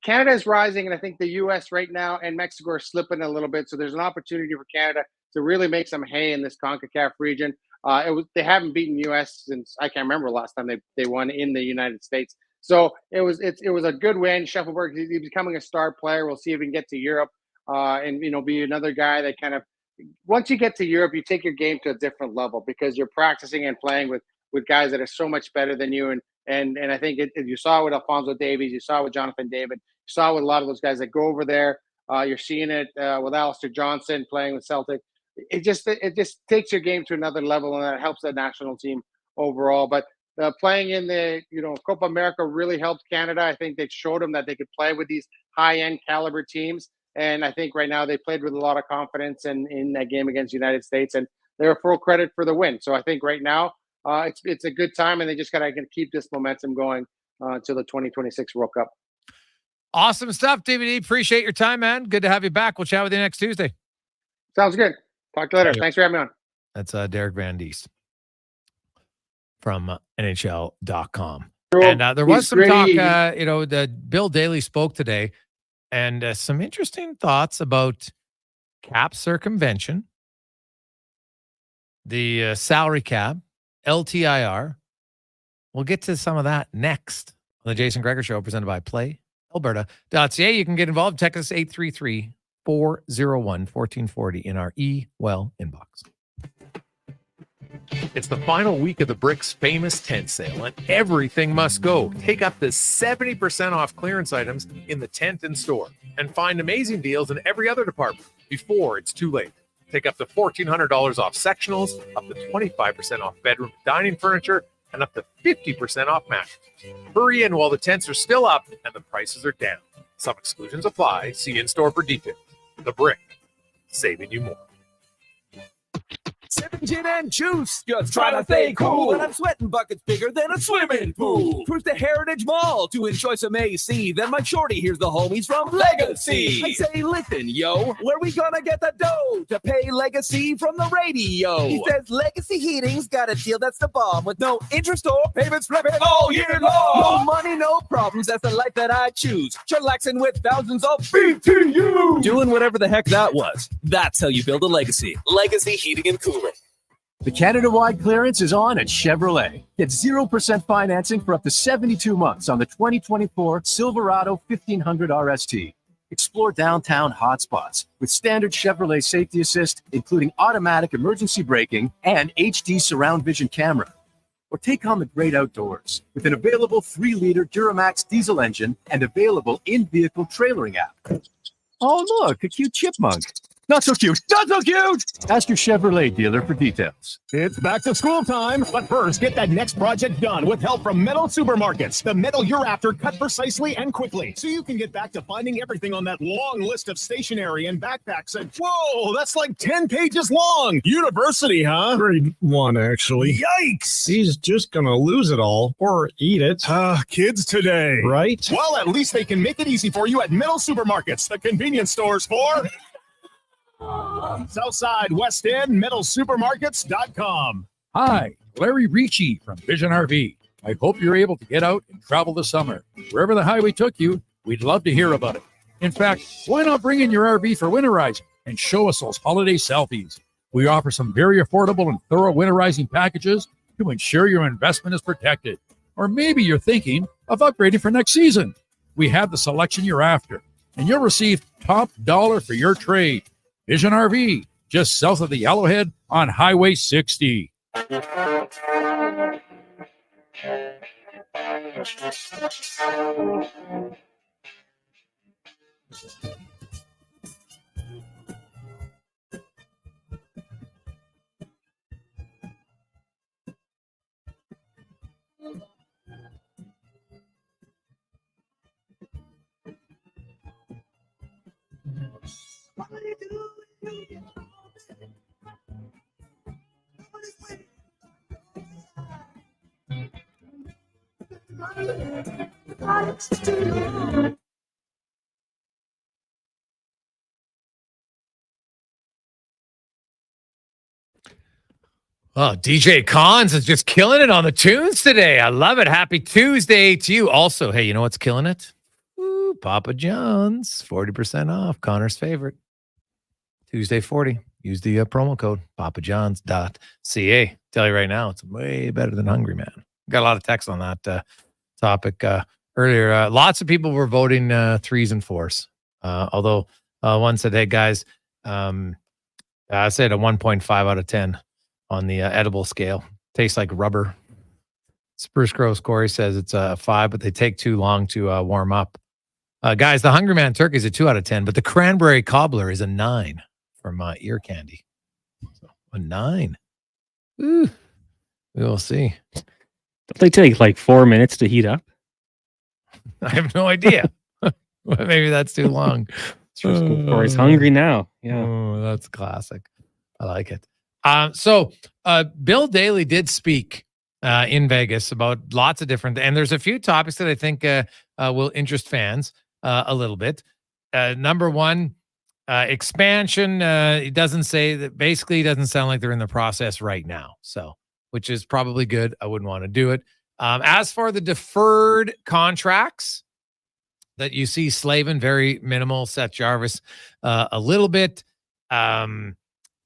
Canada is rising, and I think the U.S. right now and Mexico are slipping a little bit. So there's an opportunity for Canada to really make some hay in this CONCACAF region. They haven't beaten U.S. since I can't remember last time they won in the United States. So it was a good win. Scheffelberg, he's becoming a star player. We'll see if he can get to Europe and be another guy that kind of, once you get to Europe, you take your game to a different level because you're practicing and playing with guys that are so much better than you. And I think you saw it with Alphonso Davies, you saw it with Jonathan David, you saw it with a lot of those guys that go over there. You're seeing it with Alistair Johnson playing with Celtic. It just takes your game to another level, and that helps the national team overall. But playing in the Copa America really helped Canada. I think they showed them that they could play with these high-end caliber teams, and I think right now they played with a lot of confidence in that game against the United States, and they're full credit for the win. So I think right now it's a good time, and they just got to keep this momentum going until the 2026 World Cup. Awesome stuff, DVD. Appreciate your time, man. Good to have you back. We'll chat with you next Tuesday. Sounds good. Talk to you later. Thanks for having me on. That's Derek Van Diest from NHL.com. And there was some talk, that Bill Daly spoke today, and some interesting thoughts about cap circumvention, the salary cap, LTIR. We'll get to some of that next on the Jason Gregor Show, presented by PlayAlberta.ca. You can get involved. Text us 833-401-1440 in our E-Well inbox. It's the final week of the Bricks famous tent sale, and everything must go. Take up to 70% off clearance items in the tent and store, and find amazing deals in every other department before it's too late. Take up to $1,400 off sectionals, up to 25% off bedroom dining furniture, and up to 50% off mattresses. Hurry in while the tents are still up and the prices are down. Some exclusions apply. See in-store for details. The Brick, saving you more. Sipping gin and juice, just trying to stay cool. And I'm sweating buckets bigger than a swimming pool. Cruise to Heritage Mall to enjoy some AC. Then my shorty hears the homies from Legacy. I say, listen, yo, where we gonna get the dough to pay Legacy from the radio? He says Legacy Heating's got a deal that's the bomb, with no interest or payments flipping all year long. No money, no problems, that's the life that I choose. Chillaxing with thousands of BTU. Doing whatever the heck that was. That's how you build a legacy. Legacy Heating and Cooling. The Canada-wide clearance is on at Chevrolet. Get 0% financing for up to 72 months on the 2024 Silverado 1500 RST. Explore downtown hotspots with standard Chevrolet safety assist, including automatic emergency braking and HD surround vision camera. Or take on the great outdoors with an available 3-liter Duramax diesel engine and available in-vehicle trailering app. Oh, look, a cute chipmunk. Not so cute. Not so cute. Ask your Chevrolet dealer for details. It's back to school time. But first, get that next project done with help from Metal Supermarkets. The metal you're after cut precisely and quickly, so you can get back to finding everything on that long list of stationery and backpacks. And whoa, that's like 10 pages long. University, huh? Grade 1, actually. Yikes. He's just gonna lose it all or eat it. Kids today. Right? Well, at least they can make it easy for you at Metal Supermarkets, the convenience stores for Southside, West End, metalsupermarkets.com. Hi, Larry Ricci from Vision RV. I hope you're able to get out and travel this summer. Wherever the highway took you, we'd love to hear about it. In fact, why not bring in your RV for winterizing and show us those holiday selfies? We offer some very affordable and thorough winterizing packages to ensure your investment is protected. Or maybe you're thinking of upgrading for next season. We have the selection you're after, and you'll receive top dollar for your trade. Vision RV, just south of the Yellowhead on Highway 60. Oh, DJ Cons is just killing it on the tunes today. I love it. Happy Tuesday to you. Also, hey, you know what's killing it? Ooh, Papa John's, 40% off. Connor's favorite. Tuesday 40. Use the promo code papajohns.ca. Tell you right now, it's way better than Hungry Man. Got a lot of text on that topic earlier. Lots of people were voting 3s and 4s. Although one said, hey, guys, I said a 1.5 out of 10 on the edible scale. Tastes like rubber. Spruce Grove Corey says it's a 5, but they take too long to warm up. Guys, the Hungry Man turkey is a 2 out of 10, but the cranberry cobbler is a 9 from Ear Candy. So a 9. Ooh, we will see. Don't they take like 4 minutes to heat up? I have no idea. Maybe that's too long. Corey's hungry now. Yeah. Oh, that's classic. I like it. So Bill Daly did speak in Vegas about lots of different, and there's a few topics that I think will interest fans a little bit. Number one, expansion. He doesn't say that. Basically, it doesn't sound like they're in the process right now. So, which is probably good. I wouldn't want to do it. As for the deferred contracts that you see Slavin, very minimal. Seth Jarvis, a little bit.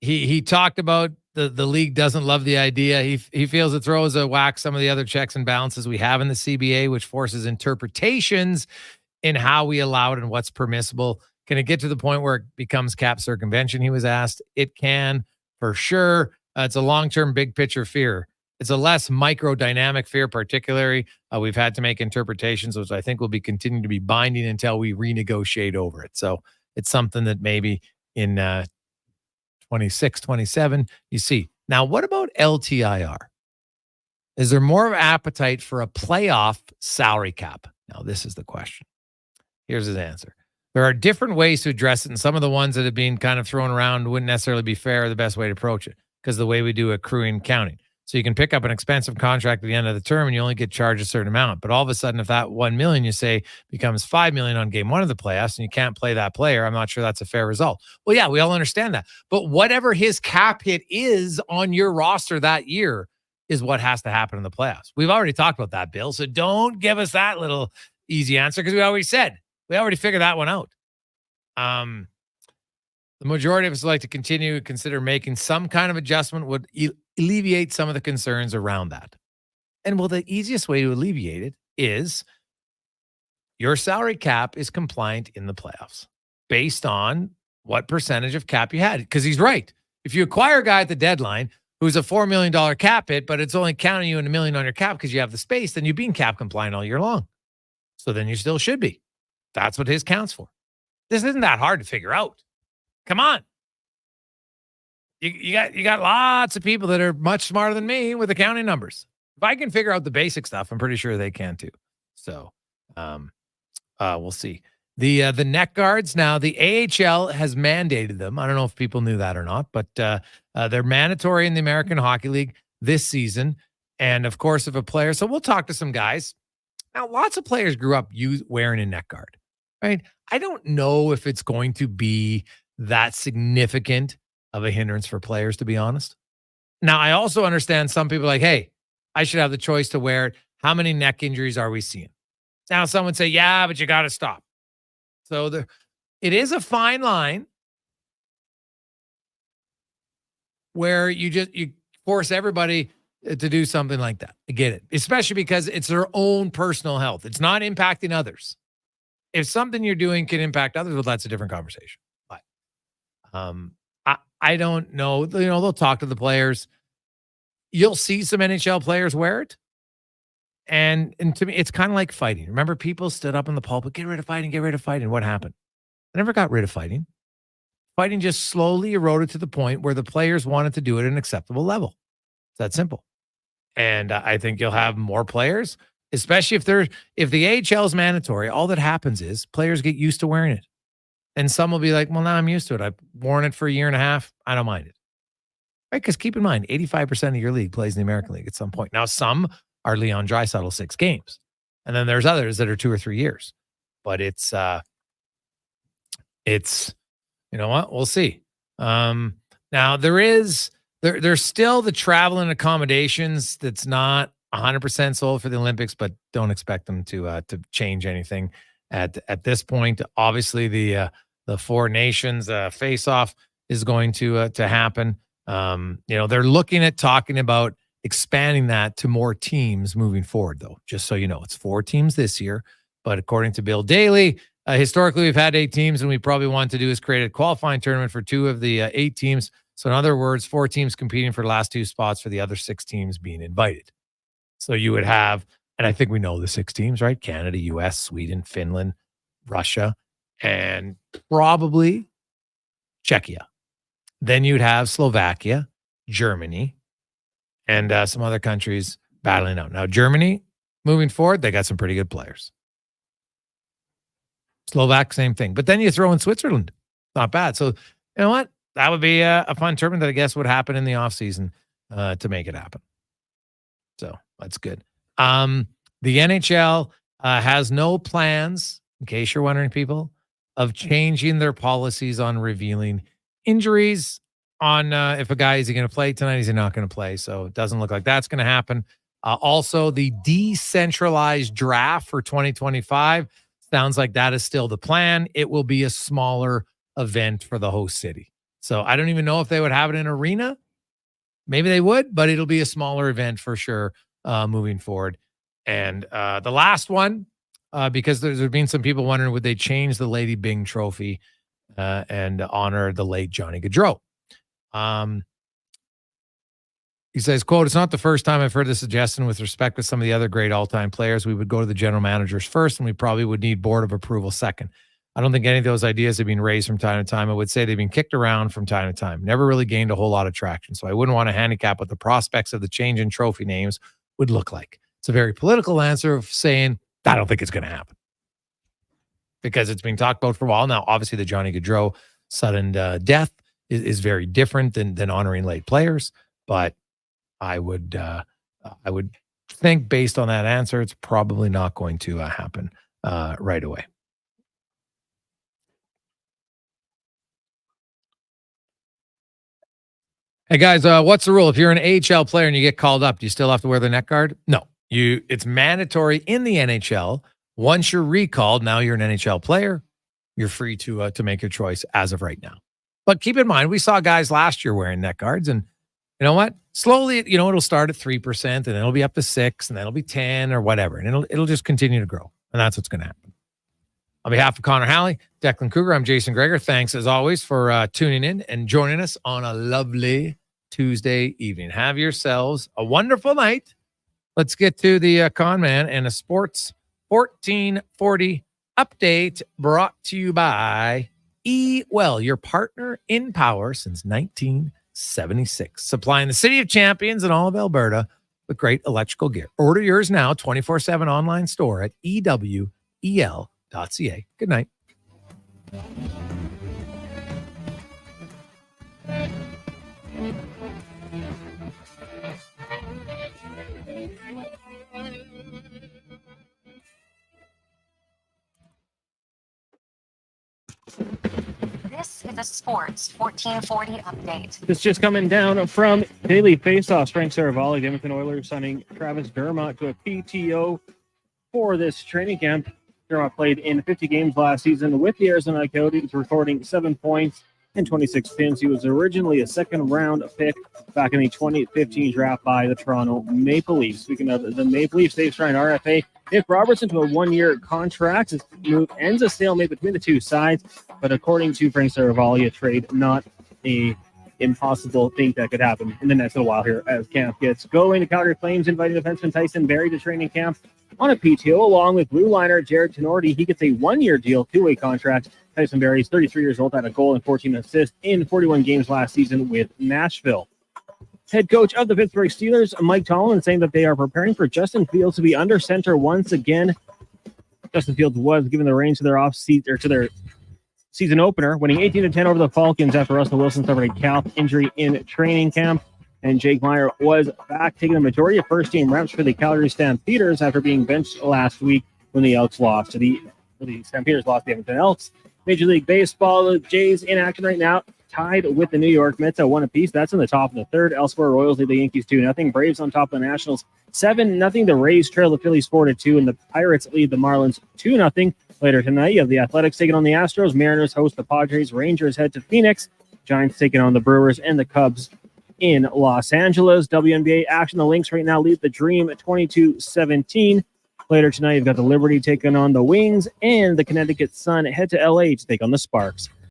He talked about the league doesn't love the idea. He feels it throws a whack some of the other checks and balances we have in the CBA, which forces interpretations in how we allow it and what's permissible. Can it get to the point where it becomes cap circumvention? He was asked. It can, for sure. It's a long-term big picture fear. It's a less microdynamic fear, particularly. We've had to make interpretations, which I think will be continue to be binding until we renegotiate over it. So it's something that maybe in 26, 27, you see. Now, what about LTIR? Is there more of an appetite for a playoff salary cap? Now, this is the question. Here's his answer. There are different ways to address it, and some of the ones that have been kind of thrown around wouldn't necessarily be fair or the best way to approach it because of the way we do accruing and counting. So you can pick up an expensive contract at the end of the term and you only get charged a certain amount. But all of a sudden, if that $1 million you say becomes $5 million on game one of the playoffs and you can't play that player, I'm not sure that's a fair result. Well, yeah, we all understand that. But whatever his cap hit is on your roster that year is what has to happen in the playoffs. We've already talked about that, Bill. So don't give us that little easy answer because we already figured that one out. The majority of us like to continue to consider making some kind of adjustment would alleviate some of the concerns around that. And well, the easiest way to alleviate it is your salary cap is compliant in the playoffs based on what percentage of cap you had. Because he's right. If you acquire a guy at the deadline who's a $4 million cap hit, but it's only counting you in $1 million on your cap because you have the space, then you've been cap compliant all year long. So then you still should be. That's what his counts for. This isn't that hard to figure out. Come on. You got lots of people that are much smarter than me with accounting numbers. If I can figure out the basic stuff, I'm pretty sure they can too. So, we'll see. The neck guards now, the AHL has mandated them. I don't know if people knew that or not, but they're mandatory in the American Hockey League this season. And of course, if a player, so we'll talk to some guys. Now, lots of players grew up wearing a neck guard, right? I don't know if it's going to be that significant of a hindrance for players, to be honest. Now, I also understand some people are like, hey, I should have the choice to wear it. How many neck injuries are we seeing? Now, some would say, yeah, but you got to stop. So it is a fine line where you force everybody to do something like that. I get it, especially because it's their own personal health. It's not impacting others. If something you're doing can impact others, well, that's a different conversation. But I don't know. They'll talk to the players. You'll see some NHL players wear it. And to me, it's kind of like fighting. Remember, people stood up in the pulpit, get rid of fighting, get rid of fighting. What happened? I never got rid of fighting. Fighting just slowly eroded to the point where the players wanted to do it at an acceptable level. It's that simple. And I think you'll have more players, especially if the AHL is mandatory. All that happens is players get used to wearing it. And some will be like, well, now I'm used to it. I've worn it for a year and a half. I don't mind it. Right? Because keep in mind, 85% of your league plays in the American League at some point. Now, some are Leon Draisaitl 6 games. And then there's others that are 2 or 3 years. But it's you know what? We'll see. Now there's still the travel and accommodations that's not 100% sold for the Olympics, but don't expect them to change anything at this point. Obviously, the Four Nations face-off is going to happen. They're looking at talking about expanding that to more teams moving forward, though. Just so you know, it's 4 teams this year, but according to Bill Daly, historically we've had 8 teams, and we probably want to do is create a qualifying tournament for 2 of the 8 teams. So in other words, 4 teams competing for the last 2 spots, for the other 6 teams being invited. So you would have, and I think we know the 6 teams, right? Canada, US, Sweden, Finland, Russia, and probably Czechia. Then you'd have Slovakia, Germany, and some other countries battling out. Now, Germany, moving forward, they got some pretty good players. Slovak, same thing. But then you throw in Switzerland. Not bad. So, you know what? That would be a fun tournament that I guess would happen in the offseason to make it happen. So, that's good. The NHL has no plans, in case you're wondering, people, of changing their policies on revealing injuries on if a guy, is he going to play tonight? Is he not going to play? So it doesn't look like that's going to happen. Also, the decentralized draft for 2025 sounds like that is still the plan. It will be a smaller event for the host city. So I don't even know if they would have it in an arena. Maybe they would, but it'll be a smaller event for sure moving forward. And the last one, because there's been some people wondering, would they change the Lady Byng Trophy and honor the late Johnny Gaudreau? He says, quote, "It's not the first time I've heard the suggestion with respect to some of the other great all-time players. We would go to the general managers first, and we probably would need board of approval second. I don't think any of those ideas have been raised from time to time. I would say they've been kicked around from time to time. Never really gained a whole lot of traction. So I wouldn't want to handicap what the prospects of the change in trophy names would look like." It's a very political answer of saying, I don't think it's going to happen. Because it's being talked about for a while now. Obviously, the Johnny Gaudreau sudden death is very different than honoring late players. But I would think, based on that answer, it's probably not going to happen right away. Hey guys, what's the rule? If you're an AHL player and you get called up, do you still have to wear the neck guard? No, it's mandatory in the NHL. Once you're recalled, now you're an NHL player. You're free to make your choice as of right now. But keep in mind, we saw guys last year wearing neck guards, and you know what? Slowly, it'll start at 3%, and then it'll be up to 6%, and then it'll be 10 or whatever, and it'll just continue to grow, and that's what's going to happen. On behalf of Connor Halley, Declan Kruger, I'm Jason Gregor. Thanks, as always, for tuning in and joining us on a lovely Tuesday evening. Have yourselves a wonderful night. Let's get to the Con Man and a Sports 1440 update brought to you by Well, your partner in power since 19 76. Supplying the city of champions and all of Alberta with great electrical gear. Order yours now, 24/7 online store at ewel.ca. Good night. This is a Sports 1440 update. This just coming down from Daily Faceoffs. Frank Saravalli, the Edmonton Oilers signing Travis Dermott to a PTO for this training camp. Dermott played in 50 games last season with the Arizona Coyotes, recording 7 points and 26 pins. He was originally a second-round pick back in the 2015 draft by the Toronto Maple Leafs. Speaking of the Maple Leafs, they've signed RFA Nick Robertson to a one-year contract. This move ends a stalemate between the two sides, but according to Frank Saravalli, a trade not a impossible thing that could happen in the next little while here as camp gets going. The Calgary Flames inviting defenseman Tyson Barrie to training camp on a PTO along with blue liner Jared Tenorti. He gets a one-year deal, two-way contract. Tyson Barrie is 33 years old, had a goal and 14 assists in 41 games last season with Nashville. Head coach of the Pittsburgh Steelers, Mike Tomlin, saying that they are preparing for Justin Fields to be under center once again. Justin Fields was given the reins to their season opener, winning 18-10 over the Falcons after Russell Wilson suffered a calf injury in training camp. And Jake Meyer was back, taking the majority of first-team reps for the Calgary Stampeders after being benched last week when the Elks lost to the Stampeders lost to the Edmonton Elks. Major League Baseball, the Jays in action right now, tied with the New York Mets at 1 apiece. That's in the top of the third. Elsewhere, Royals lead the Yankees 2-0. Braves on top of the Nationals 7-0. The Rays trail the Phillies 4-2, and the Pirates lead the Marlins 2-0. Later tonight, you have the Athletics taking on the Astros. Mariners host the Padres. Rangers head to Phoenix. Giants taking on the Brewers, and the Cubs in Los Angeles. WNBA action. The Lynx right now lead the Dream at 22-17. Later tonight, you've got the Liberty taking on the Wings, and the Connecticut Sun head to LA to take on the Sparks.